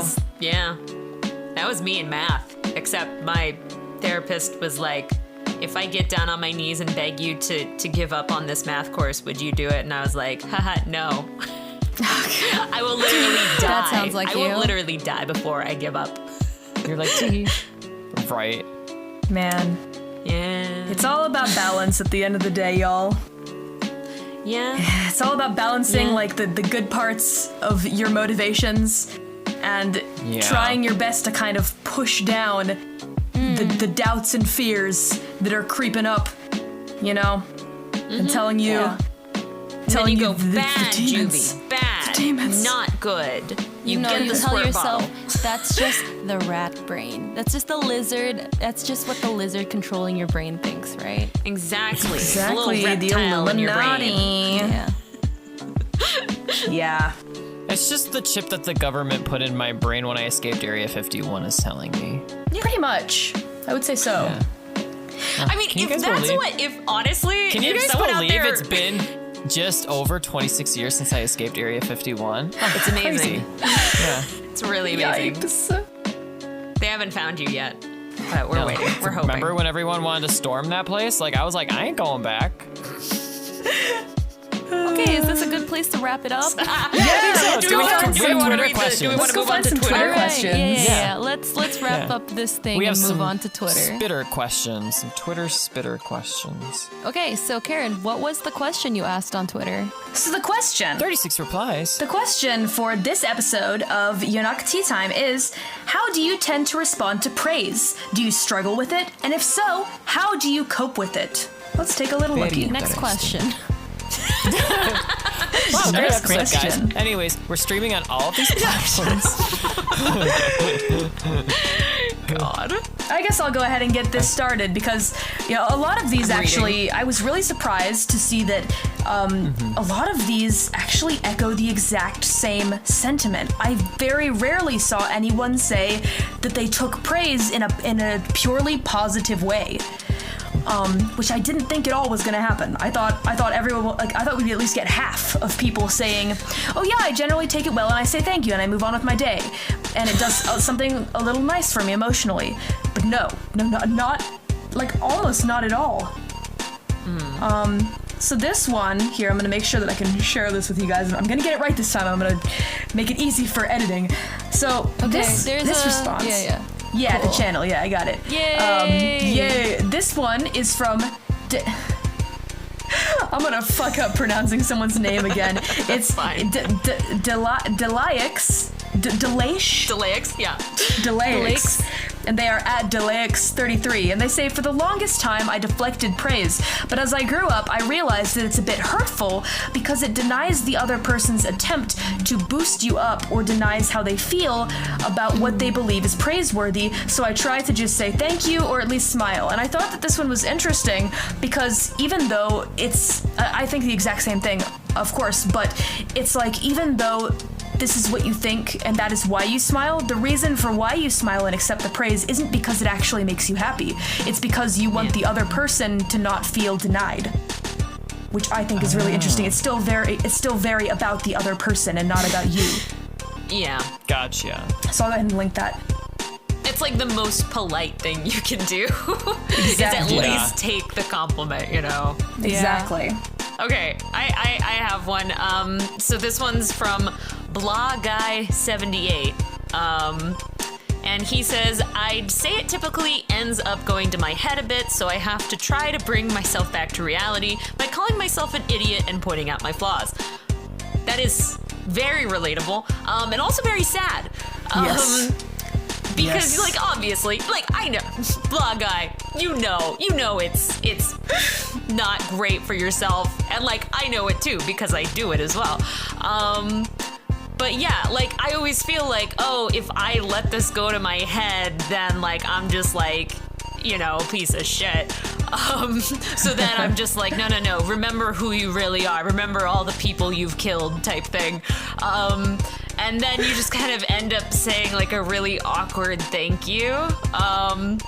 [SPEAKER 3] was me in math, except my therapist was like, if I get down on my knees and beg you to give up on this math course, would you do it? And I was like, haha, no. I will literally die.
[SPEAKER 1] That sounds like
[SPEAKER 3] I
[SPEAKER 1] you.
[SPEAKER 3] will literally die before I give up.
[SPEAKER 4] You're like, gee. Right.
[SPEAKER 2] Man.
[SPEAKER 3] Yeah.
[SPEAKER 2] It's all about balance at the end of the day, y'all.
[SPEAKER 3] Yeah.
[SPEAKER 2] It's all about balancing like the good parts of your motivations and trying your best to kind of push down the doubts and fears that are creeping up, you know, and telling you,
[SPEAKER 3] telling you go
[SPEAKER 2] the
[SPEAKER 3] bad,
[SPEAKER 2] demons.
[SPEAKER 3] Julie, bad,
[SPEAKER 2] demons.
[SPEAKER 3] not good.
[SPEAKER 1] You know,
[SPEAKER 3] get
[SPEAKER 1] you
[SPEAKER 3] the
[SPEAKER 1] tell
[SPEAKER 3] squirt
[SPEAKER 1] yourself
[SPEAKER 3] bottle.
[SPEAKER 1] that's just the rat brain. That's just the lizard. That's just what the lizard controlling your brain thinks, right?
[SPEAKER 3] Exactly.
[SPEAKER 2] Exactly,
[SPEAKER 3] Little
[SPEAKER 2] the
[SPEAKER 3] reptile in your brain.
[SPEAKER 2] Illuminati.
[SPEAKER 1] Yeah.
[SPEAKER 2] Yeah.
[SPEAKER 4] It's just the chip that the government put in my brain when I escaped Area 51 is telling me.
[SPEAKER 2] Pretty much. I would say so.
[SPEAKER 4] Yeah.
[SPEAKER 3] I mean,
[SPEAKER 4] Can you
[SPEAKER 3] if
[SPEAKER 4] guys
[SPEAKER 3] that's
[SPEAKER 4] believe-
[SPEAKER 3] what, if honestly,
[SPEAKER 4] Can you
[SPEAKER 3] if
[SPEAKER 4] guys
[SPEAKER 3] someone out
[SPEAKER 4] believe
[SPEAKER 3] there,
[SPEAKER 4] it's been just over 26 years since I escaped Area 51?
[SPEAKER 3] it's amazing.
[SPEAKER 4] Yeah.
[SPEAKER 3] It's really amazing.
[SPEAKER 2] Yikes.
[SPEAKER 3] They haven't found you yet, but we're waiting. We're hoping.
[SPEAKER 4] Remember when everyone wanted to storm that place? Like, I was like, I ain't going back.
[SPEAKER 1] Okay, is this a good place to wrap it up?
[SPEAKER 3] Do we want to read the? Do we want
[SPEAKER 2] Let's
[SPEAKER 3] to
[SPEAKER 2] go
[SPEAKER 3] move on
[SPEAKER 2] find
[SPEAKER 3] to
[SPEAKER 2] some
[SPEAKER 3] Twitter?
[SPEAKER 2] Twitter
[SPEAKER 1] All right,
[SPEAKER 2] questions.
[SPEAKER 1] Yeah. Let's wrap
[SPEAKER 4] Yeah.
[SPEAKER 1] up this thing
[SPEAKER 4] We have
[SPEAKER 1] and move
[SPEAKER 4] some
[SPEAKER 1] on to Twitter.
[SPEAKER 4] spitter questions, some Twitter spitter questions.
[SPEAKER 1] Okay, so Karen, what was the question you asked on Twitter?
[SPEAKER 2] So the question.
[SPEAKER 4] 36 replies.
[SPEAKER 2] The question for this episode of Yonaka Tea Time is, how do you tend to respond to praise? Do you struggle with it? And if so, how do you cope with it? Let's take a little
[SPEAKER 4] Very
[SPEAKER 2] looky.
[SPEAKER 1] Next question.
[SPEAKER 4] Wow, great
[SPEAKER 2] Next
[SPEAKER 4] episode, guys.
[SPEAKER 2] question.
[SPEAKER 4] Anyways, we're streaming on all of these platforms.
[SPEAKER 3] God.
[SPEAKER 2] I guess I'll go ahead and get this started because, you know, a lot of these actually, I was really surprised to see that a lot of these actually echo the exact same sentiment. I very rarely saw anyone say that they took praise in a purely positive way. Which I didn't think at all was going to happen. I thought everyone, like, I thought we'd at least get half of people saying, "Oh yeah, I generally take it well, and I say thank you, and I move on with my day, and it does something a little nice for me emotionally." But no, not like almost not at all. So this one here, I'm gonna make sure that I can share this with you guys. I'm gonna get it right this time. I'm gonna make it easy for editing. So this response. Yeah,
[SPEAKER 1] Cool.
[SPEAKER 2] the channel. Yeah, I got it.
[SPEAKER 1] Yay!
[SPEAKER 2] Yay! This one is from. I'm gonna fuck up pronouncing someone's name again. It's
[SPEAKER 3] fine.
[SPEAKER 2] Delaix.
[SPEAKER 3] Delaix, yeah.
[SPEAKER 2] Delaix. And they are at Delaix33, and they say, for the longest time I deflected praise, but as I grew up I realized that it's a bit hurtful because it denies the other person's attempt to boost you up or denies how they feel about what they believe is praiseworthy, so I try to just say thank you or at least smile. And I thought that this one was interesting because even though it's, I think the exact same thing, of course, but it's like even though this is what you think and that is why you smile, the reason for why you smile and accept the praise isn't because it actually makes you happy. It's because you want the other person to not feel denied, which I think is really interesting. It's still very about the other person and not about you.
[SPEAKER 3] Yeah.
[SPEAKER 4] Gotcha.
[SPEAKER 2] So I'll go ahead and link that.
[SPEAKER 3] It's like the most polite thing you can do. Is at
[SPEAKER 2] Exactly.
[SPEAKER 3] least take the compliment, you know?
[SPEAKER 2] Exactly.
[SPEAKER 3] Okay, I have one. So this one's from Blah Guy 78. And he says, I'd say it typically ends up going to my head a bit, so I have to try to bring myself back to reality by calling myself an idiot and pointing out my flaws. That is very relatable, and also very sad.
[SPEAKER 2] Yes.
[SPEAKER 3] Because,
[SPEAKER 2] Yes.
[SPEAKER 3] like, obviously, like, I know, Blah Guy, you know it's not great for yourself, and, like, I know it too, because I do it as well. But yeah, like, I always feel like, oh, if I let this go to my head, then, like, I'm just, like, you know, a piece of shit. So then I'm just like, no, remember who you really are. Remember all the people you've killed type thing. And then you just kind of end up saying, like, a really awkward thank you. I'm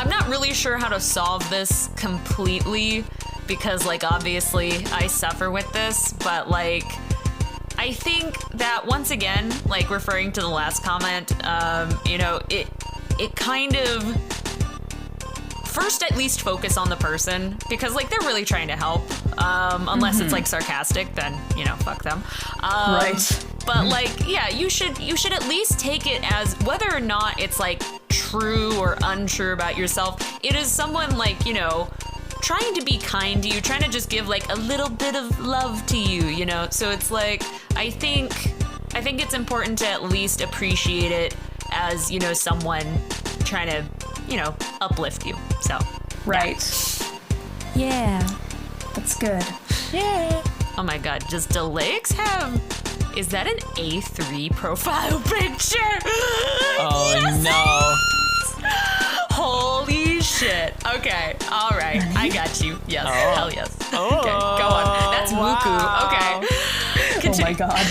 [SPEAKER 3] not really sure how to solve this completely because, like, obviously I suffer with this, but, like, I think that once again, like referring to the last comment, you know, it kind of first at least focus on the person because like they're really trying to help. Unless it's like sarcastic, then you know, fuck them.
[SPEAKER 2] Right.
[SPEAKER 3] But like, yeah, you should at least take it as whether or not it's like true or untrue about yourself. It is someone like, you know, trying to be kind to you, trying to just give like a little bit of love to you, you know? So it's like, I think it's important to at least appreciate it as, you know, someone trying to, you know, uplift you. So.
[SPEAKER 2] Right.
[SPEAKER 1] Yeah.
[SPEAKER 2] That's good.
[SPEAKER 1] Yeah.
[SPEAKER 3] Oh my god, does Delix have... Is that an A3 profile picture?
[SPEAKER 4] Oh
[SPEAKER 3] Yes,
[SPEAKER 4] no.
[SPEAKER 3] Holy shit. Okay, alright, I got you. Yes,
[SPEAKER 4] Oh.
[SPEAKER 3] hell yes.
[SPEAKER 4] Oh,
[SPEAKER 3] Okay, go on. That's Wuku.
[SPEAKER 4] wow.
[SPEAKER 3] Okay.
[SPEAKER 2] Oh my
[SPEAKER 3] Continue.
[SPEAKER 2] god.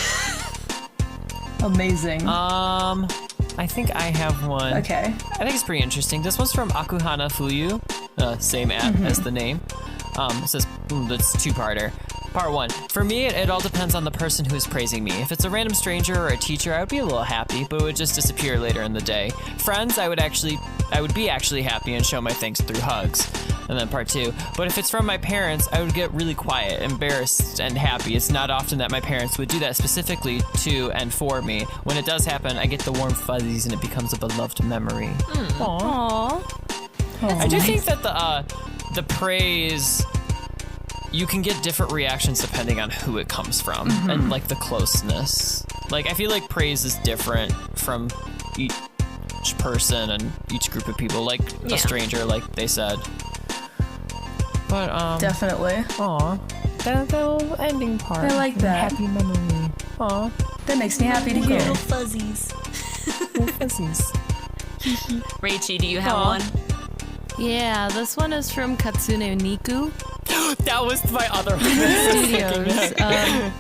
[SPEAKER 2] Amazing.
[SPEAKER 4] I think I have one.
[SPEAKER 2] Okay.
[SPEAKER 4] I think it's pretty interesting. This one's from Akuhana Fuyu, same as the name. It says, it's two-parter. Part 1. For me, it all depends on the person who is praising me. If it's a random stranger or a teacher, I would be a little happy, but it would just disappear later in the day. Friends, I would be actually happy and show my thanks through hugs. And then part 2. But if it's from my parents, I would get really quiet, embarrassed, and happy. It's not often that my parents would do that specifically to and for me. When it does happen, I get the warm fuzzies and it becomes a beloved memory. Aww. I do think that the praise, you can get different reactions depending on who it comes from and like the closeness. Like I feel like praise is different from each person and each group of people, like
[SPEAKER 3] Yeah.
[SPEAKER 4] a stranger, like they said. But
[SPEAKER 2] Definitely.
[SPEAKER 4] aw, that little ending part.
[SPEAKER 2] I like that.
[SPEAKER 4] Happy memory. Aw,
[SPEAKER 2] That makes me happy to hear.
[SPEAKER 3] fuzzies.
[SPEAKER 4] little fuzzies.
[SPEAKER 3] Raichi, do you have
[SPEAKER 4] Aw.
[SPEAKER 3] one?
[SPEAKER 1] Yeah, this one is from Katsune Niku
[SPEAKER 4] That was my other one.
[SPEAKER 1] Studios.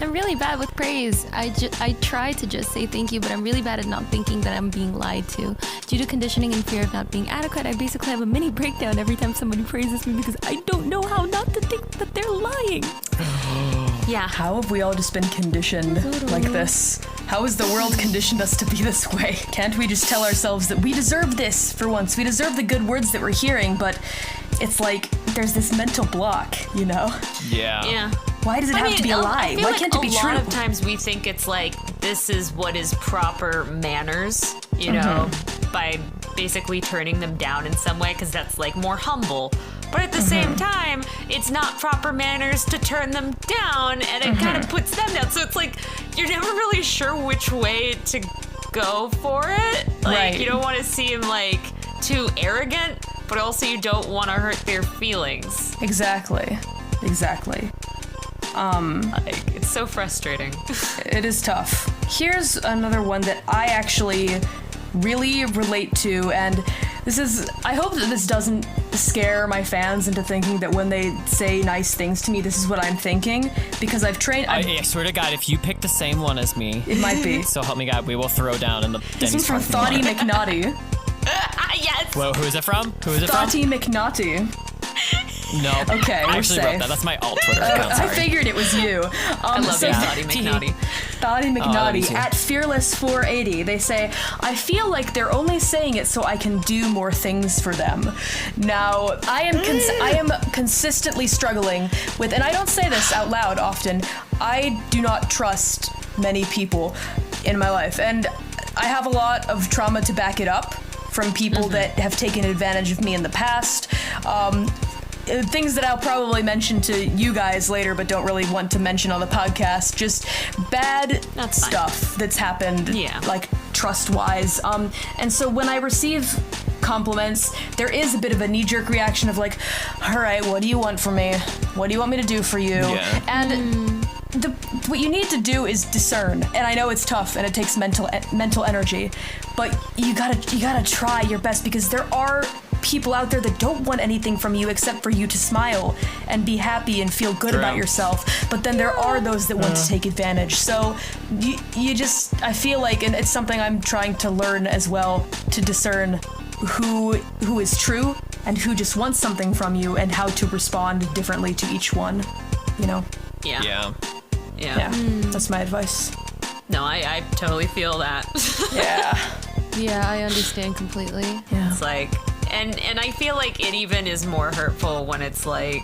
[SPEAKER 1] I'm really bad with praise. I try to just say thank you, but I'm really bad at not thinking that I'm being lied to. Due to conditioning and fear of not being adequate, I basically have a mini breakdown every time somebody praises me because I don't know how not to think that they're lying.
[SPEAKER 3] Yeah.
[SPEAKER 2] How have we all just been conditioned like this? How has the world conditioned us to be this way? Can't we just tell ourselves that we deserve this for once? We deserve the good words that we're hearing, but it's like there's this mental block, you know?
[SPEAKER 4] Yeah.
[SPEAKER 3] Yeah.
[SPEAKER 2] Why does it have to be a
[SPEAKER 3] I
[SPEAKER 2] lie?
[SPEAKER 3] feel
[SPEAKER 2] Why
[SPEAKER 3] like
[SPEAKER 2] can't it be
[SPEAKER 3] a
[SPEAKER 2] true?
[SPEAKER 3] lot of times we think it's like this is what is proper manners, you know, by basically turning them down in some way because that's like more humble. But at the same time, it's not proper manners to turn them down, and it kind of puts them down. So it's like you're never really sure which way to go for it. Like
[SPEAKER 2] Right.
[SPEAKER 3] you don't want to seem like too arrogant, but also you don't want to hurt their feelings.
[SPEAKER 2] Exactly.
[SPEAKER 3] Like it's so frustrating.
[SPEAKER 2] It is tough. Here's another one that I actually really relate to, and I hope that this doesn't scare my fans into thinking that when they say nice things to me, this is what I'm thinking, because I've trained.
[SPEAKER 4] I swear to God, if you pick the same one as me,
[SPEAKER 2] It might be.
[SPEAKER 4] so help me God, we will throw down in the
[SPEAKER 2] This
[SPEAKER 4] Denny's
[SPEAKER 2] one's from
[SPEAKER 4] parking
[SPEAKER 2] Thoughty
[SPEAKER 4] lot.
[SPEAKER 2] McNaughty.
[SPEAKER 3] Yes.
[SPEAKER 4] Whoa, who is it from?
[SPEAKER 2] Thoughty McNaughty.
[SPEAKER 4] No.
[SPEAKER 2] Okay,
[SPEAKER 4] I
[SPEAKER 2] we're
[SPEAKER 4] actually
[SPEAKER 2] safe.
[SPEAKER 4] wrote that. That's my alt Twitter account.
[SPEAKER 2] I
[SPEAKER 4] Sorry.
[SPEAKER 2] figured it was you.
[SPEAKER 3] I love
[SPEAKER 2] so
[SPEAKER 3] you, Thoughty McNaughty.
[SPEAKER 2] Thoughty
[SPEAKER 4] me
[SPEAKER 2] McNaughty
[SPEAKER 4] too.
[SPEAKER 2] at Fearless480. They say, I feel like they're only saying it so I can do more things for them. Now, I am consistently struggling with, and I don't say this out loud often, I do not trust many people in my life. And I have a lot of trauma to back it up from people that have taken advantage of me in the past. Things that I'll probably mention to you guys later, but don't really want to mention on the podcast. Just bad
[SPEAKER 3] That's fine.
[SPEAKER 2] stuff that's happened,
[SPEAKER 3] Yeah.
[SPEAKER 2] like trust-wise. And so when I receive compliments, there is a bit of a knee-jerk reaction of like, all right, what do you want from me? What do you want me to do for you?
[SPEAKER 4] Yeah.
[SPEAKER 2] And what you need to do is discern. And I know it's tough and it takes mental energy, but you gotta try your best, because there are people out there that don't want anything from you except for you to smile and be happy and feel good
[SPEAKER 4] True.
[SPEAKER 2] about yourself. But then there are those that want to take advantage. So you just, I feel like, and it's something I'm trying to learn as well, to discern who is true and who just wants something from you, and how to respond differently to each one, you know?
[SPEAKER 3] Yeah.
[SPEAKER 4] Yeah.
[SPEAKER 2] Yeah, that's my advice.
[SPEAKER 3] No, I totally feel that.
[SPEAKER 2] Yeah.
[SPEAKER 1] Yeah, I understand completely.
[SPEAKER 2] Yeah.
[SPEAKER 3] It's like, and I feel like it even is more hurtful when it's like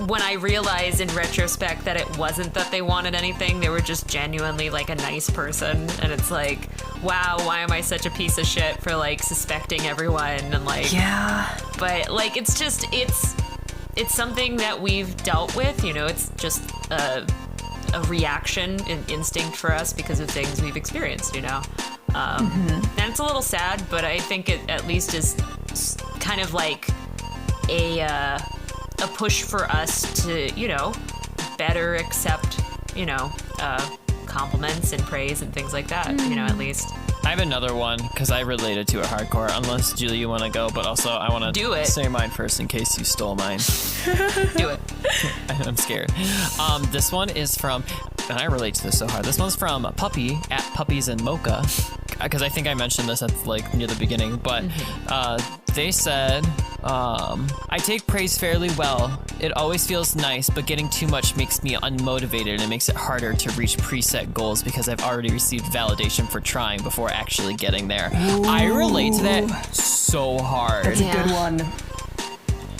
[SPEAKER 3] when I realize in retrospect that it wasn't that they wanted anything, they were just genuinely like a nice person, and it's like, wow, why am I such a piece of shit for like suspecting everyone, and like,
[SPEAKER 2] Yeah.
[SPEAKER 3] but like it's something that we've dealt with, you know. It's just a reaction, an instinct for us because of things we've experienced, you know. And it's a little sad, but I think it at least is kind of like a push for us to, you know, better accept, you know, compliments and praise and things like that, you know, at least.
[SPEAKER 4] I have another one because I related to it hardcore. Unless Julie, you want to go, but also I want to
[SPEAKER 3] Do it.
[SPEAKER 4] say mine first in case you stole mine.
[SPEAKER 3] Do it.
[SPEAKER 4] I'm scared. This one is from, and I relate to this so hard. This one's from Puppy at Puppies and Mocha, because I think I mentioned this at like near the beginning, but they said, I take praise fairly well. It always feels nice, but getting too much makes me unmotivated, and it makes it harder to reach preset goals because I've already received validation for trying before actually getting there. I relate to that so hard.
[SPEAKER 2] That's
[SPEAKER 1] Yeah.
[SPEAKER 2] a good one.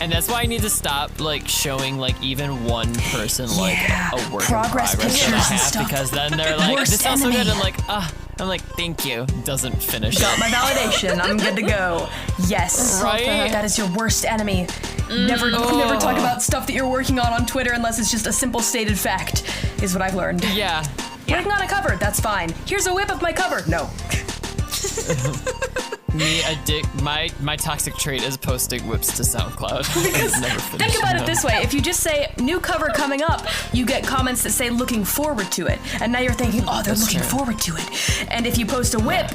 [SPEAKER 4] And that's why I need to stop like showing like even one person like
[SPEAKER 2] Yeah.
[SPEAKER 4] a work
[SPEAKER 2] Progress
[SPEAKER 4] in progress
[SPEAKER 2] pictures
[SPEAKER 4] that I
[SPEAKER 2] and
[SPEAKER 4] have,
[SPEAKER 2] stuff.
[SPEAKER 4] because then they're like,
[SPEAKER 2] Worst
[SPEAKER 4] this sounds so good.
[SPEAKER 2] enemy.
[SPEAKER 4] I'm like, I'm like, thank you. Doesn't finish.
[SPEAKER 2] Got my validation. I'm good to go. Yes.
[SPEAKER 4] Right?
[SPEAKER 2] That is your worst enemy. Never talk about stuff that you're working on Twitter unless it's just a simple stated fact, is what I've learned.
[SPEAKER 4] Yeah.
[SPEAKER 2] Working on a cover, that's fine. Here's a whip of my cover. No.
[SPEAKER 4] My toxic trait is posting whips to SoundCloud. Never
[SPEAKER 2] Think about it this way. If you just say, new cover coming up, you get comments that say looking forward to it. And now you're thinking, oh, they're
[SPEAKER 4] That's
[SPEAKER 2] looking
[SPEAKER 4] true.
[SPEAKER 2] forward to it. And if you post a whip,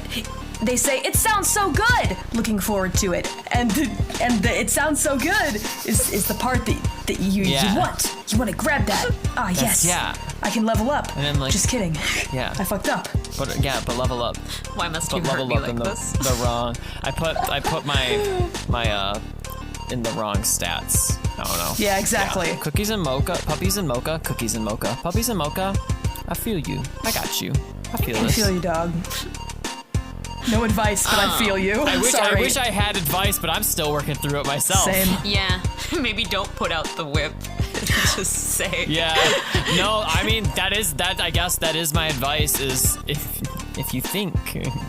[SPEAKER 2] they say, it sounds so good, looking forward to it. And the it sounds so good is the part that you want. You want to grab that. Ah, yes.
[SPEAKER 4] yeah.
[SPEAKER 2] I can level up.
[SPEAKER 4] And then, like-
[SPEAKER 2] just kidding.
[SPEAKER 4] Yeah.
[SPEAKER 2] I fucked up.
[SPEAKER 4] But level up.
[SPEAKER 3] Why must you
[SPEAKER 4] But
[SPEAKER 3] hurt
[SPEAKER 4] level
[SPEAKER 3] me
[SPEAKER 4] up
[SPEAKER 3] like
[SPEAKER 4] in
[SPEAKER 3] this?
[SPEAKER 4] the wrong. I put my in the wrong stats. I don't know.
[SPEAKER 2] Yeah, exactly.
[SPEAKER 4] Yeah. Cookies and mocha, puppies and mocha, cookies and mocha, puppies and mocha. I feel you. I got you. I feel
[SPEAKER 2] I
[SPEAKER 4] this.
[SPEAKER 2] feel you, dog. No advice, but I feel you.
[SPEAKER 4] I
[SPEAKER 2] Sorry.
[SPEAKER 4] wish I had advice, but I'm still working through it myself.
[SPEAKER 2] Same.
[SPEAKER 3] Yeah, maybe don't put out the whip. Just say.
[SPEAKER 4] Yeah. No, I mean that I guess that is my advice, is if you think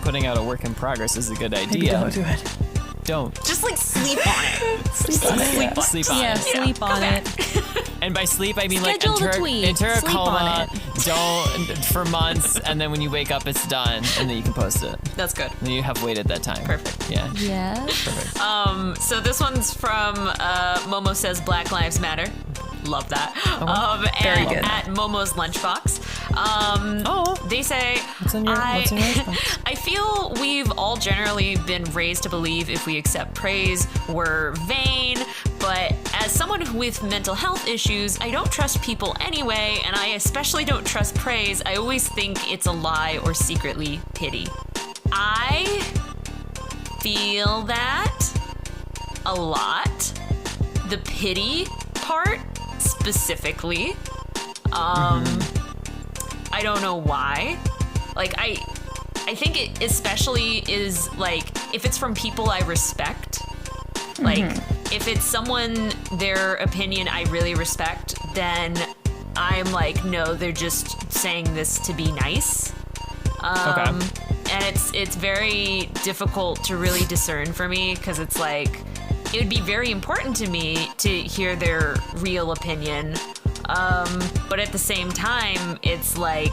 [SPEAKER 4] putting out a work in progress is a good
[SPEAKER 2] Maybe
[SPEAKER 4] idea,
[SPEAKER 2] don't do it.
[SPEAKER 4] don't.
[SPEAKER 3] Just like sleep on it.
[SPEAKER 4] Sleep on
[SPEAKER 1] Yeah,
[SPEAKER 4] it.
[SPEAKER 1] sleep on it.
[SPEAKER 4] And by sleep I mean
[SPEAKER 1] Schedule
[SPEAKER 4] like
[SPEAKER 1] the tweet.
[SPEAKER 4] enter a
[SPEAKER 1] Sleep
[SPEAKER 4] coma,
[SPEAKER 1] on
[SPEAKER 4] don't for months, and then when you wake up it's done, and then you can post it.
[SPEAKER 3] That's good.
[SPEAKER 4] And you have waited that time.
[SPEAKER 3] Perfect.
[SPEAKER 4] Yeah.
[SPEAKER 1] Yes.
[SPEAKER 4] Perfect.
[SPEAKER 3] So this one's from Momo Says Black Lives Matter. Love that.
[SPEAKER 2] Very
[SPEAKER 3] And
[SPEAKER 2] good.
[SPEAKER 3] at Momo's Lunchbox. They say,
[SPEAKER 4] What's in your response?
[SPEAKER 3] I feel we've all generally been raised to believe if we accept praise, we're vain. But as someone with mental health issues, I don't trust people anyway, and I especially don't trust praise. I always think it's a lie or secretly pity. I feel that a lot. The pity part specifically. I don't know why. Like, I think it especially is, like, if it's from people I respect, like, if it's someone, their opinion I really respect, then I'm like, no, they're just saying this to be nice.
[SPEAKER 4] Okay.
[SPEAKER 3] And it's very difficult to really discern for me, because it's like, it would be very important to me to hear their real opinion. But at the same time, it's like,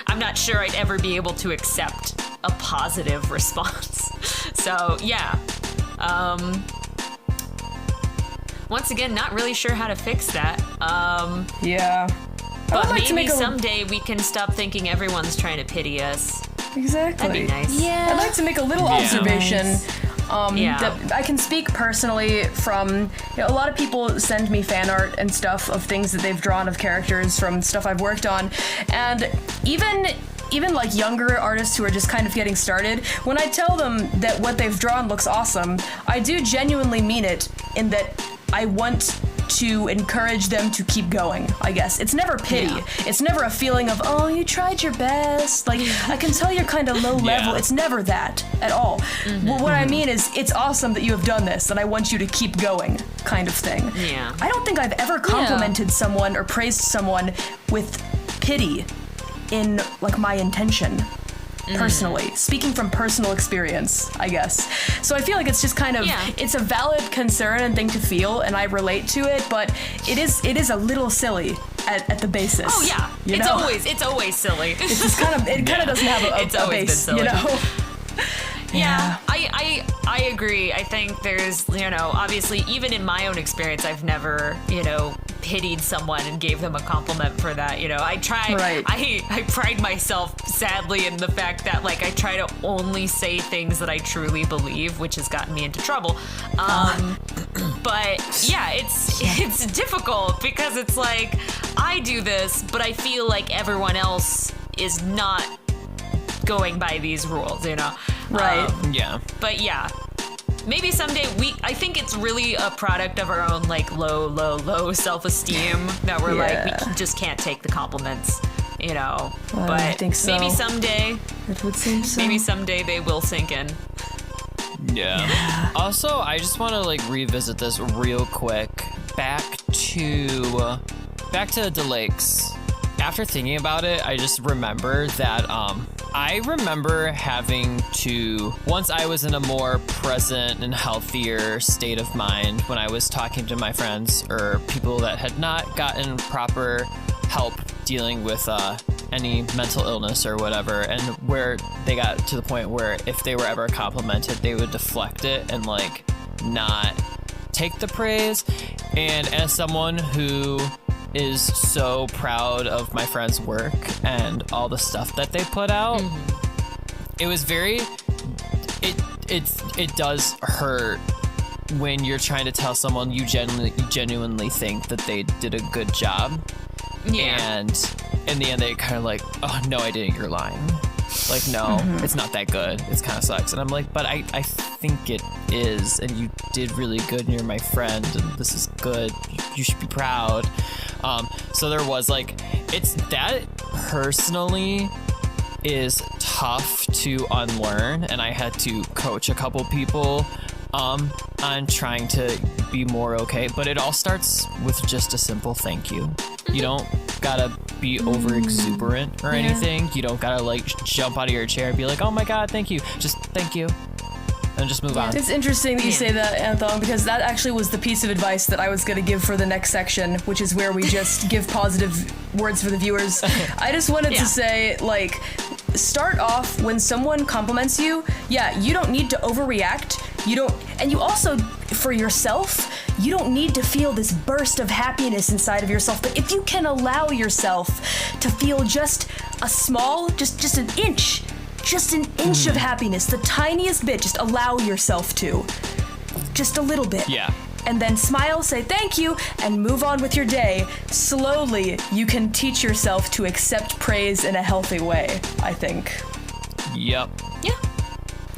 [SPEAKER 3] I'm not sure I'd ever be able to accept a positive response. So, yeah. Once again, not really sure how to fix that.
[SPEAKER 2] Yeah.
[SPEAKER 3] But maybe someday we can stop thinking everyone's trying to pity us.
[SPEAKER 2] Exactly.
[SPEAKER 3] That'd be nice.
[SPEAKER 2] I'd like to make a little observation.
[SPEAKER 3] Yeah.
[SPEAKER 2] That I can speak personally from, a lot of people send me fan art and stuff of things that they've drawn of characters from stuff I've worked on. And even like younger artists who are just kind of getting started, when I tell them that what they've drawn looks awesome, I do genuinely mean it, in that I want to encourage them to keep going, I guess. It's never pity.
[SPEAKER 3] Yeah.
[SPEAKER 2] It's never a feeling of, oh, you tried your best. Like, I can tell you're kind of low level. It's never that at all. Well, what I mean is, it's awesome that you have done this, and I want you to keep going, kind of thing.
[SPEAKER 3] Yeah.
[SPEAKER 2] I don't think I've ever complimented someone or praised someone with pity in, like, my intention. Personally, speaking from personal experience, I guess. So I feel like it's just kind of, it's a valid concern and thing to feel, and I relate to it, but it is a little silly at the basis.
[SPEAKER 3] Oh yeah, it's always silly.
[SPEAKER 2] It's just kind of, it kind of doesn't have a base,
[SPEAKER 3] been silly.
[SPEAKER 2] you know?
[SPEAKER 3] Yeah, I agree. I think there's, obviously, even in my own experience, I've never, pitied someone and gave them a compliment for that. I try,
[SPEAKER 2] Right.
[SPEAKER 3] I pride myself, sadly, in the fact that, like, I try to only say things that I truly believe, which has gotten me into trouble. But yeah, it's difficult, because it's like, I do this, but I feel like everyone else is not going by these rules,
[SPEAKER 2] Right.
[SPEAKER 4] Yeah.
[SPEAKER 3] But yeah, maybe someday I think it's really a product of our own, like, low self-esteem that we're like, we just can't take the compliments, But
[SPEAKER 2] I think so.
[SPEAKER 3] maybe someday,
[SPEAKER 2] It would seem so.
[SPEAKER 3] maybe someday they will sink in.
[SPEAKER 4] Yeah. Also, I just want to, like, revisit this real quick. Back to the lakes. After thinking about it, I just remember that I remember having to, once I was in a more present and healthier state of mind, when I was talking to my friends or people that had not gotten proper help dealing with any mental illness or whatever, and where they got to the point where if they were ever complimented, they would deflect it and, like, not take the praise. And as someone who is so proud of my friends' work and all the stuff that they put out, it was very, it does hurt when you're trying to tell someone you genuinely think that they did a good job.
[SPEAKER 3] Yeah.
[SPEAKER 4] And in the end, they kind of like, oh, no, I didn't, you're lying. Like, no, it's not that good. It's kind of sucks. And I'm like, but I think it is. And you did really good. And you're my friend. And this is good. You should be proud. So there was, like, it's that personally is tough to unlearn. And I had to coach a couple people on trying to be more okay. But it all starts with just a simple thank you. You don't gotta be over exuberant or anything. You don't gotta, like, jump out of your chair and be like, oh my god, thank you. Just thank you. And just move on.
[SPEAKER 2] It's interesting that you say that, Anthong, because that actually was the piece of advice that I was going to give for the next section, which is where we just give positive words for the viewers. I just wanted to say, like, start off when someone compliments you, you don't need to overreact. You don't, and you also, for yourself, you don't need to feel this burst of happiness inside of yourself, but if you can allow yourself to feel just a small, just an inch of happiness, the tiniest bit, just allow yourself to. Just a little bit.
[SPEAKER 4] Yeah.
[SPEAKER 2] And then smile, say thank you, and move on with your day. Slowly, you can teach yourself to accept praise in a healthy way, I think.
[SPEAKER 4] Yep.
[SPEAKER 3] Yeah.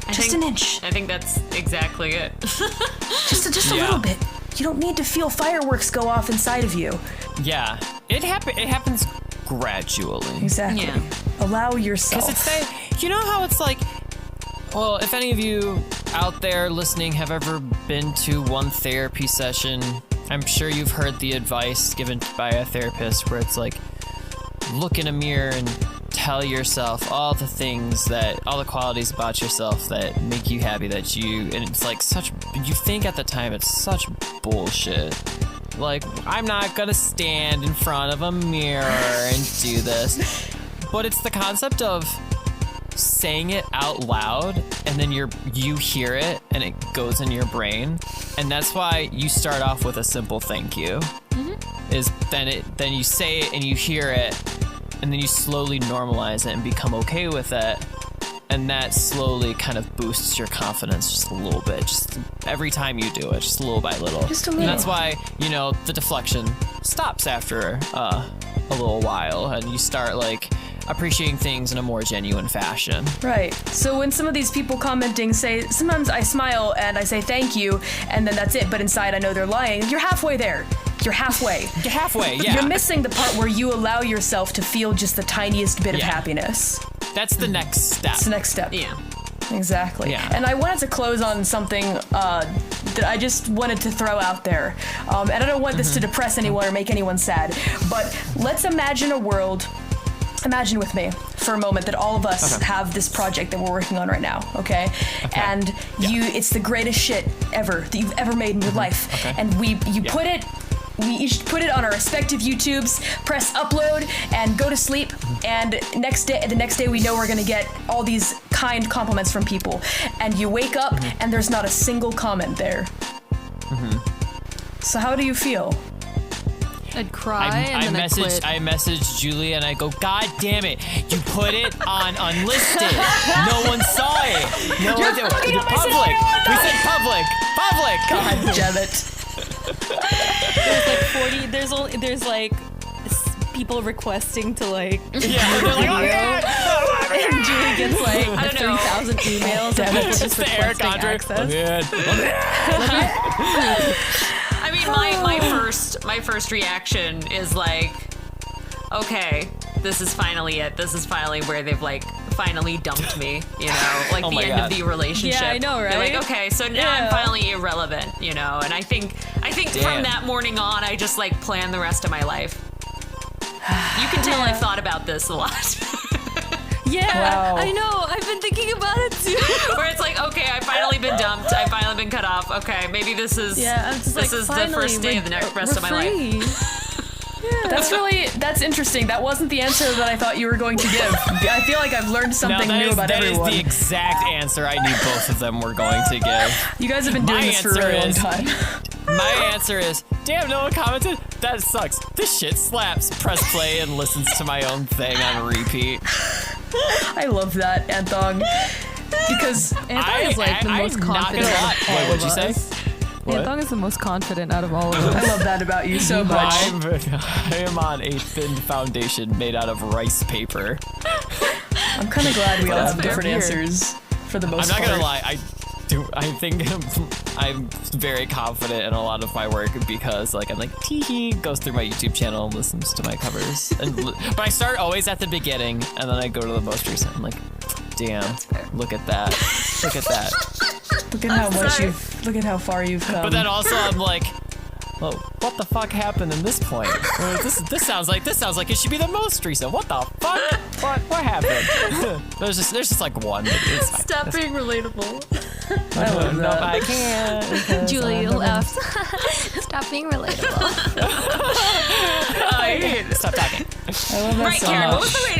[SPEAKER 2] An inch.
[SPEAKER 3] I think that's exactly it.
[SPEAKER 2] Just a little bit. You don't need to feel fireworks go off inside of you.
[SPEAKER 4] Yeah. It happens gradually.
[SPEAKER 2] Exactly.
[SPEAKER 3] Yeah.
[SPEAKER 2] Allow yourself.
[SPEAKER 4] Because you know how it's like, well, if any of you out there listening have ever been to one therapy session, I'm sure you've heard the advice given by a therapist where it's like, look in a mirror and tell yourself all the qualities about yourself that make you happy, and it's like you think at the time it's such bullshit. Like, I'm not gonna stand in front of a mirror and do this. But it's the concept of saying it out loud, and then you hear it and it goes in your brain, and that's why you start off with a simple thank you. Is then you say it and you hear it, and then you slowly normalize it and become okay with it, and that slowly kind of boosts your confidence just a little bit, just every time you do it, just a little by little.
[SPEAKER 2] Just a little.
[SPEAKER 4] And that's why, the deflection stops after a little while, and you start like appreciating things in a more genuine fashion.
[SPEAKER 2] Right. So when some of these people commenting say, sometimes I smile and I say thank you, and then that's it, but inside I know they're lying, you're halfway there. You're halfway.
[SPEAKER 4] You're halfway, yeah.
[SPEAKER 2] You're missing the part where you allow yourself to feel just the tiniest bit of
[SPEAKER 4] Yeah.
[SPEAKER 2] happiness.
[SPEAKER 4] That's the next step.
[SPEAKER 2] It's the next step.
[SPEAKER 3] Yeah.
[SPEAKER 2] Exactly.
[SPEAKER 4] Yeah.
[SPEAKER 2] And I wanted to close on something that I just wanted to throw out there. And I don't want this to depress anyone or make anyone sad, but let's imagine a world. Imagine with me for a moment that all of us have this project that we're working on right now, okay? And it's the greatest shit ever that you've ever made in your life.
[SPEAKER 4] Okay.
[SPEAKER 2] And we each put it on our respective YouTubes, press upload, and go to sleep. And the next day we know we're gonna get all these kind compliments from people. And you wake up and there's not a single comment there. So how do you feel?
[SPEAKER 1] I'd cry and then I'd quit.
[SPEAKER 4] I messaged Julie and I go, God damn it, you put it on unlisted. No one saw it. No one did. Public. We said public. Public.
[SPEAKER 2] God damn it.
[SPEAKER 1] There's like 40. There's like people requesting to like.
[SPEAKER 4] Yeah. They're like, oh, yeah.
[SPEAKER 1] And Julie gets like
[SPEAKER 3] I don't know.
[SPEAKER 1] 3,000 emails.
[SPEAKER 2] Damn
[SPEAKER 1] and
[SPEAKER 2] it.
[SPEAKER 1] people just
[SPEAKER 4] It's the Eric
[SPEAKER 1] requesting
[SPEAKER 4] Andre.
[SPEAKER 1] access.
[SPEAKER 3] I mean, my first reaction is like, okay, this is finally it. This is finally where they've like finally dumped me, like
[SPEAKER 4] Oh
[SPEAKER 3] the
[SPEAKER 4] my
[SPEAKER 3] end
[SPEAKER 4] God.
[SPEAKER 3] of the relationship.
[SPEAKER 1] Yeah, I know,
[SPEAKER 3] They're
[SPEAKER 1] right?
[SPEAKER 3] like, okay, so now I'm finally irrelevant, and I think
[SPEAKER 4] Damn.
[SPEAKER 3] from that morning on, I just like plan the rest of my life. You can tell I've thought about this a lot.
[SPEAKER 1] Yeah,
[SPEAKER 2] Wow.
[SPEAKER 1] I know. I've been thinking about it too.
[SPEAKER 3] Where it's like, okay, I've finally been dumped. I've finally been cut off. Okay, maybe this is
[SPEAKER 1] I'm just
[SPEAKER 3] this is the first day of the rest of my life.
[SPEAKER 2] That's interesting. That wasn't the answer that I thought you were going to give. I feel like I've learned something new about everyone.
[SPEAKER 4] That is the exact answer I knew both of them were going to give.
[SPEAKER 2] You guys have been doing
[SPEAKER 4] My
[SPEAKER 2] this for a
[SPEAKER 4] answer
[SPEAKER 2] really long
[SPEAKER 4] is-
[SPEAKER 2] time.
[SPEAKER 4] My answer is, damn, no one commented? That sucks. This shit slaps. Press play and listens to my own thing on repeat.
[SPEAKER 2] I love that, Anthong. Because
[SPEAKER 1] Anthong is like the most
[SPEAKER 4] I'm not
[SPEAKER 1] confident.
[SPEAKER 4] gonna lie.
[SPEAKER 1] of all
[SPEAKER 4] Wait, what'd you
[SPEAKER 1] of
[SPEAKER 4] say?
[SPEAKER 1] us.
[SPEAKER 4] What?
[SPEAKER 1] Anthong is the most confident out of all of
[SPEAKER 2] I
[SPEAKER 1] us.
[SPEAKER 2] love that about you so much.
[SPEAKER 4] I am on a thin foundation made out of rice paper.
[SPEAKER 2] I'm kind of glad we all
[SPEAKER 4] That's
[SPEAKER 2] have
[SPEAKER 4] fair.
[SPEAKER 2] different answers for the most
[SPEAKER 4] I'm not
[SPEAKER 2] part.
[SPEAKER 4] gonna lie. I think I'm very confident in a lot of my work because I'm like tee goes through my YouTube channel and listens to my covers. But I start always at the beginning and then I go to the most recent. I'm like, damn, look at that. Look at that.
[SPEAKER 2] Look at how far you've come.
[SPEAKER 4] But then also I'm like, well, what the fuck happened in this point? This sounds like it should be the most recent. What the fuck? What happened? there's just like one. It's fine.
[SPEAKER 3] Stop being relatable.
[SPEAKER 2] I love
[SPEAKER 4] No,
[SPEAKER 2] that.
[SPEAKER 4] I can't.
[SPEAKER 1] Julie left. Stop being relatable.
[SPEAKER 4] Stop talking.
[SPEAKER 2] I love that
[SPEAKER 3] Right,
[SPEAKER 2] so
[SPEAKER 3] Karen,
[SPEAKER 2] much.
[SPEAKER 3] what was the right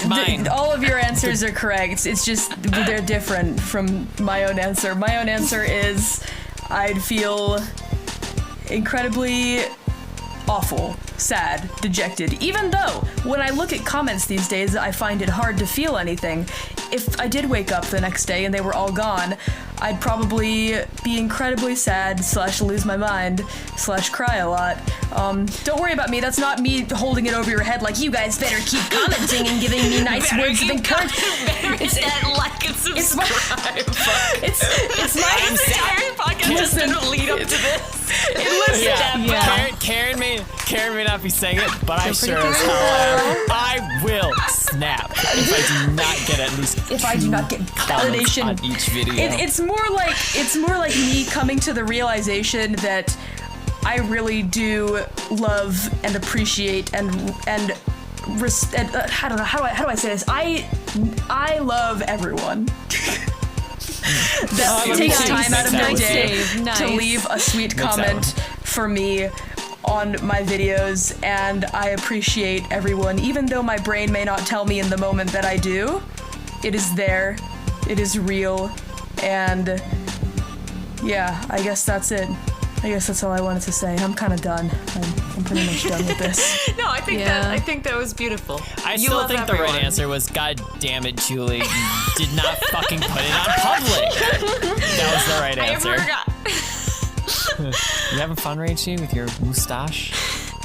[SPEAKER 3] answer?
[SPEAKER 4] Mine.
[SPEAKER 2] All of your answers are correct. It's just they're different from my own answer. My own answer is I'd feel incredibly awful, sad, dejected. Even though, when I look at comments these days, I find it hard to feel anything. If I did wake up the next day and they were all gone, I'd probably be incredibly sad / lose my mind / cry a lot. Don't worry about me. That's not me holding it over your head like, you guys better keep commenting and giving me nice words of encouragement.
[SPEAKER 3] It's that like and subscribe.
[SPEAKER 2] It's my
[SPEAKER 3] entire podcast has been a lead up to this.
[SPEAKER 4] Karen may not be saying it, but I sure as hell am. I will snap if I do not get at least
[SPEAKER 2] if I do not get validation
[SPEAKER 4] on each video.
[SPEAKER 2] It's more like me coming to the realization that I really do love and appreciate and I don't know how do I say this. I love everyone. That takes time out of their day to leave a sweet comment for me on my videos, and I appreciate everyone, even though my brain may not tell me in the moment that I do. It is there, it is real, and yeah, I guess that's it. I guess that's all I wanted to say. I'm kind of done. I'm pretty much done with this.
[SPEAKER 3] No, I think that was beautiful.
[SPEAKER 4] I still think the right answer was, God damn it, Julie, you did not fucking put it on public. That was the right answer.
[SPEAKER 3] I forgot.
[SPEAKER 4] You having fun, Rachie, with your moustache?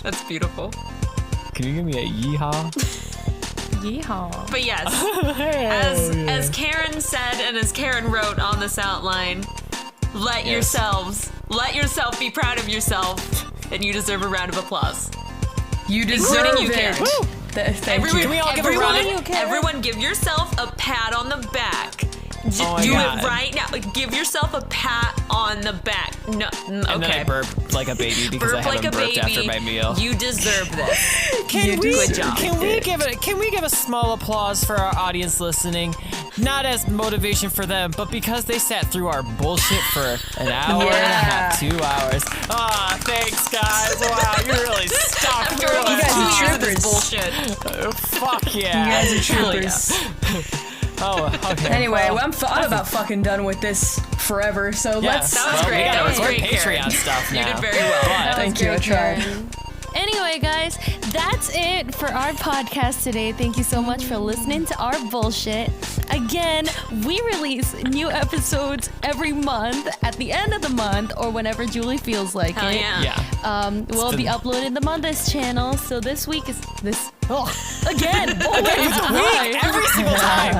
[SPEAKER 3] That's beautiful.
[SPEAKER 4] Can you give me a yeehaw?
[SPEAKER 1] Yeehaw.
[SPEAKER 3] But yes, as Karen said and as Karen wrote on this outline, let yourself be proud of yourself, and you deserve a round of applause.
[SPEAKER 2] You deserve
[SPEAKER 3] you,
[SPEAKER 2] it.
[SPEAKER 3] Karen.
[SPEAKER 2] Thank you.
[SPEAKER 4] Can we all give a round?
[SPEAKER 3] Everyone give yourself a pat on the back. Do it right now. Give yourself a pat on the back. No, okay.
[SPEAKER 4] And then I burp like a baby because I haven't burped after my meal.
[SPEAKER 3] You deserve this.
[SPEAKER 4] Good job. Can we give a small applause for our audience listening? Not as motivation for them, but because they sat through our bullshit for an hour and a half, 2 hours. Aw, thanks guys. Wow, you really stuck through it.
[SPEAKER 2] You guys are troopers.
[SPEAKER 3] Bullshit.
[SPEAKER 4] Fuck yeah.
[SPEAKER 2] You guys are troopers.
[SPEAKER 4] Oh, okay.
[SPEAKER 2] Anyway, I'm about fucking done with this forever, so let's...
[SPEAKER 3] That was great. That was great,
[SPEAKER 4] Patreon
[SPEAKER 3] Karen.
[SPEAKER 4] stuff now.
[SPEAKER 3] You did very well.
[SPEAKER 2] Thank you, I tried.
[SPEAKER 1] Anyway, guys, that's it for our podcast today. Thank you so much for listening to our bullshit. Again, we release new episodes every month at the end of the month or whenever Julie feels like
[SPEAKER 3] Hell
[SPEAKER 1] it.
[SPEAKER 3] yeah.
[SPEAKER 1] We'll be uploading them on this channel. So this week is this. Oh, again.
[SPEAKER 4] Every single time.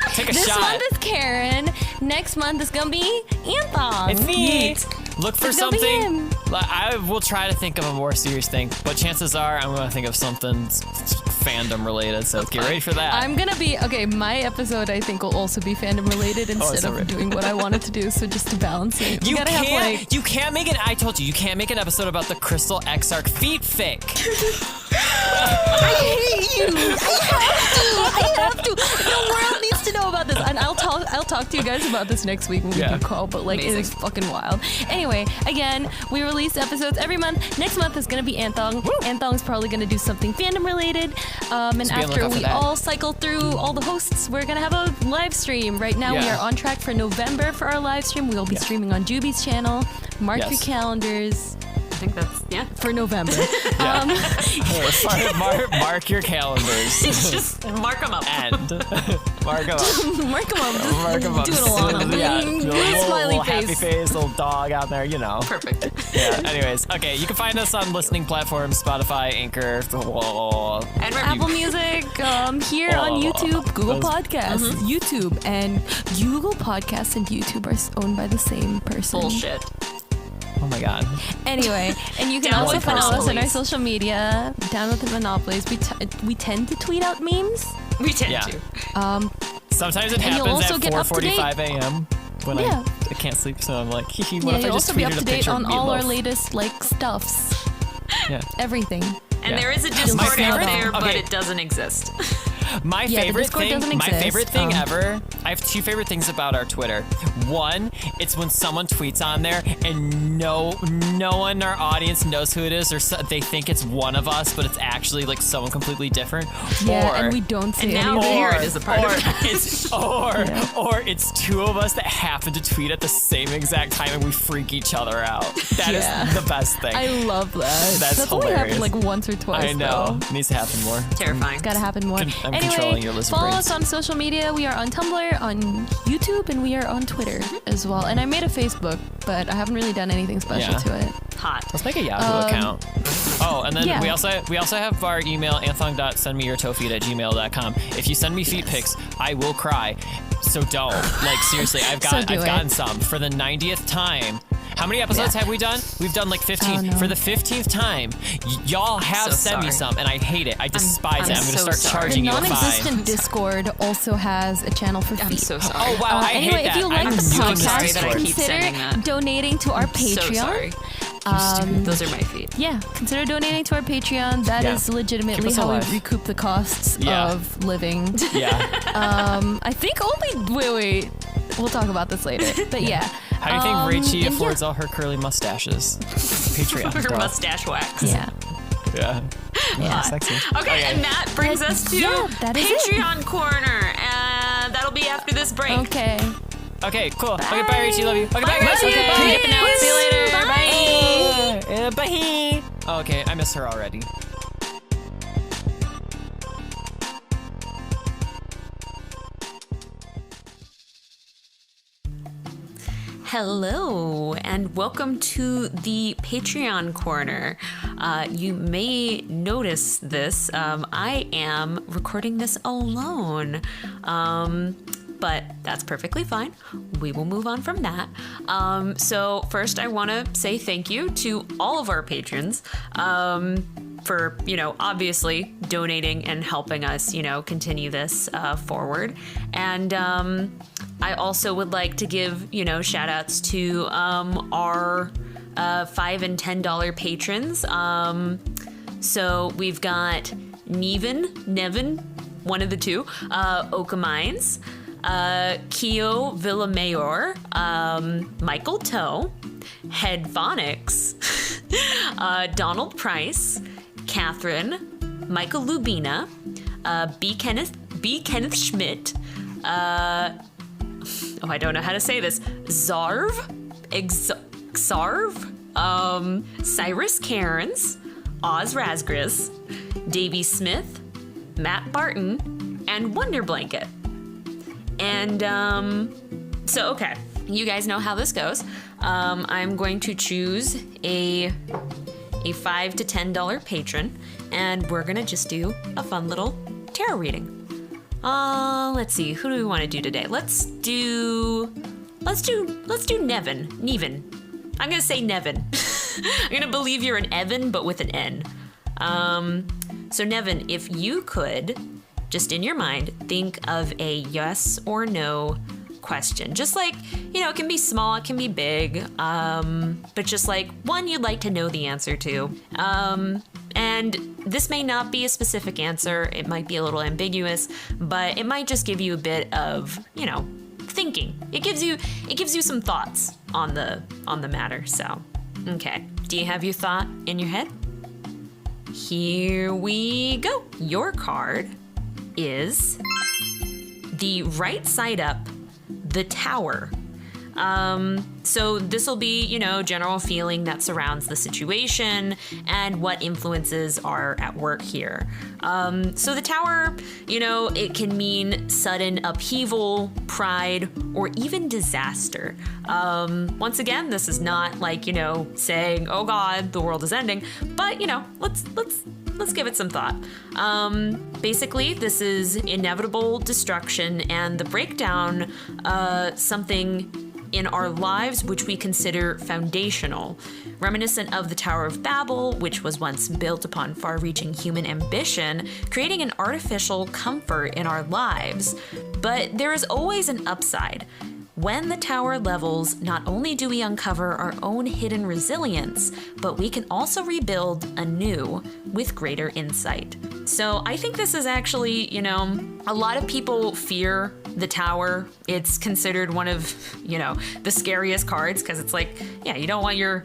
[SPEAKER 4] Take a
[SPEAKER 1] This
[SPEAKER 4] shot.
[SPEAKER 1] month is Karen. Next month is gonna be Anthon.
[SPEAKER 4] It's me. Look for
[SPEAKER 1] It's gonna be
[SPEAKER 4] something.
[SPEAKER 1] him.
[SPEAKER 4] I will try to think of a more serious thing, but chances are I'm going to think of something fandom related. So get ready for that.
[SPEAKER 1] I'm gonna be okay. My episode, I think, will also be fandom related instead of doing what I wanted to do. So just to balance it,
[SPEAKER 4] You
[SPEAKER 1] gotta
[SPEAKER 4] can't.
[SPEAKER 1] have like.
[SPEAKER 4] You can't make it. I told you. You can't make an episode about the Crystal Exarch feet fic.
[SPEAKER 1] I hate you. I have to. The world needs to know about this, and I'll talk to you guys about this next week when we do call. But like, it is fucking wild. Anyway, again, we release episodes every month. Next month is gonna be Anthong. Anthong's probably gonna do something fandom related. And after we all cycle through all the hosts, we're gonna have a live stream. Right now, we are on track for November for our live stream. We will be streaming on Juby's channel. Mark your calendars.
[SPEAKER 3] I think that's,
[SPEAKER 1] For November.
[SPEAKER 4] Mark your calendars.
[SPEAKER 3] Just mark them up.
[SPEAKER 4] And mark them up.
[SPEAKER 1] Mark them up.
[SPEAKER 4] Mark them up.
[SPEAKER 1] Doodle on them.
[SPEAKER 4] Yeah,
[SPEAKER 1] Smiley
[SPEAKER 4] little
[SPEAKER 1] face.
[SPEAKER 4] happy face, little dog out there, you know.
[SPEAKER 3] Perfect.
[SPEAKER 4] Yeah. Anyways, okay, you can find us on listening platforms: Spotify, Anchor,
[SPEAKER 3] And
[SPEAKER 1] Apple Music, here on YouTube, Google Podcasts, YouTube, and Google Podcasts and YouTube are owned by the same person.
[SPEAKER 3] Bullshit.
[SPEAKER 4] Oh my god.
[SPEAKER 1] Anyway, and you can
[SPEAKER 3] Down
[SPEAKER 1] also
[SPEAKER 3] with
[SPEAKER 1] follow us on our
[SPEAKER 3] Monopolies.
[SPEAKER 1] social media. Down with the Monopolies. We tend to tweet out memes.
[SPEAKER 3] We tend to.
[SPEAKER 4] Sometimes it
[SPEAKER 1] And you'll
[SPEAKER 4] happens
[SPEAKER 1] also
[SPEAKER 4] at
[SPEAKER 1] get up to date.
[SPEAKER 4] 4:45 a.m. when I can't sleep, so I'm like, what if I
[SPEAKER 1] You'll
[SPEAKER 4] just
[SPEAKER 1] also be
[SPEAKER 4] tweeted
[SPEAKER 1] up to
[SPEAKER 4] a
[SPEAKER 1] date
[SPEAKER 4] picture
[SPEAKER 1] on
[SPEAKER 4] of
[SPEAKER 1] all our
[SPEAKER 4] Meatloaf?
[SPEAKER 1] latest stuffs.
[SPEAKER 4] Yeah.
[SPEAKER 1] Everything.
[SPEAKER 3] And
[SPEAKER 4] Yeah.
[SPEAKER 3] there is a
[SPEAKER 1] My
[SPEAKER 3] Discord
[SPEAKER 1] favorite
[SPEAKER 3] out
[SPEAKER 1] thing-
[SPEAKER 3] there, but
[SPEAKER 4] okay.
[SPEAKER 3] it doesn't exist.
[SPEAKER 4] My
[SPEAKER 1] Yeah, the
[SPEAKER 4] favorite
[SPEAKER 1] Discord
[SPEAKER 4] thing,
[SPEAKER 1] doesn't
[SPEAKER 4] my
[SPEAKER 1] exist.
[SPEAKER 4] favorite thing ever. I have two favorite things about our Twitter. One, it's when someone tweets on there and no one in our audience knows who it is, or they think it's one of us, but it's actually like someone completely different.
[SPEAKER 1] Yeah,
[SPEAKER 4] or,
[SPEAKER 1] and we don't say
[SPEAKER 3] And now
[SPEAKER 1] anything.
[SPEAKER 3] Jared is a part of that.
[SPEAKER 4] Or it's two of us that happen to tweet at the same exact time and we freak each other out. That
[SPEAKER 1] Yeah.
[SPEAKER 4] is the best thing.
[SPEAKER 1] I love that.
[SPEAKER 4] That's
[SPEAKER 1] only happened
[SPEAKER 4] hilarious.
[SPEAKER 1] like once or twice.
[SPEAKER 4] I know.
[SPEAKER 1] Though.
[SPEAKER 4] It needs to happen more.
[SPEAKER 3] Terrifying.
[SPEAKER 1] It's gotta happen more.
[SPEAKER 4] I'm
[SPEAKER 1] anyway,
[SPEAKER 4] controlling your lizard
[SPEAKER 1] follow
[SPEAKER 4] brains.
[SPEAKER 1] us on social media. We are on Tumblr, on YouTube, and we are on Twitter as well. And I made a Facebook, but I haven't really done anything special
[SPEAKER 4] Yeah.
[SPEAKER 1] to it.
[SPEAKER 3] Hot.
[SPEAKER 4] Let's make a Yahoo account. Oh, and then
[SPEAKER 1] yeah.
[SPEAKER 4] we also have our email, anthong.sendmeyourtoefeed@gmail.com. If you send me feet pics, I will cry. So don't. Like seriously, I've
[SPEAKER 1] do it.
[SPEAKER 4] gotten some for the 90th time. How many episodes have we done? We've done like 15.
[SPEAKER 1] no.
[SPEAKER 4] For the 15th time, y'all have
[SPEAKER 3] So
[SPEAKER 4] sent me
[SPEAKER 3] sorry.
[SPEAKER 4] some, and I hate it. I despise it. I'm
[SPEAKER 3] so
[SPEAKER 4] gonna start
[SPEAKER 3] sorry.
[SPEAKER 4] charging
[SPEAKER 1] The
[SPEAKER 4] you a fine.
[SPEAKER 1] non-existent Discord also has a channel for feet.
[SPEAKER 3] I'm so sorry.
[SPEAKER 4] Oh wow, I
[SPEAKER 1] anyway,
[SPEAKER 4] hate that.
[SPEAKER 1] if you like
[SPEAKER 4] I'm
[SPEAKER 1] the
[SPEAKER 4] new in this
[SPEAKER 3] sorry
[SPEAKER 1] podcast,
[SPEAKER 3] that I
[SPEAKER 4] Discord.
[SPEAKER 3] keep sending
[SPEAKER 1] consider
[SPEAKER 3] that.
[SPEAKER 1] donating to our Patreon.
[SPEAKER 3] So sorry. Those are my feet.
[SPEAKER 1] Yeah, consider donating to our Patreon. That is
[SPEAKER 4] Yeah.
[SPEAKER 1] legitimately
[SPEAKER 4] Keep us
[SPEAKER 1] how we
[SPEAKER 4] alive.
[SPEAKER 1] recoup the costs
[SPEAKER 4] Yeah.
[SPEAKER 1] of living.
[SPEAKER 4] Yeah.
[SPEAKER 1] I think only wait. We'll talk about this later. But yeah.
[SPEAKER 4] How do you think Rachie
[SPEAKER 1] and
[SPEAKER 4] affords all her curly mustaches? Patreon.
[SPEAKER 3] Her
[SPEAKER 4] bro.
[SPEAKER 3] mustache wax.
[SPEAKER 1] Yeah.
[SPEAKER 4] Yeah.
[SPEAKER 1] Yeah.
[SPEAKER 4] Sexy.
[SPEAKER 3] Okay, and that brings us to
[SPEAKER 1] Yeah, that is it.
[SPEAKER 3] Patreon Corner. That'll be after this break.
[SPEAKER 1] Okay.
[SPEAKER 4] Okay, cool. Okay, bye, Rachie. Love you. Okay, bye, guys.
[SPEAKER 3] Okay,
[SPEAKER 4] Okay, bye.
[SPEAKER 3] dipping out. See you later. Bye.
[SPEAKER 4] Bye. Oh, okay, I miss her already.
[SPEAKER 3] Hello, and welcome to the Patreon Corner. You may notice this. I am recording this alone. But that's perfectly fine. We will move on from that. So first I want to say thank you to all of our patrons for, obviously donating and helping us, continue this forward. And I also would like to give, shout outs to our $5 and $10 patrons. So we've got Nevin, one of the two, Oka Mines, Keo Villamayor, Michael Toe, Head Phonics, Donald Price, Catherine, Michael Lubina, B. Kenneth Schmidt, I don't know how to say this, Xarv, Cyrus Cairns, Oz Rasgris, Davey Smith, Matt Barton, and Wonder Blanket. And so okay, you guys know how this goes. I'm going to choose a $5 to $10 patron, and we're gonna just do a fun little tarot reading. Let's see, who do we want to do today? Let's do Nevin. I'm gonna say Nevin. I'm gonna believe you're an Evan, but with an N. So Nevin, if you could, just in your mind, think of a yes or no question. Just like, it can be small, it can be big, but just like one you'd like to know the answer to. And this may not be a specific answer. It might be a little ambiguous, but it might just give you a bit of, thinking. It gives you some thoughts on the matter. So, okay. Do you have your thought in your head? Here we go. Your card is the right side up, the Tower. So this will be, general feeling that surrounds the situation and what influences are at work here. So the Tower, it can mean sudden upheaval, pride, or even disaster. Once again, this is not like, saying, oh God, the world is ending, but, let's give it some thought. Basically, this is inevitable destruction and the breakdown, something in our lives which we consider foundational, reminiscent of the Tower of Babel, which was once built upon far-reaching human ambition, creating an artificial comfort in our lives. But there is always an upside. When the tower levels, not only do we uncover our own hidden resilience, but we can also rebuild anew with greater insight. So I think this is actually, a lot of people fear the tower. It's considered one of, the scariest cards because it's like, yeah, you don't want your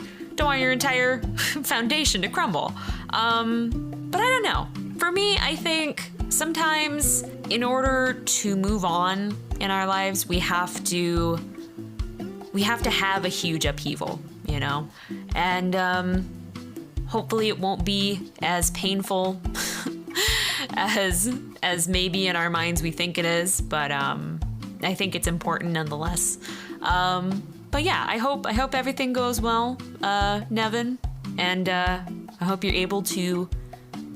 [SPEAKER 3] entire foundation to crumble. But I don't know. For me, I think sometimes in order to move on in our lives, we have to have a huge upheaval, and hopefully it won't be as painful as maybe in our minds we think it is, but I think it's important nonetheless. But yeah, I hope everything goes well, Nevin, and I hope you're able to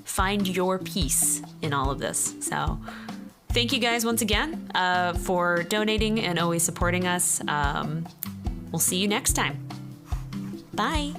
[SPEAKER 3] find your peace in all of this. So thank you guys once again for donating and always supporting us. We'll see you next time. Bye.